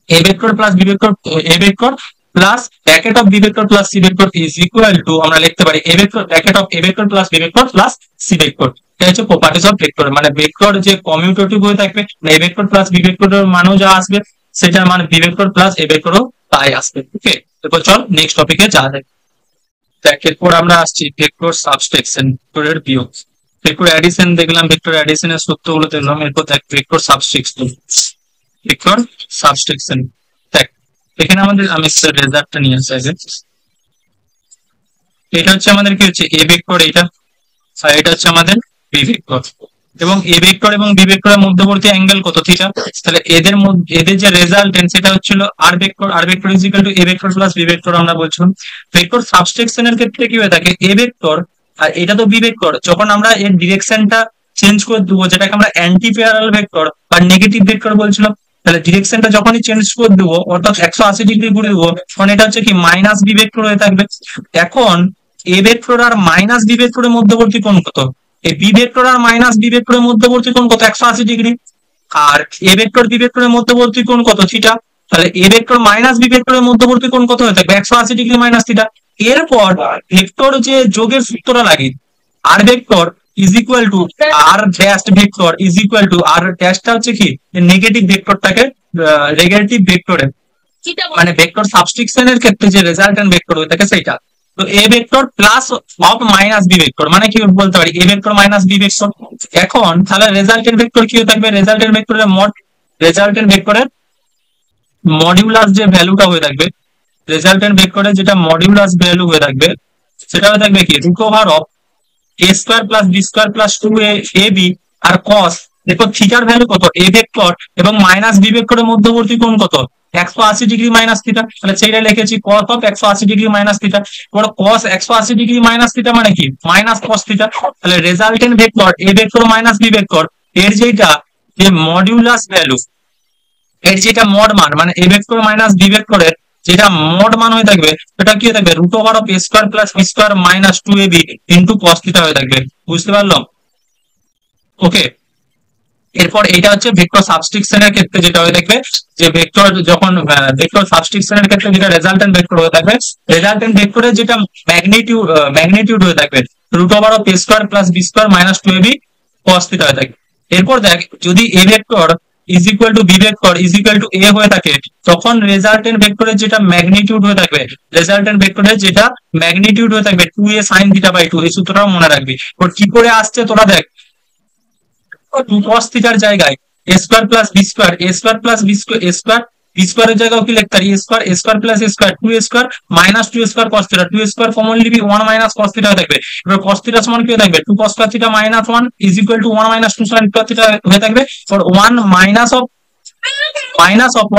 a vector plus b vector, a vector plus bracket of b vector plus c vector is equal to আমরা লিখতে পারি a vector bracket of a vector plus b vector plus c vector। এটা হচ্ছে প্রপার্টিজ অফ ভেক্টর, মানে vector যে commutative হয়ে থাকবে a vector plus b vector এর মানও যা আসবে সেটার মানে b vector plus a vector ও তাই আসবে। ওকে, এরপর চল নেক্সট টপিকে যাওয়া যাক। দেখ এরপর আমরা আসছি ভেক্টর সাবট্রাকশন, ভেক্টরের বিয়োগ। ভেক্টর অ্যাডিশন দেখলাম, ভেক্টর অ্যাডিশনের সূত্রগুলো দেখলাম, এরপর দেখ ভেক্টর সাবট্রাকশন। ভেক্টর সাবট্রাকশন দেখ এখানে আমাদের আমি রেজাল্টটা নিয়ে আসি আগে। এটা হচ্ছে আমাদের কি হচ্ছে এ ভেক্টর, এটা আর এটা হচ্ছে আমাদের বি ভেক্টর। এবং এ ভেক্টর এবং বি ভেক্টরের মধ্যবর্তী অ্যাঙ্গেল কত থিটা। তাহলে এদের মধ্যে এদের যে রেজাল্টেন্ট সেটা হচ্ছিল R vector is equal to A vector plus B vector আমরা বলছিলাম। ভেক্টর সাবস্ট্রাকশনের ক্ষেত্রে কি হয়ে থাকে, এ ভেক্টর আর এটা তো বি ভেক্টর, যখন আমরা এর ডিরেকশনটা চেঞ্জ করে দেবো যেটাকে আমরা অ্যান্টি প্যারালাল ভেক্টর বা নেগেটিভ ভেক্টর বলছিলাম, তাহলে ডিরেকশনটা যখনই চেঞ্জ করে দেবো অর্থাৎ 180 ডিগ্রি ঘুরে দেবো, তখন এটা হচ্ছে কি মাইনাস বি ভেক্টর হয়ে থাকবে। এখন এ ভেক্টর আর মাইনাস বি ভেক্টরের মধ্যবর্তী কোণ কত, এই বি ভেক্টর আর মাইনাস বি ভেক্টরের মধ্যবর্তী কোণ কত, 180 ডিগ্রি। আর এ ভেক্টর বি ভেক্টরের মধ্যবর্তী কোণ কত, থিটা। তাহলে এ ভেক্টর মাইনাস বি ভেক্টরের মধ্যবর্তী কোণ কত হয়ে থাকবে, 180 ডিগ্রি মাইনাস থিটা। এরপর ভেক্টর যে যোগের সূত্রটা লাগি, R vector is equal to R dash vector is equal to R ড্যাশটা হচ্ছে কি নেগেটিভ ভেক্টরটাকে নেগেটিভ ভেক্টরে মানে ভেক্টর সাবস্ট্রিকশনের ক্ষেত্রে যে রেজাল্টেন্ট ভেক্টর হয়ে থাকে সেটা। তো a vector plus of minus b vector মানে কি বলতে পারি এ ভেক্টর মাইনাস বি ভেক্টর। এখন তাহলে রেজাল্টেন্ট ভেক্টর কি হয়ে থাকবে, রেজাল্টেন্ট ভেক্টরের মডিউলাস যে ভ্যালুটা হয়ে থাকবে, রেজাল্টেন্ট ভেক্টরের যেটা মডিউলাস ভ্যালু হয়ে থাকবে সেটা হয়ে থাকবে কি root over of A square plus B square plus 2ab আর কস, দেখো থিটার ভ্যালু কত, এ ভেক্টর এবং মাইনাস বি ভেক্টরের মধ্যবর্তী কোণ কত, 180 ডিগ্রি মাইনাস থিটা। তাহলে সেইটা লিখেছি cos of 180 degree minus theta. এবার কস 180 ডিগ্রি মাইনাস থিটা মানে কি মাইনাস কস থিটা। তাহলে রেজাল্টেন্ট ভেক্টর এ ভেক্টর মাইনাস বি ভেক্টর এর যেটা যে মডিউলাস ভ্যালু, এর যেটা মড মান মানে এ ভেক্টর মাইনাস বি ভেক্টরের যেটা মড মান হয়ে থাকবে সেটা কি হয়ে থাকবে root over of A square plus B square minus 2ab into cos theta হয়ে থাকবে। বুঝতে পারলাম? ওকে। এরপর এটা হচ্ছে ভেক্টর সাবস্ট্রিকশনের ক্ষেত্রে যেটা হয়ে থাকবে যে ভেক্টর যখন ভেক্টর সাবস্ট্রিকশনের ক্ষেত্রে যেটা রেজাল্টেন্ট ভেক্টর হয়ে থাকবে, রেজাল্টেন্ট ভেক্টরের যেটা ম্যাগনিটিউড হয়ে থাকবে root over of A square plus B square minus 2ab cos theta হয়ে থাকবে। এরপর দেখ যদি A vector is equal to B vector is equal to A হয়ে থাকে তখন রেজাল্টেন্ট ভেক্টরের যেটা ম্যাগনিটিউড হয়ে থাকবে, রেজাল্টেন্ট ভেক্টরের যেটা ম্যাগনিটিউড হয়ে থাকবে 2a sin থিটা বাই 2, এই সূত্রটাও মনে রাখবি। ওর কি করে আসছে তোরা দেখ, 2 cos থিটার জায়গায় a square plus b square, a square plus b square, a square b স্কয়ারের জায়গায় কি লিখতে পারি a square plus a square 2a square minus 2a square cos theta, 2a square common নিবি 1 মাইনাস cos থিটা হয়ে থাকবে। এবার cos theta সমান কি হয়ে থাকবে 2 cos square theta minus 1 is equal to 1 minus 2 sin square theta হয়ে থাকবে। For 1 minus of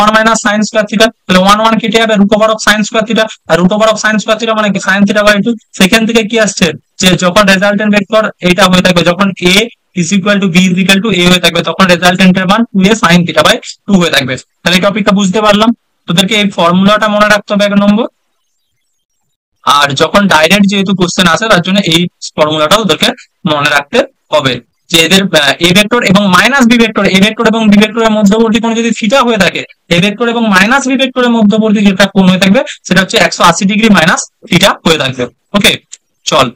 1 minus sin square theta, তাহলে 1 1 কেটে যাবে root over of sin square theta, আর root over of sin square theta মানে কি sin থিটা বাই 2। সেখান থেকে কি আসছে যে যখন রেজাল্টেন্ট ভেক্টর এটা হয়ে থাকবে যখন a is equal to b is equal to a হয়ে থাকবে তখন রেজাল্টেন্টের মান 2a sin থিটা বাই 2 হয়ে থাকবে। তাহলে এই টপিকটা বুঝতে পারলাম। তোদেরকে এই ফর্মুলাটা মনে রাখতে হবে 1 নম্বর, আর যখন ডাইরেক্ট যেহেতু কোশ্চেন আসে তার জন্য এই ফর্মুলাটা ওদেরকে মনে রাখতে হবে যে এদের এ ভেক্টর এবং মাইনাস বি ভেক্টর, এ ভেক্টর এবং বি ভেক্টরের মধ্যবর্তী কোণ যদি থিটা হয়ে থাকে, এ ভেক্টর এবং মাইনাস বি ভেক্টরের মধ্যবর্তী যেটা কোণ হয়ে থাকবে সেটা হচ্ছে 180 ডিগ্রি মাইনাস থিটা হয়ে থাকবে। ওকে চল,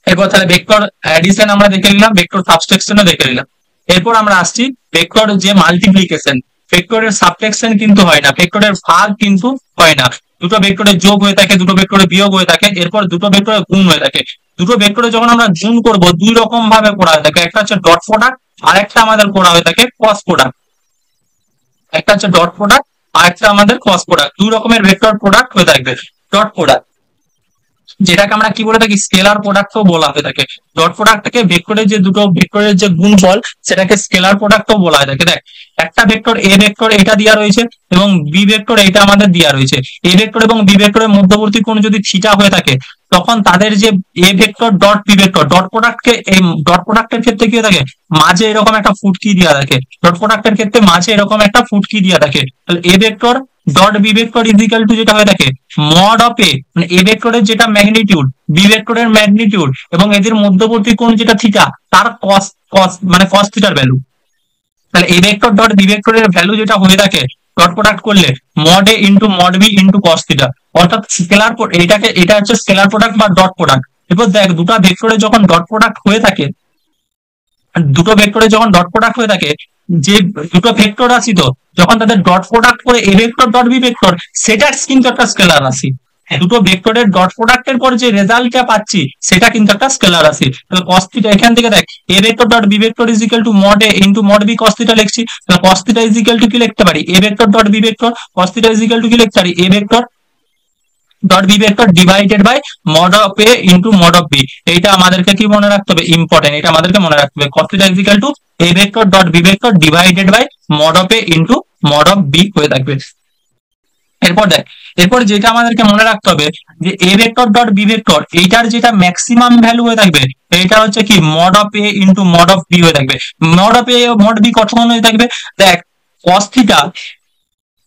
এরপর তাহলে ভেক্টর অ্যাডিশন আমরা দেখে নিলাম, ভেক্টর সাবট্রাকশনও দেখে নিলাম। এরপর আমরা আসছি ভেক্টর যে মাল্টিপ্লিকেশন, ভেক্টরের সাবট্রাকশন কিন্তু হয় না, ভেক্টরের ভাগ কিন্তু হয় না। দুটো ভেক্টরের যোগ হয়ে থাকে, দুটো ভেক্টরের বিয়োগ হয়ে থাকে, এরপর দুটো ভেক্টরের গুণ হয়ে থাকে। দুটো ভেক্টরে যখন আমরা গুণ করব দুই রকম ভাবে করা হয়ে থাকে, একটা হচ্ছে ডট প্রোডাক্ট আর একটা আমাদের করা হয়ে থাকে ক্রস প্রোডাক্ট। একটা হচ্ছে ডট প্রোডাক্ট আর একটা আমাদের ক্রস প্রোডাক্ট, দুই রকমের ভেক্টর প্রোডাক্ট হয়ে থাকবে। ডট প্রোডাক্ট যেটাকে আমরা কি বলে থাকি স্কেলার প্রোডাক্টও বলা হয়ে থাকে। ডট প্রোডাক্টটাকে ভেক্টরের যে দুটো ভেক্টরের যে গুণফল সেটাকে স্কেলার প্রোডাক্টও বলা হয়ে থাকে। দেখ একটা ভেক্টর এ ভেক্টর এটা দেওয়া রয়েছে এবং বি ভেক্টর এটা আমাদের দেওয়া রয়েছে, এ ভেক্টর এবং বি ভেক্টরের মধ্যবর্তী কোণ যদি থিটা হয়ে থাকে তখন তাদের যে এ vector dot B vector, dot প্রোডাক্টকে এই ডট প্রোডাক্টের ক্ষেত্রে কি হয়ে থাকে মাঝে এরকম একটা ফুটকি দেওয়া থাকে, ডট প্রোডাক্টের ক্ষেত্রে মাঝে এরকম একটা ফুটকি দেওয়া থাকে। তাহলে এ vector dot B vector is equal to যেটা হয়ে থাকে মড অফ এ মানে এ ভেক্টরের যেটা ম্যাগনিটিউড, বি ভেক্টরের ম্যাগনিটিউড এবং এদের মধ্যবর্তী কোণ যেটা থিটা তার কস কস মানে কস থিটার ভ্যালু। তাহলে এ ভেক্টর ডট বি ভেক্টরের ভ্যালু যেটা হয়ে থাকে ডট প্রোডাক্ট করলে mod a into mod b into cos theta, অর্থাৎ স্কেলার এটাকে এটা হচ্ছে স্কেলার প্রোডাক্ট বা ডট প্রোডাক্ট। এরপর দেখ দুটো ভেক্টরে যখন ডট প্রোডাক্ট হয়ে থাকে, দুটো ভেক্টরে যখন ডট প্রোডাক্ট হয়ে থাকে যে দুটো ভেক্টর রাশি তো যখন তাদের ডট প্রোডাক্ট করে a vector dot B vector সেটা কিন্তু একটা স্কেলার রাশি। দুটো ভেক্টরের ডট প্রোডাক্টের পর যে রেজাল্টটা পাচ্ছি সেটা কিন্তু একটা স্কেলার রাশি। তাহলে cos থিটা এখান থেকে দেখ a vector dot B vector is equal to mod A into mod B cos theta লিখছি। তাহলে cos theta is equal to কি লিখতে পারি এ vector dot B vector, cos theta is equal to কি লিখতে পারি এ vector dot B vector divided by mod of A into mod of b. এইটা আমাদেরকে কি মনে রাখতে হবে, ইম্পর্টেন্ট, এটা আমাদেরকে মনে রাখতে হবে। Cos theta is equal to A vector dot B vector divided by mod of A into mod of b হয়ে থাকবে। এরপর দেখ, এরপর যেটা আমাদেরকে মনে রাখতে হবে যে এ ভেক্টর ডট বি ভেক্টর এইটার যেটা ম্যাক্সিমাম ভ্যালু হয়ে থাকবে এইটা হচ্ছে কি mod of A into mod of b হয়ে থাকবে। Mod of A mod b কত হয়ে থাকবে, দেখ cos থিটা,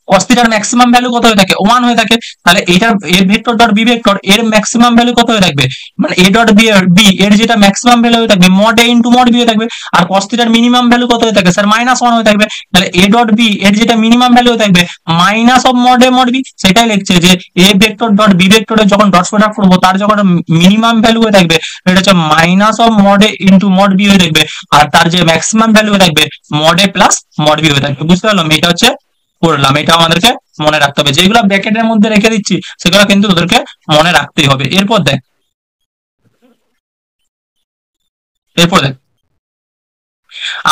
cos থিটার ম্যাক্সিমাম ভ্যালু কত হয়ে থাকে 1 হয়ে থাকে, তাহলে এটার a vector dot B vector এর ম্যাক্সিমাম ভ্যালু কত হয়ে থাকবে, মানে এ ডট বি এর যেটা ম্যাক্সিমাম ভ্যালু হয়ে থাকবে মড এ ইনটু মড বি হয়ে থাকবে। আর cos থিটার মিনিমাম ভ্যালু কত হয়ে থাকে স্যার -1 হয়ে থাকবে, তাহলে এ ডট বি এর যেটা মিনিমাম ভ্যালু হয়ে থাকবে minus of mod a mod b. সেটাই লিখছে যে এ ভেক্টর ডট বি ভেক্টরের যখন ডট প্রোডাক্ট করবো তার যখন মিনিমাম ভ্যালু হয়ে থাকবে এটা হচ্ছে minus of mod A into mod B হয়ে থাকবে, আর তার যে ম্যাক্সিমাম ভ্যালু হয়ে থাকবে মড এ প্লাস মড বি হয়ে থাকবে। বুঝতে পারলাম, এটা হচ্ছে করলাম, এটা আমাদেরকে মনে রাখতে হবে। যেগুলো ব্র্যাকেটের মধ্যে রেখে দিচ্ছি সেগুলো কিন্তু তোদেরকে মনে রাখতেই হবে। এরপর দেখ,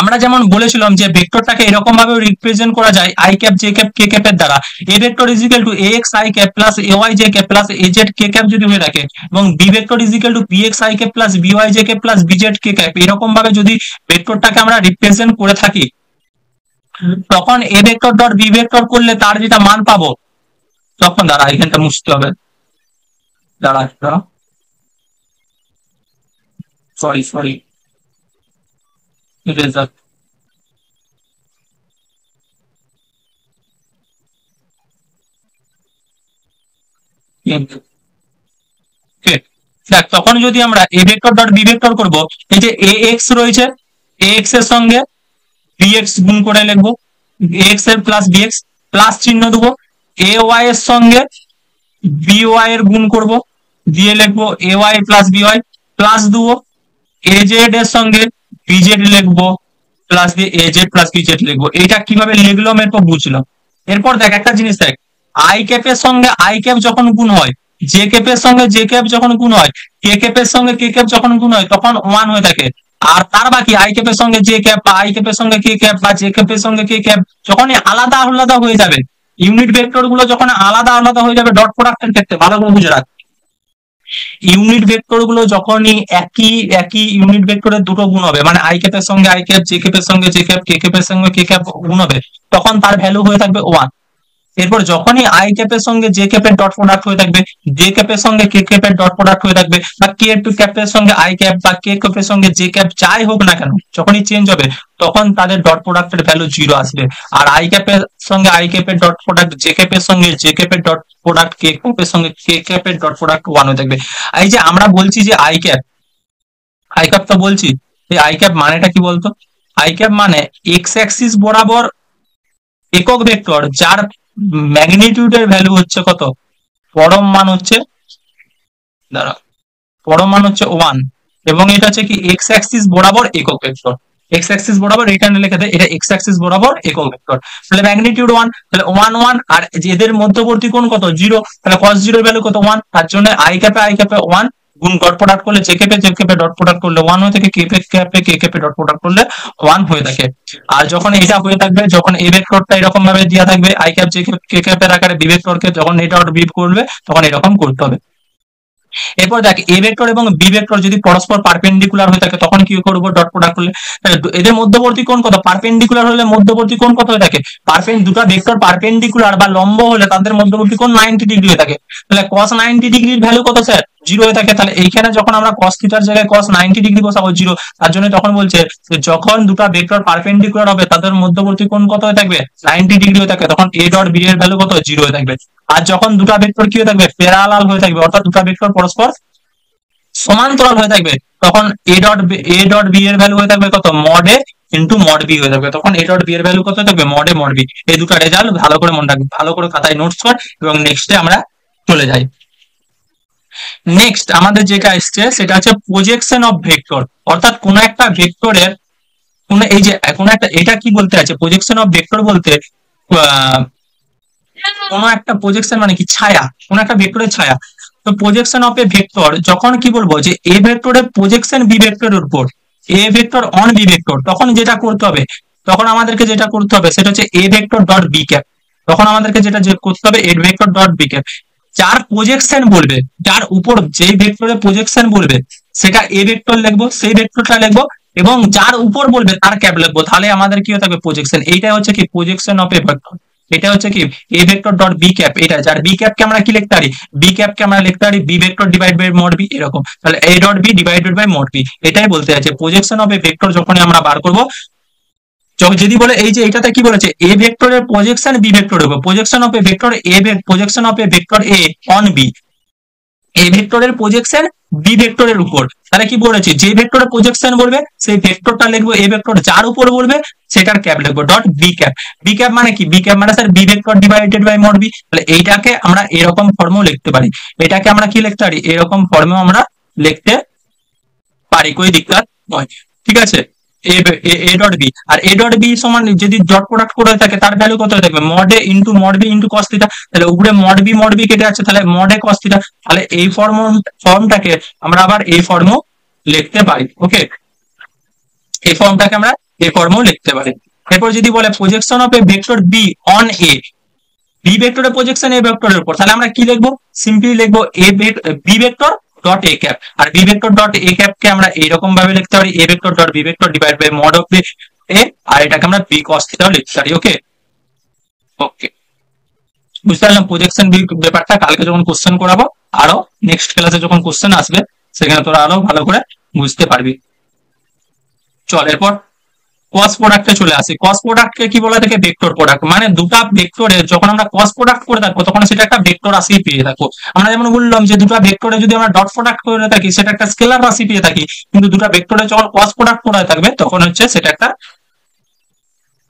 আমরা যেমন বলেছিলাম যে ভেক্টরটাকে এরকম ভাবে রিপ্রেজেন্ট করা যায় i cap J cap K cap এর দ্বারা। A vector is equal to ax i cap plus ay j cap plus az k cap যদি হয়ে থাকে, এবং B vector is equal to bx i cap plus by j cap plus bz k cap, এরকম ভাবে যদি ভেক্টরটাকে আমরা represent করে থাকি তখন a vector dot B vector করলে তার যেটা মান পাবো, তখন দাঁড়া এখানটা মুছতে হবে, দাঁড়া দাঁড়া, সরি রেজাল্ট, দেখ তখন যদি আমরা a vector dot B vector করবো, এই যে এ এক্স রয়েছে, এ এক্স এর সঙ্গে বিএক্স গুণ করে লিখবো, এক্স এর প্লাস বিএক্স প্লাস চিহ্ন দেবো, এ ওয়াই এর সঙ্গে বি ওয়াই এর গুণ করব, দিয়ে লিখবো A Y plus B Y plus দেবো, এ জেড এর সঙ্গে বিজেড লিখবো প্লাস দিয়ে এ জেড প্লাস বিজেড লিখবো। এটা কিভাবে লিখলাম এরপর বুঝলাম। এরপর দেখ একটা জিনিস দেখ, আই ক্যাপের সঙ্গে আই ক্যাপ যখন গুণ হয়, জে ক্যাপের সঙ্গে জে ক্যাপ যখন গুণ হয়, কে ক্যাপের সঙ্গে কে ক্যাপ যখন গুণ হয় তখন 1 হয়ে থাকে। আর তার বাকি আই ক্যাপের সঙ্গে জে ক্যাপ বা আই ক্যাপের সঙ্গে কে ক্যাপ বা জে ক্যাপের সঙ্গে কে ক্যাপ যখনই আলাদা আলাদা হয়ে যাবে, ইউনিট ভেক্টর গুলো যখন আলাদা আলাদা হয়ে যাবে ডট প্রোডাক্টের ক্ষেত্রে, ভালো করে বুঝে রাখ, ইউনিট ভেক্টর গুলো যখনই একই একই ইউনিট ভেক্টরের দুটো গুণ হবে, মানে আই ক্যাপের সঙ্গে আই ক্যাপ, জে ক্যাপের সঙ্গে জে ক্যাপ, কে ক্যাপের সঙ্গে কে ক্যাপ গুণ হবে, তখন তার ভ্যালু হয়ে থাকবে 1। এরপর যখনই আই ক্যাপের সঙ্গে জে ক্যাপের ডট প্রোডাক্ট হয়ে থাকবে, জে ক্যাপের সঙ্গে কে ক্যাপের ডট প্রোডাক্ট হয়ে থাকবে, বা কে টু ক্যাপের সঙ্গে আই ক্যাপ বা কে ক্যাপের সঙ্গে জে ক্যাপ যাই হোক না কেন, যখনই চেঞ্জ হবে তখন তাদের ডট প্রোডাক্টের ভ্যালু 0 আসবে। আর আই ক্যাপের সঙ্গে আই ক্যাপের ডট প্রোডাক্ট, জে ক্যাপের সঙ্গে জে ক্যাপের ডট প্রোডাক্ট, কে ক্যাপের সঙ্গে কে ক্যাপের ডট প্রোডাক্ট 1 হয়ে থাকবে। এই যে আমরা বলছি যে আই ক্যাপ, আই ক্যাপ তো বলছি, এই আই ক্যাপ মানেটা কি বলতো, আই ক্যাপ মানে এক্স অ্যাক্সিস বরাবর একক ভেক্টর যার ম্যাগনিটিউডের ভ্যালু হচ্ছে কত, পরম মান হচ্ছে, দাঁড়া, পরম মান হচ্ছে 1, এবং এটা হচ্ছে কি এক্স অ্যাক্সিস বরাবর একক ভেক্টর, এক্স অ্যাক্সিস বরাবর এখানে লিখে দেয় এটা এক্স অ্যাক্সিস বরাবর একক ভেক্টর, তাহলে ম্যাগনিটিউড 1, তাহলে 1 1, আর এদের মধ্যবর্তী কোণ কত 0, তাহলে cos 0 এর ভ্যালু কত 1, তার জন্য আই ক্যাপে 1 গুণ ডট প্রোডাক্ট করলে জে ক্যাপে ডট প্রোডাক্ট করলে 1 হয়ে থাকে, কে ক্যাপে ডট প্রোডাক্ট করলে 1 হয়ে থাকে। আর যখন এটা হয়ে থাকবে, যখন এ ভেক্টরটা এরকম ভাবে দেওয়া থাকবে আই ক্যাপ জে ক্যাপ কে ক্যাপের আকারে বি ভেক্টরকে যখন এটা ডট বি করবে তখন এরকম করতে হবে। এরপর দেখ এ ভেক্টর এবং বি ভেক্টর যদি পরস্পর পারপেন্ডিকুলার হয়ে থাকে তখন কি করব, ডট প্রোডাক্ট করলে এদের মধ্যবর্তী কোণ কত, পারপেন্ডিকুলার হলে মধ্যবর্তী কোণ কত হয়ে থাকে, দুটো ভেক্টর পারপেন্ডিকুলার বা লম্ব হলে তাদের মধ্যবর্তী কোণ 90 ডিগ্রি হয়ে থাকে, তাহলে cos 90 ডিগ্রির ভ্যালু কত স্যার 0 হয়ে থাকে। তাহলে এইখানে যখন আমরা cos থিটার জায়গায় cos 90 ডিগ্রি বসাবো 0, তার জন্য তখন বলছে যে যখন দুটো ভেক্টর পারপেন্ডিকুলার হবে তাদের মধ্যবর্তী কোণ কত হয়ে থাকবে 90 ডিগ্রি হয়ে থাকে, তখন a ডট b এর ভ্যালু কত 0 হয়ে থাকবে। আর যখন দুটো ভেক্টর কি হয়ে থাকবে, প্যারালাল হয়ে থাকবে, অর্থাৎ দুটো ভেক্টর পরস্পর সমান্তরাল হয়ে থাকবে, তখন এ ডট বি এর ভ্যালু হয়ে থাকবে কত, মড এ ইনটু মড বি হয়ে থাকবে, তখন এ ডট বি এর ভ্যালু কত থাকবে, মড এ মড বি। এই দুটো রেজাল্ট ভালো করে মনে রাখবে, ভালো করে খাতায় নোটস কর এবং নেক্সটে আমরা চলে যাই। নেক্সট আমাদের যেটা আসছে সেটা হচ্ছে প্রজেকশন অফ ভেক্টর, অর্থাৎ কোন একটা ভেক্টরের কোন এই যে কোন একটা, এটা কি বলতে আছে প্রজেকশন অফ ভেক্টর বলতে, কোন একটা প্রজেকশন মানে কি ছায়া, কোন একটা ভেক্টরের ছায়া। তো প্রজেকশন অফ এ ভেক্টর যখন কি বলবো যে এ ভেক্টরের প্রজেকশন বি ভেক্টরের উপর, a vector on b vector, তখন যেটা করতে হবে, তখন আমাদেরকে যেটা করতে হবে সেটা হচ্ছে a vector dot b cap, তখন আমাদেরকে যেটা করতে হবে a vector dot b cap. যার প্রজেকশন বলবে, যার উপর যে ভেক্টরের প্রজেকশন বলবে সেটা এ ভেক্টর লিখবো, সেই ভেক্টরটা লিখবো, এবং যার উপর বলবে তার ক্যাপ লিখবো। তাহলে আমাদের কি হয়ে থাকবে প্রজেকশন। এইটা হচ্ছে কি প্রজেকশন অফ এ ভেক্টর। এটা হচ্ছে কি এ ভেক্টর ডট বি ক্যাপ। এটা যার বি ক্যাপ কে আমরা কি লিখতে পারি, বি ক্যাপ কে আমরা লিখতে পারি b vector divide by mod b, এরকম। তাহলে a dot b divided by mod b, এটাই বলতে আছে প্রজেকশন অফ এ ভেক্টর যখনই আমরা বার করবো। যদি বলে এই যে এটাতে কি বলেছে এ ভেক্টরের প্রজেকশন বি ভেক্টরের উপর, projection of A vector A, projection of A vector A on B, A ভেক্টরের প্রজেকশন বি ভেক্টরের উপর। তাহলে কি বলেছে যে ভেক্টরের প্রজেকশন বলবে সেই ভেক্টরটা লিখবো এ ভেক্টর, যার উপর বলবে সেটার ক্যাপ লিখবো dot b cap. B cap মানে কি, বি ক্যাপ মানে sir b vector divided by mod b. তাহলে এইটাকে আমরা এরকম ফর্মেও লিখতে পারি, এটাকে আমরা কি লিখতে পারি এরকম ফর্মেও আমরা লিখতে পারি, কোনো দিক্কত নয়। ঠিক আছে, এ ডট বি, আর এ ডট বি সমান যদি ডট প্রোডাক্ট করে থাকে তার ভ্যালু কত থাকবে মড এ into mod b into cos theta. তাহলে উপরে মড বি কেটে যাচ্ছে, তাহলে মড এ কস থিটা। তাহলে এই ফর্মটাকে আমরা আবার এই ফর্মও লিখতে পারি। ওকে, এই ফর্মটাকে আমরা এই ফর্মও লিখতে পারি। এরপর যদি বলে projection of A vector B on A, B ভেক্টরের প্রজেকশন এ ভেক্টরের উপর, তাহলে আমরা কি লিখবো সিম্পলি লিখবো A B vector dot A cap. আর B vector dot A cap কে আমরা এইরকম ভাবে লিখতে পারি এ vector dot B vector divide by mod of A, আর এটাকে আমরা বি কস থিটাও লিখতে পারি। ওকে ওকে, বুঝতে পারলাম প্রজেকশন ব্যাপারটা। কালকে যখন কোশ্চেন করাবো, আরো নেক্সট ক্লাসে যখন কোশ্চেন আসবে সেখানে তোরা আরো ভালো করে বুঝতে পারবি। চল এরপর কস প্রোডাক্টে চলে আসি। কস প্রোডাক্টকে কি বলা থাকে ভেক্টর প্রোডাক্ট, মানে দুটো ভেক্টরের যখন আমরা কস প্রোডাক্ট করে থাকবো তখন সেটা একটা ভেক্টর রাশি পেয়ে থাকবো। আমরা যেমন বললাম যে দুটো ভেক্টরে যদি আমরা ডট প্রোডাক্ট করে থাকি সেটা একটা স্কেলার রাশি পেয়ে থাকি, কিন্তু দুটো ভেক্টরে যখন কস প্রোডাক্ট করা থাকবে তখন হচ্ছে সেটা একটা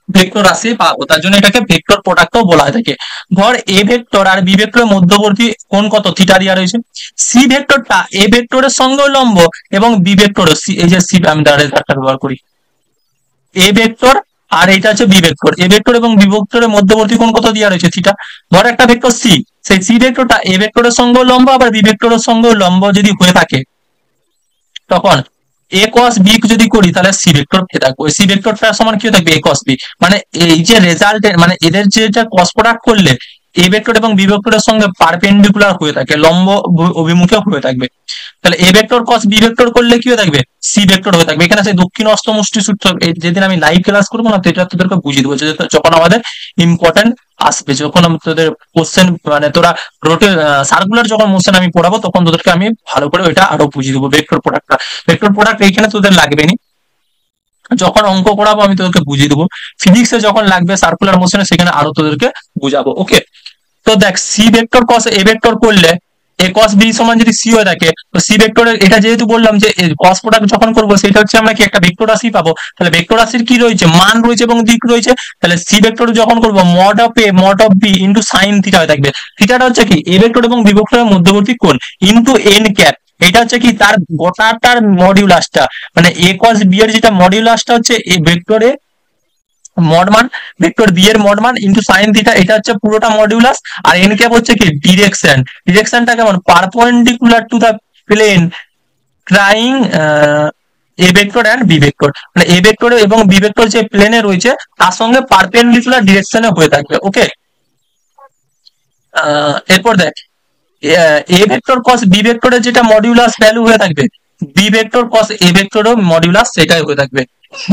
ভেক্টর রাশি পাবো, তার জন্য এটাকে ভেক্টর প্রোডাক্টও বলা হয় থাকে। ধর এ ভেক্টর আর বি ভেক্টরের মধ্যবর্তী কোণ কত থিটা দেওয়া রয়েছে, সি ভেক্টরটা এ ভেক্টরের সঙ্গে লম্ব এবং বি ভেক্টর এই যে সি, আমি ডাইরেক্ট ব্যবহার করি এ ভেক্টর, আর এটা হচ্ছে বি ভেক্টর, এ ভেক্টর এবং বি ভেক্টরের মধ্যবর্তী কোণ কত দেওয়া রয়েছে থিটা। ধর একটা ভেক্টর সি, সেই সি ভেক্টরটা এ ভেক্টরের সঙ্গে লম্ব আবার বি ভেক্টরের সঙ্গে লম্ব যদি হয়ে থাকে তখন এ কস বি যদি করি তাহলে সি ভেক্টর পেয়ে থাকবো। সি ভেক্টরটা সমান কি থাকবে এ কস বি, মানে এই যে রেজাল্ট মানে এদের যেটা ক্রস প্রোডাক্ট করলে এ ভেক্টর এবং বি ভেক্টরের সঙ্গে পারপেন্ডিকুলার হয়ে থাকে, লম্ব অভিমুখে হয়ে থাকবে। তাহলে এ ভেক্টর কস বি ভেক্টর করলে কি হয়ে থাকবে সি ভেক্টর হয়ে থাকবে। এখানে সেই দক্ষিণ অষ্টমষ্টি সূত্র যেদিন আমি লাইভ ক্লাস করবো না সেটা তোদেরকে বুঝিয়ে দেবো, যখন আমাদের ইম্পর্টেন্ট আসবে, যখন তোদের কোশ্চেন মানে তোরা সার্কুলার যখন মোশন আমি পড়াবো তখন তোদেরকে আমি ভালো করে ওইটা আরো বুঝিয়ে দেবো ভেক্টর প্রোডাক্টটা। ভেক্টর প্রোডাক্ট এইখানে তোদের লাগবে না, যখন অঙ্ক করাবো আমি তোদেরকে বুঝিয়ে দেবো। ফিজিক্সে যখন লাগবে সার্কুলার মোশনে সেখানে আরো তোদেরকে বুঝাবো। ওকে, তো দেখ c vector cross a vector করলে এ কস বি সমান যদি সি হয়ে থাকে তো সি ভেক্টরের এটা যেহেতু বললাম যে কস প্রোডাক্ট যখন করবো সেটা হচ্ছে আমরা কি একটা ভেক্টর রাশি পাবো। তাহলে ভেক্টর রাশির কি রয়েছে মান রয়েছে এবং দিক রয়েছে। তাহলে সি ভেক্টর যখন করবো mod of A mod of B into sine theta হয়ে থাকবে। থিটাটা হচ্ছে কি এ ভেক্টর এবং বি ভেক্টরের মধ্যবর্তী কোণ ইন্টু এন ক্যাপ, এটা হচ্ছে কি তার গোটাটার মডিউলাসটা, মানে এ কস বি এর যেটা মডিউলাসটা হচ্ছে এ ভেক্টরে মড মান, ভেক্টর বি এর মড মান ইনটু সাইন থিটা, এটা হচ্ছে পুরোটা মডিউলাস। আর এন ক্যাপ হচ্ছে কি ডিরেকশন, ডিরেকশনটা কেমন perpendicular to the plane crying a vector and B vector, মানে এ ভেক্টর এবং বি ভেক্টর যে প্লেনে রয়েছে তার সঙ্গে পারপেন্ডিকুলার ডিরেকশনে হয়ে থাকবে। ওকে, এরপর দেখ এ ভেক্টর কস বি ভেক্টরের যেটা মডিউলাস ভ্যালু হয়ে থাকবে বি ভেক্টর কস এ ভেক্টরও মডিউলাস সেটাই হয়ে থাকবে।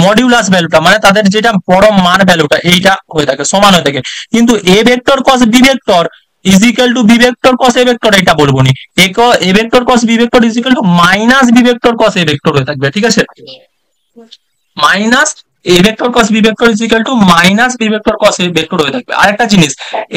মডিউলাস ভ্যালুটা মানে তাদের যেটা পরম মান ভ্যালুটা এইটা হয়ে থাকে সমান হয়ে থাকে, কিন্তু a vector cos B vector is equal to B vector cross a vector এটা বলবো নি, a vector cos B vector is equal to minus b vector cross a vector হয়ে থাকবে। ঠিক আছে, minus A vector cos B vector is equal to minus b vector cross a vector হয়ে থাকবে। আরেকটা জিনিস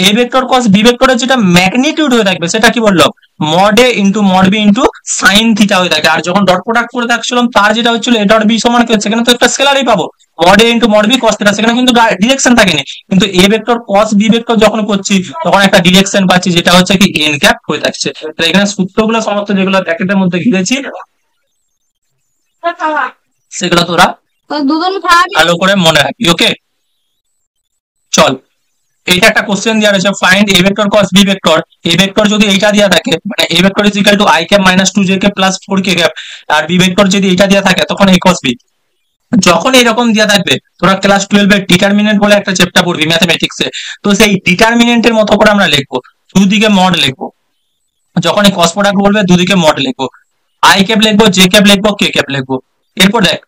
এ ভেক্টর কস বি ভেক্টরের যেটা ম্যাগনিটিউড হয়ে থাকবে সেটা কি বললাম মড এ into mod b into sine theta হয়ে থাকে। আর যখন ডট প্রোডাক্ট করে থাকছিলাম তার যেটা হচ্ছিল এ ডট বি সমান কি হচ্ছে, সেখানে তো একটা স্কেলারই পাবো মড এ into mod b cos theta, সেখানে কিন্তু ডিরেকশন থাকেনি, কিন্তু a vector cos B vector যখন করছি তখন একটা ডিরেকশন পাচ্ছি যেটা হচ্ছে কি এন ক্যাপ হয়ে থাকছে। তো এখানে সূত্রগুলো সমস্ত যেগুলো ব্র্যাকেটের মধ্যে ঘিরেছি সেগুলো তোরা ভালো করে মনে রাখবি। ওকে, চল এইটা একটা কোশ্চেন দেওয়া রয়েছে find A vector cos B vector. A vector যদি এইটা দেওয়া থাকে মানে এ vector is equal to I cap minus 2j cap plus 4k cap, আর বি ভেক্টর যদি এইটা দেওয়া থাকে তখন এ কস বি। যখন এরকম দেওয়া থাকবে তোরা ক্লাস 12 এর ডিটারমিনেন্ট বলে একটা চ্যাপ্টার পড়বি ম্যাথমেটিক্সে, তো সেই ডিটারমিনেন্টের মতো করে আমরা লিখবো, দুদিকে মড লিখবো। যখন এই ক্রস প্রোডাক্ট বলবে দুদিকে মড লিখবো, আই ক্যাপ লিখবো, জে ক্যাপ লিখবো, কে ক্যাপ লিখবো। এরপর দেখ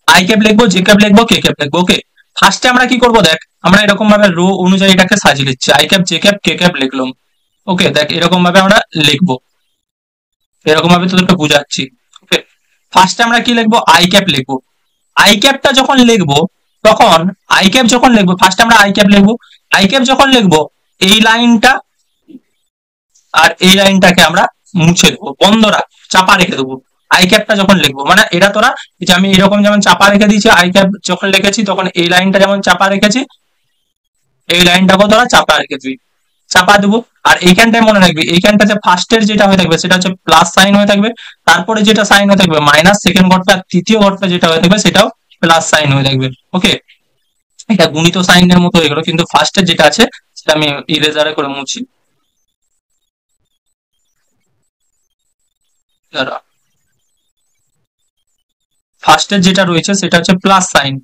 আই ক্যাপ লিখবো, জে ক্যাপ লিখবো, কে ক্যাপ লিখবো। ওকে, ফার্স্টে আমরা কি করবো দেখ, আমরা এরকম ভাবে রো অনুযায়ী এটাকে সাজিয়ে দিচ্ছি, I cap, J cap, K cap লিখলাম। ওকে, দেখ এরকম ভাবে আমরা লিখবো, এরকম ভাবে তোদেরকে বুঝাচ্ছি। ওকে, ফার্স্টে আমরা কি লিখবো, আই ক্যাপ লিখবো। আই ক্যাপটা যখন লিখবো তখন আই ক্যাপ যখন লিখবো ফার্স্ট আমরা আই ক্যাপ লিখবো। আই ক্যাপ যখন লিখবো এই লাইনটা আর এই লাইনটাকে আমরা মুছে দেবো, বন্ধ রাখ, চাপা রেখে দেবো। আই ক্যাপটা যখন লিখবো মানে এটা তোরা, যে আমি এরকম যেমন চাপা রেখে দিয়েছি, আই ক্যাপ যখন লিখেছি তখন এই লাইনটা যেমন চাপা রেখেছি, এই লাইনটাকেও তোরা চাপা রেখে দিবি, চাপা দেবো। আর এইখানটায় মনে রাখবি, এইখানটাতে ফার্স্টের যেটা হয়ে থাকবে সেটা হচ্ছে প্লাস সাইন হয়ে থাকবে, তারপরে যেটা সাইন হয়ে থাকবে মাইনাস, সেকেন্ড ঘরটা, তৃতীয় ঘরটা যেটা হয়ে থাকবে সেটাও প্লাস সাইন হয়ে থাকবে। ওকে, এটা গুণিত সাইনের মতো হয়ে গেল, কিন্তু ফার্স্টের যেটা আছে সেটা আমি ইরেজারে করে মুছি। ফার্স্টের যেটা রয়েছে সেটা হচ্ছে প্লাস সাইন,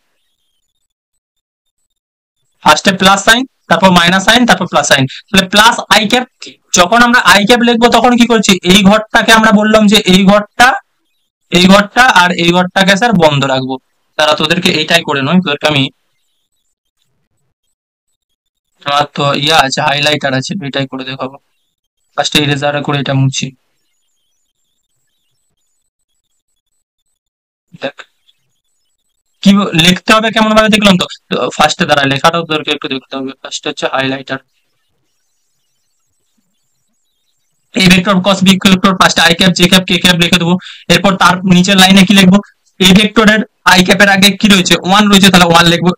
ফার্স্টে প্লাস সাইন, তারপর মাইনাস সাইন, তারপর প্লাস সাইন, তাহলে প্লাস আই ক্যাপ। যখন আমরা আই ক্যাপ লিখবো তখন কি করছি, এই ঘরটাকে আমরা বললাম যে এই ঘরটা, এই ঘরটা আর এই ঘরটাকে স্যার বন্ধ রাখবো। তারা তোদেরকে এইটাই করে নয়, তোদেরকে আমি, আমার তো ইয়া আছে, হাইলাইটার আছে, এটাই করে দেখাবো। ফার্স্টে ইরেজার করে এটা মুছি, দেখ কি লিখতে হবে কেমন ভাবে দেখলাম তো। ফার্স্টে দ্বারা লেখাটাও তোদেরকে একটু দেখতে হবে। ফার্স্টে হচ্ছে হাইলাইটার, এই vector cos B vector first I cap, J cap, K cap লিখে দেবো। এরপর তার নিচের লাইনে কি লিখবো, এই ভেক্টরের আই ক্যাপের আগে কি রয়েছে, ওয়ান রয়েছে, তাহলে ওয়ান লিখবো।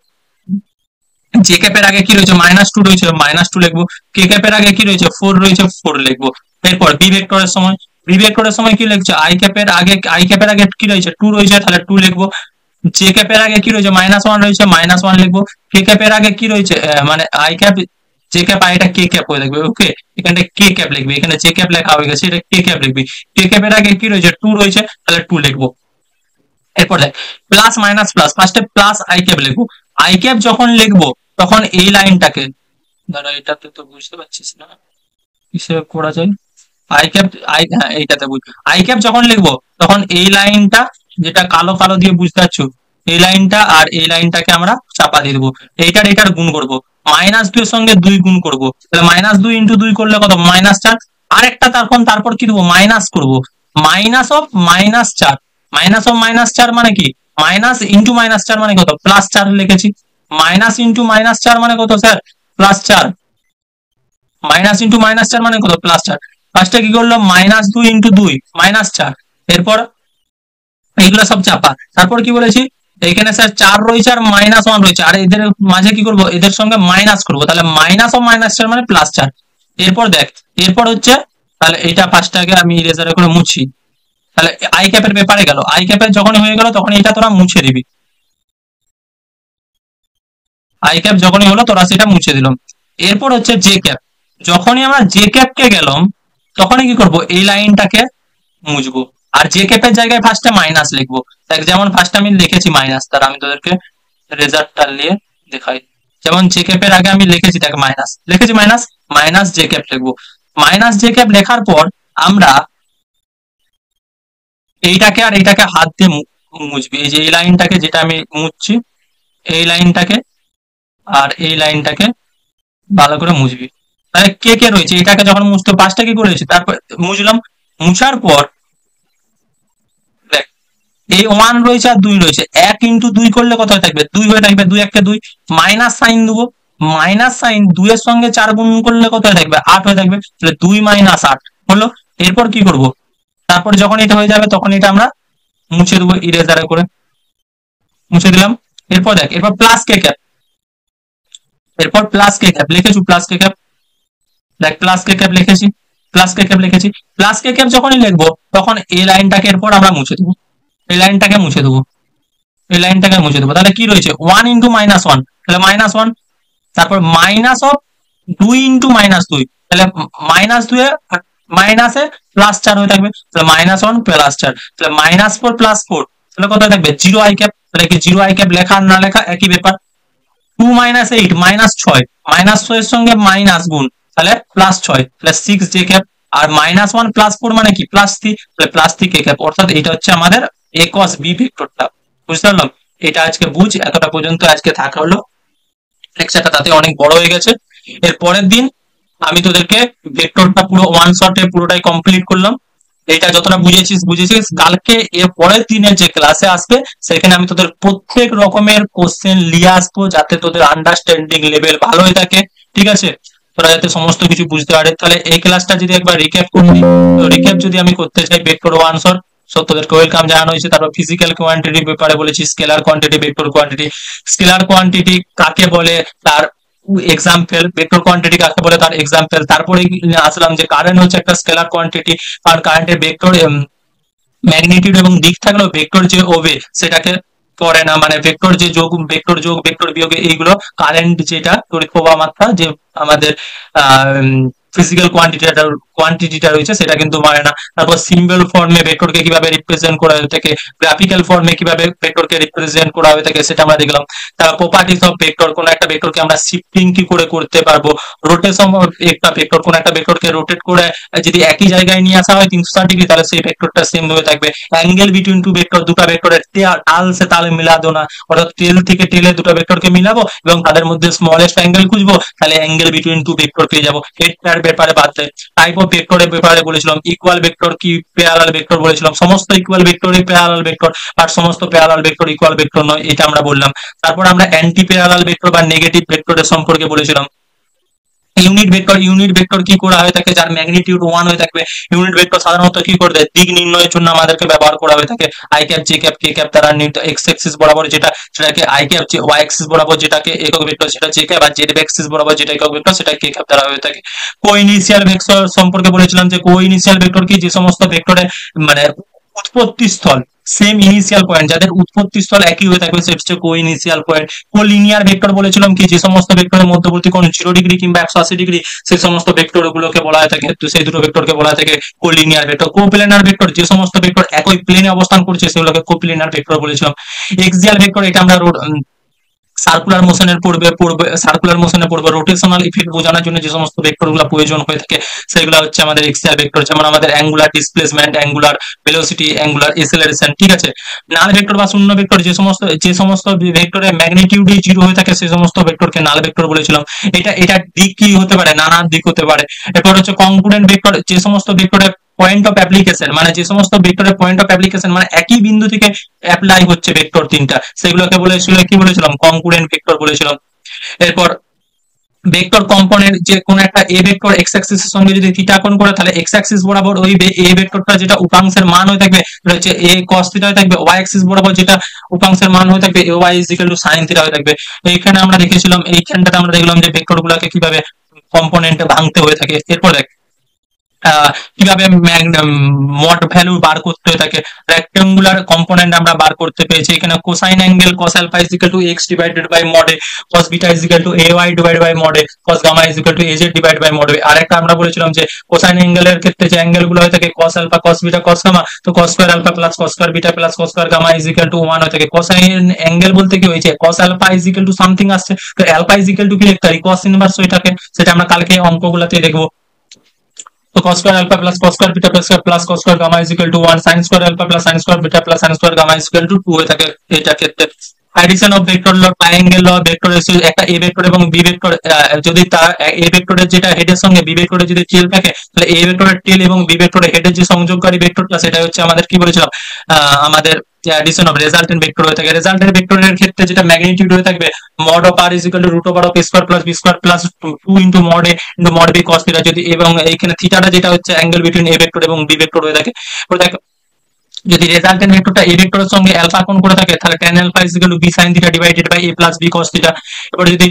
জে ক্যাপের আগে কি রয়েছে, মাইনাস টু রয়েছে, মাইনাস টু লিখবো। কে ক্যাপের আগে কি রয়েছে, ফোর রয়েছে, ফোর লিখবো। এরপর বি ভেক্টরের সময়, বি ভেক্টরের সময় কি লিখছে, আই ক্যাপের আগে, আই ক্যাপের আগে কি রয়েছে, টু রয়েছে, তাহলে টু লিখবো। জে ক্যাপের আগে কি রয়েছে, মাইনাস ওয়ান রয়েছে, মাইনাস ওয়ান লিখবো। কে ক্যাপের আগে কি রয়েছে, মানে আই ক্যাপ, জে ক্যাপ, আর এটা কে ক্যাপ হয়ে থাকবে। ওকে, এখানে কে ক্যাপ লিখবি, এখানে জে ক্যাপ লেখা হয়ে গেছে, এটা কে ক্যাপ লিখবি। কে ক্যাপের আগে কি রয়েছে, টু রয়েছে, তাহলে টু লিখবো। এরপর দেখ প্লাস মাইনাস প্লাস, ফার্স্টে প্লাস আই ক্যাপ লিখবো। আই ক্যাপ যখন লিখবো তখন এই লাইনটাকে, দাঁড়া এটাতে তো বুঝতে পারছিস না কিসে করা যায়। আই ক্যাপ, আই, হ্যাঁ এইটাতে বুঝ, আই ক্যাপ যখন লিখবো তখন এই লাইনটা, যেটা কালো কালো দিয়ে বুঝতে পারছো, এই লাইনটা আর এই লাইনটাকে আমরা চাপা দিয়ে দেবো। এইটার এটার গুণ করবো, মাইনাস দুই এর সঙ্গে দুই গুণ করবো, তাহলে মাইনাস দুই ইন্টু দুই করলে কত, মাইনাস চার। আরেকটা তারপর কি দেবো, মাইনাস করবো, মাইনাস অফ মাইনাস চার। মাইনাস অফ মাইনাস চার মানে কি, মাইনাস ইন্টু মাইনাস চার মানে কত, প্লাস চার লিখেছি। মাইনাস ইন্টু মাইনাস চার মানে কত স্যার, প্লাস চার। মাইনাস ইন্টু মাইনাস চার মানে কত, প্লাস চার। ফার্স্টে কি করলো, মাইনাস দুই ইন্টু দুই, মাইনাস চার। এরপর এইগুলো সব চাপা। তারপর কি বলেছি, এখানে স্যার চার রয়েছে আর মাইনাস ওয়ান রয়েছে, আর এদের মাঝে কি করবো, এদের সঙ্গে মাইনাস করবো, তাহলে মাইনাস ও মাইনাস চার মানে প্লাস চার। এরপর দেখ, এরপর হচ্ছে, তাহলে এটা ফার্স্টটাকে আমি ইরেজারে করে মুছি। তাহলে আই ক্যাপের ব্যাপারে গেল, আই ক্যাপের যখন হয়ে গেল তখন এটা তোরা মুছে দিবি। আই ক্যাপ যখনই হলো তোরা সেটা মুছে দিলাম। এরপর হচ্ছে জে ক্যাপ, যখনই আমরা জে ক্যাপকে গেলাম তখনই কি করব, এই লাইনটাকে মুছবো। আর জে ক্যাপের জায়গায় ফার্স্টে মাইনাস লিখবো। দেখ যেমন ফার্স্ট আমি লিখেছি মাইনাস, তার আমি তোদেরকে রেজাল্টটা নিয়ে দেখাই। যেমন জে ক্যাপের আগে আমি লিখেছি, দেখ মাইনাস লিখেছি, মাইনাস, মাইনাস জে ক্যাপ লিখবো। মাইনাস জে ক্যাপ লেখার পর আমরা এইটাকে আর এইটাকে হাত দিয়ে মুছবি। এই যে এই লাইনটাকে যেটা আমি মুছছি, এই লাইনটাকে আর এই লাইনটাকে ভালো করে মুছবি। তাহলে কে কে রয়েছে, এটাকে যখন মুছতে পাঁচটা কি করেছি, তারপর মুছলাম। মুছার পর দেখ এই ওয়ান রয়েছে আর দুই রয়েছে, এক ইন্টু দুই করলে কত হয়ে থাকবে, দুই হয়ে থাকবে, দুই একটা দুই। মাইনাস সাইন দেবো, মাইনাস সাইন দুইয়ের সঙ্গে চার গুণ করলে কত হয়ে থাকবে, আট হয়ে থাকবে, তাহলে দুই মাইনাস আট হলো। এরপর কি করব, তারপর যখন এটা হয়ে যাবে তখন এটা আমরা মুছে দেবো ইরেজারে করে, মুছে দিলাম। এরপর দেখ, এরপর প্লাস কে ক্যাপ, এরপর প্লাস কে ক্যাপ লিখেছি, প্লাস কে ক্যাপ, দেখ প্লাস কে ক্যাপ লিখেছি, প্লাস কে ক্যাপ লিখেছি। প্লাস কে ক্যাপ যখনই লিখবো তখন এই লাইনটাকে এরপর আমরা মুছে দেবো, এই লাইনটাকে মুছে দেবো, এই লাইনটাকে মুছে দেবো। তাহলে কি রয়েছে, ওয়ান ইন্টু মাইনাস ওয়ান, তাহলে মাইনাস ওয়ান। তারপর মাইনাস অফ দুই ইন্টু মাইনাস দুই, তাহলে মাইনাস দুয়ে মাইনাসে প্লাস চার হয়ে থাকবে, তাহলে মাইনাস ওয়ান প্লাস চার, তাহলে মাইনাস ফোর প্লাস ফোর, তাহলে কত থাকবে, জিরো আই ক্যাপ। তাহলে কি জিরো আই ক্যাপ লেখা আর না লেখা একই ব্যাপার। টু মাইনাস এইট, মাইনাস ছয়, মাইনাস ছয়ের সঙ্গে মাইনাস গুণ, তাহলে +6, তাহলে 6 j ক্যাপ, আর -1 +4 মানে কি +3, তাহলে +3 k ক্যাপ, অর্থাৎ এটা হচ্ছে আমাদের a cos b ভেক্টরটা। বুঝতে পারলাম? এটা আজকে বুঝ, এতটা পর্যন্ত আজকে থাকা হলো। লেকচারটা তাতে অনেক বড় হয়ে গেছে। এর পরের দিন আমি তোদেরকে ভেক্টরটা পুরো ওয়ান শটে পুরোটাই কমপ্লিট করলাম। এটা যতটা বুঝেছিস বুঝেছিস। কালকে এর পরের দিনের যে ক্লাসে আসবে সেখানে আমি তোদের প্রত্যেক রকমের কোশ্চেন নিয়ে আসবো, যাতে তোদের আন্ডারস্ট্যান্ডিং লেভেল ভালো হয়ে থাকে। ঠিক আছে? তোরা যাতে সমস্ত কিছু বুঝতে পারে। তাহলে এই ক্লাসটা যদি একবার রিক্যাপ করবি, তো রিক্যাপ যদি আমি করতে চাই ভেক্টর ওয়ান শট, সো তোদেরকে ওয়েলকাম জানানো হয়েছে। তারপর ফিজিক্যাল কোয়ান্টিটি ব্যাপারে বলেছি, scalar quantity, vector quantity. Scalar quantity কাকে বলে তার এক্সাম্পল, ভেক্টর কোয়ান্টিটি কাকে বলে তার এক্সাম্পল। তারপরে আসলাম যে কারেন্ট হচ্ছে একটা স্কেলার কোয়ান্টিটি, আর কারেন্টের ভেক্টর ম্যাগনিটিউড এবং দিক থাকলেও ভেক্টর যে ওবে সেটাকে পড়ে না, মানে ভেক্টর যে যোগ, ভেক্টর যোগ, ভেক্টর বিয়োগ, এইগুলো কারেন্ট যেটা তড়িৎ প্রবাহ মাত্রা যে আমাদের ফিজিক্যাল কোয়ান্টিটিটা রয়েছে সেটা কিন্তু মানে না। তারপর সিম্বল ফর্মে ভেক্টরকে কিভাবে রিপ্রেজেন্ট করা হয়ে থাকে, গ্রাফিক্যাল ফর্মে কিভাবে ভেক্টরকে রিপ্রেজেন্ট করা হয়ে থাকে সেটা আমরা দেখলাম। তারপর প্রপার্টিস অফ ভেক্টর, কোন একটা ভেক্টরকে আমরা শিফটিং কি করে করতে পারবো, রোটেশন অফ একটা ভেক্টর, কোন একটা ভেক্টরকে রোটেট করে যদি একই জায়গায় নিয়ে আসা হয় 360 ডিগ্রি, তাহলে সেই ভেক্টরটা সেম হয়ে থাকবে। অ্যাঙ্গেল বিটুইন টু ভেক্টর, দুটো ভেক্টরের তাল সে তালে মিলাদো না, অর্থাৎ টেল থেকে টেলে দুটো ভেক্টরকে মিলাবো এবং তাদের মধ্যে স্মলেস্ট অ্যাঙ্গেল খুঁজবো, তাহলে অ্যাঙ্গেল বিটুইন টু ভেক্টর পেয়ে যাবো। এটার ব্যাপারে বাদ দেয়। টাইপ অফ ভেক্টরের ব্যাপারে বলেছিলাম, ইকুয়াল ভেক্টর কি, প্যারালাল ভেক্টর বলেছিলাম। সমস্ত ইকুয়াল ভেক্টরই প্যারালাল ভেক্টর, আর সমস্ত প্যারালাল ভেক্টর ইকুয়াল ভেক্টর নয়, এটা আমরা বললাম। তারপর আমরা অ্যান্টি প্যারালাল ভেক্টর বা নেগেটিভ ভেক্টরের সম্পর্কে বলেছিলাম। ইউনিট ভেক্টর কি করা হয়ে থাকে, যার ম্যাগনিটিউড 1 হয়ে থাকবে। ইউনিট ভেক্টর সাধারণত কি করে দেয়, দিক নির্ণয়ের জন্য আমাদেরকে ব্যবহার করা হয়ে থাকে। I cap, J cap, K cap দ্বারা এক্স অ্যাক্সিস বরাবর যেটা, সেটাকে আই ক্যাপ, যে ওয়াই অ্যাক্সিস বরাবর যেটাকে একক ভেক্টর সেটা জে ক্যাপ, আর জেড অ্যাক্সিস বরাবর যেটা একক ভেক্টর সেটা কে ক্যাপ দ্বারা হয়ে থাকে। কোইনিশিয়াল ভেক্টর সম্পর্কে বলেছিলাম যে কোইনিশিয়াল ভেক্টর কি, যে সমস্ত ভেক্টরের মানে উৎপত্তি স্থল সেম ইনিশিয়াল পয়েন্ট, যাদের উৎপত্তি স্থল একই হয়ে থাকবে, সেটা হচ্ছে কোইনিশিয়াল পয়েন্ট। কোলিনিয়ার ভেক্টর বলেছিলাম কি, যে সমস্ত ভেক্টরের মধ্যবর্তী কোণ 0 ডিগ্রি কিংবা 180 ডিগ্রি, সেই সমস্ত ভেক্টর গুলোকে বলা হয়ে থাকে, তো সেই দুটো ভেক্টরকে বলা হয়ে থাকে কোলিনিয়ার ভেক্টর। কোপ্লেনার ভেক্টর, যে সমস্ত ভেক্টর একই প্লেনে অবস্থান করছে সেগুলোকে কোপ্লেনার ভেক্টর বলেছিলাম। এক্সিয়াল ভেক্টর, এটা আমরা সার্কুলার মোশনের পড়বে রোটেশনাল ইফেক্ট বোঝানোর জন্য যে সমস্ত ভেক্টর গুলো প্রয়োজন হয়ে থাকে সেগুলো হচ্ছে আমাদের এক্সিয়াল ভেক্টর, যেমন আমাদের angular displacement, angular velocity, angular acceleration. ঠিক আছে? নাল ভেক্টর বা শূন্য ভেক্টর, যে সমস্ত ভেক্টরের ম্যাগনিটিউড 0 হয়ে থাকে সেই সমস্ত ভেক্টরকে নাল ভেক্টর বলেছিলাম। এটা দিক কি হতে পারে, নানান দিক হতে পারে। এরপর হচ্ছে কনকুরেন্ট ভেক্টর, যে সমস্ত ভেক্টরের পয়েন্ট অফ অ্যাপ্লিকেশন, মানে যে সমস্ত ভেক্টরের পয়েন্ট অফ অ্যাপ্লিকেশন মানে একই বিন্দু থেকে অ্যাপ্লাই হচ্ছে ভেক্টর তিনটা, সেগুলোকে কি বলেছিলাম, কনকুরেন্ট ভেক্টর বলেছিলাম। এরপর ভেক্টর কম্পোনেন্ট, যে কোন একটা এ ভেক্টর এক্স অ্যাক্সিসের সঙ্গে যদি থিটা কোণ করে, তাহলে এক্স অ্যাক্সিস বরাবর ওই এ ভেক্টরটা যেটা উপাংশের মান হয়ে থাকবে সেটা হচ্ছে এ cos থিটা হয়ে থাকবে, ওয়াই অ্যাক্সিস বরাবর যেটা উপাংশের মান হয়ে থাকবে A Y is equal to sin theta হয়ে থাকবে। এইখানে আমরা দেখেছিলাম, এইখানটাতে আমরা দেখলাম যে ভেক্টর গুলাকে কিভাবে কম্পোনেন্টে ভাঙতে হয়ে থাকে। এরপর দেখ কিভাবে মড ভ্যালু বার করতে হয়ে থাকে। রেক্টাঙ্গুলার কম্পোনেন্ট আমরা বার করতে পেরেছি। এখানে cosine angle cos alpha is equal to x divided by mod A, cos beta is equal to ay divided by mod A, cos gamma is equal to az divided by mod A. আরেকটা আমরা বলেছিলাম যে cosine অ্যাঙ্গেলের ক্ষেত্রে যে angle গুলো হয়ে থাকে cos alpha, cos beta, cos gamma, তো cos square alpha plus cos square beta plus cos square gamma is equal to 1 হয়ে থাকে। কোসাইন অ্যাঙ্গেল বলতে কি হয়েছে, cos alpha is equal to something আসছে, তো আলফা ইজ ইকুয়াল টু কি লিখতে পারি, cos ইনভার্স হয়ে থাকে, সেটা আমরা কালকে অঙ্কগুলোতে দেখবো। तो cos square alpha plus cos square beta plus cos square gamma is equal to 1, sin square alpha plus sin square beta plus sin square gamma is equal to 2 হয়ে থাকে এটা ক্ষেত্রে। Addition of vector law, triangle law, vector একটা A vector এবং B vector, যদি তার এ ভেক্টরের যেটা হেডের সঙ্গে বি ভেক্টরের যদি টেল থাকে, তাহলে এ ভেক্টরের টেল এবং বি ভেক্টরের হেডের যে সংযোগকারী ভেক্টরটা সেটা হচ্ছে আমাদের কি বলেছিলাম, আমাদের অ্যাডিশন অফ রেজাল্টেন্ট ভেক্টর হয়ে থাকে। রেজাল্টেন্ট ভেক্টরের ক্ষেত্রে যেটা ম্যাগনিটিউড হয়ে থাকবে mod of R is equal to root over of A square plus B square plus 2 into mod A into mod B cos theta, যদি এবং এইখানে থিটাটা যেটা হচ্ছে অ্যাঙ্গেল বিটুইন এ ভেক্টর এবং বি ভেক্টর হয়ে থাকে। যদি রেজাল্টেন্ট ভেক্টরটা এ ভেক্টরের সঙ্গে আলফা কোণ করে থাকে, তাহলে tan alpha is equal to b sin theta divided by a plus b cos theta. এবার যদি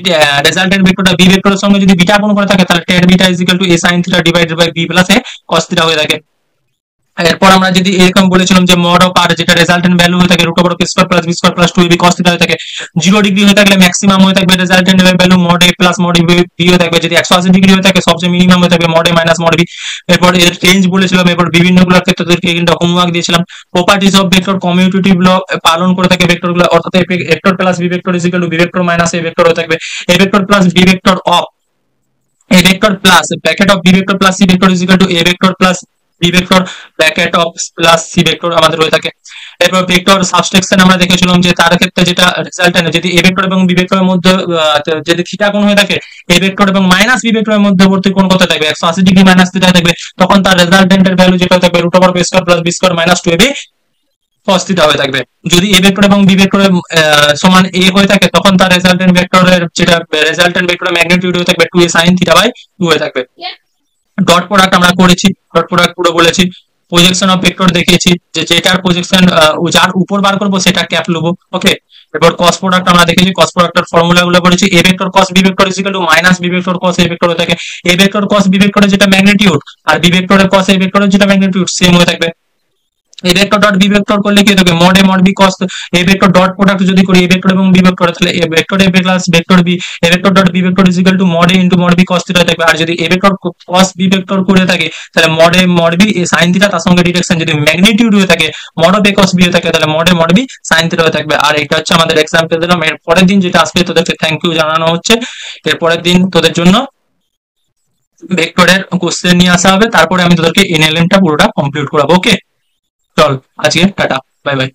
রেজাল্টেন্ট ভেক্টরটা বি ভেক্টরের সঙ্গে যদি বিটা কোণ করে থাকে, তাহলে tan beta is equal to a sin theta divided by b plus a cos theta হয়ে থাকে। এরপর আমরা যদি এরকম বলেছিলাম যে মড অফ আর যেটা রেজাল্টেন্ট ভ্যালু হয়ে থাকে root over of square plus B square plus 2ab cos theta হয়ে থাকে। 0 ডিগ্রি হয়ে থাকলে ম্যাক্সিমাম হয়ে থাকবে রেজাল্টেন্ট ভ্যালু মড এ প্লাস মড বি হয়ে থাকবে। যদি 180 ডিগ্রি হয়ে থাকে সবচেয়ে মিনিমাম হয়ে থাকবে mod A minus mod B. এরপর এর রেঞ্জ বলেছিলাম, এরপর বিভিন্ন গুলোর ক্ষেত্রে তোদেরকে কিন্তু হোমওয়ার্ক দিয়েছিলাম। Properties of vector commutative law পালন করে থাকে ভেক্টর গুলো, অর্থাৎ A vector plus B vector is equal to B vector minus A vector হয়ে থাকবে। A vector plus B vector of a vector plus bracket of b vector plus c vector is equal to a vector plus b vector bracket of plus c vector আমাদের হয়ে থাকে। এরপর vector subtraction আমরা দেখেছিলাম যে তার ক্ষেত্রে যেটা রেজাল্টেন্ট যদি a ভেক্টর এবং b ভেক্টরের মধ্যে যদি থিটা কোণ হয়ে থাকে a ভেক্টর এবং মাইনাস b ভেক্টরের মধ্যবর্তী কোণ কত থাকবে 180 ডিগ্রি মাইনাস থিটা থাকবে, তখন তার রেজাল্টেন্টের ভ্যালু যেটা থাকবে √b square plus b square minus 2ab cos theta হয়ে থাকবে। যদি a ভেক্টর এবং b ভেক্টরের সমান a হয়ে থাকে তখন তার রেজাল্টেন্ট ভেক্টরের যেটা রেজাল্টেন্ট ভেক্টরের ম্যাগনিটিউড হয়ে থাকবে 2a sin থিটা বাই 2 হয়ে থাকবে। ডট প্রোডাক্ট আমরা করেছি, ডট প্রোডাক্ট পুরো বলেছি। প্রজেকশন অফ ভেক্টর দেখিয়েছি যে যেটার প্রজেকশন যার উপর বার করব সেটা ক্যাপ নেবো। ওকে, এবার কস প্রোডাক্ট আমরা দেখেছি, কস প্রোডাক্টের ফর্মুলা গুলো করেছি। a vector cos b vector is equal to minus b vector cos a vector হয়ে থাকে। a ভেক্টর cos b ভেক্টরের যেটা ম্যাগনিটিউড আর b ভেক্টরের cos a ভেক্টরের যেটা ম্যাগনিটিউড সেম হয়ে থাকবে। a vector dot b vector করলে কি হবে mod a mod b cos a vector dot product যদি করি a ভেক্টর এবং b ভেক্টর তাহলে a vector a plus vector b a vector dot b vector is equal two mod a into mod b cos theta থাকবে। আর যদি a vector cos b vector করে থাকে তাহলে mod a mod b sin theta, তার সঙ্গে direction যদি magnitude হয়ে থাকে mod a cos b হয়ে থাকে তাহলে mod a mod b sin theta হয়ে থাকবে। আর এটা হচ্ছে আমাদের एग्जांपल দিলাম। এর পরের দিন যেটা আসবে তোদেরকে থ্যাংক ইউ জানানো হচ্ছে। এর পরের দিন তোদের জন্য ভেক্টরের কোশ্চেন নিয়ে আসা হবে, তারপরে আমি তোদেরকে এনএলএম টা পুরোটা কমপ্লিট করাবো। ওকে, চল আজকে টাটা, বাই বাই।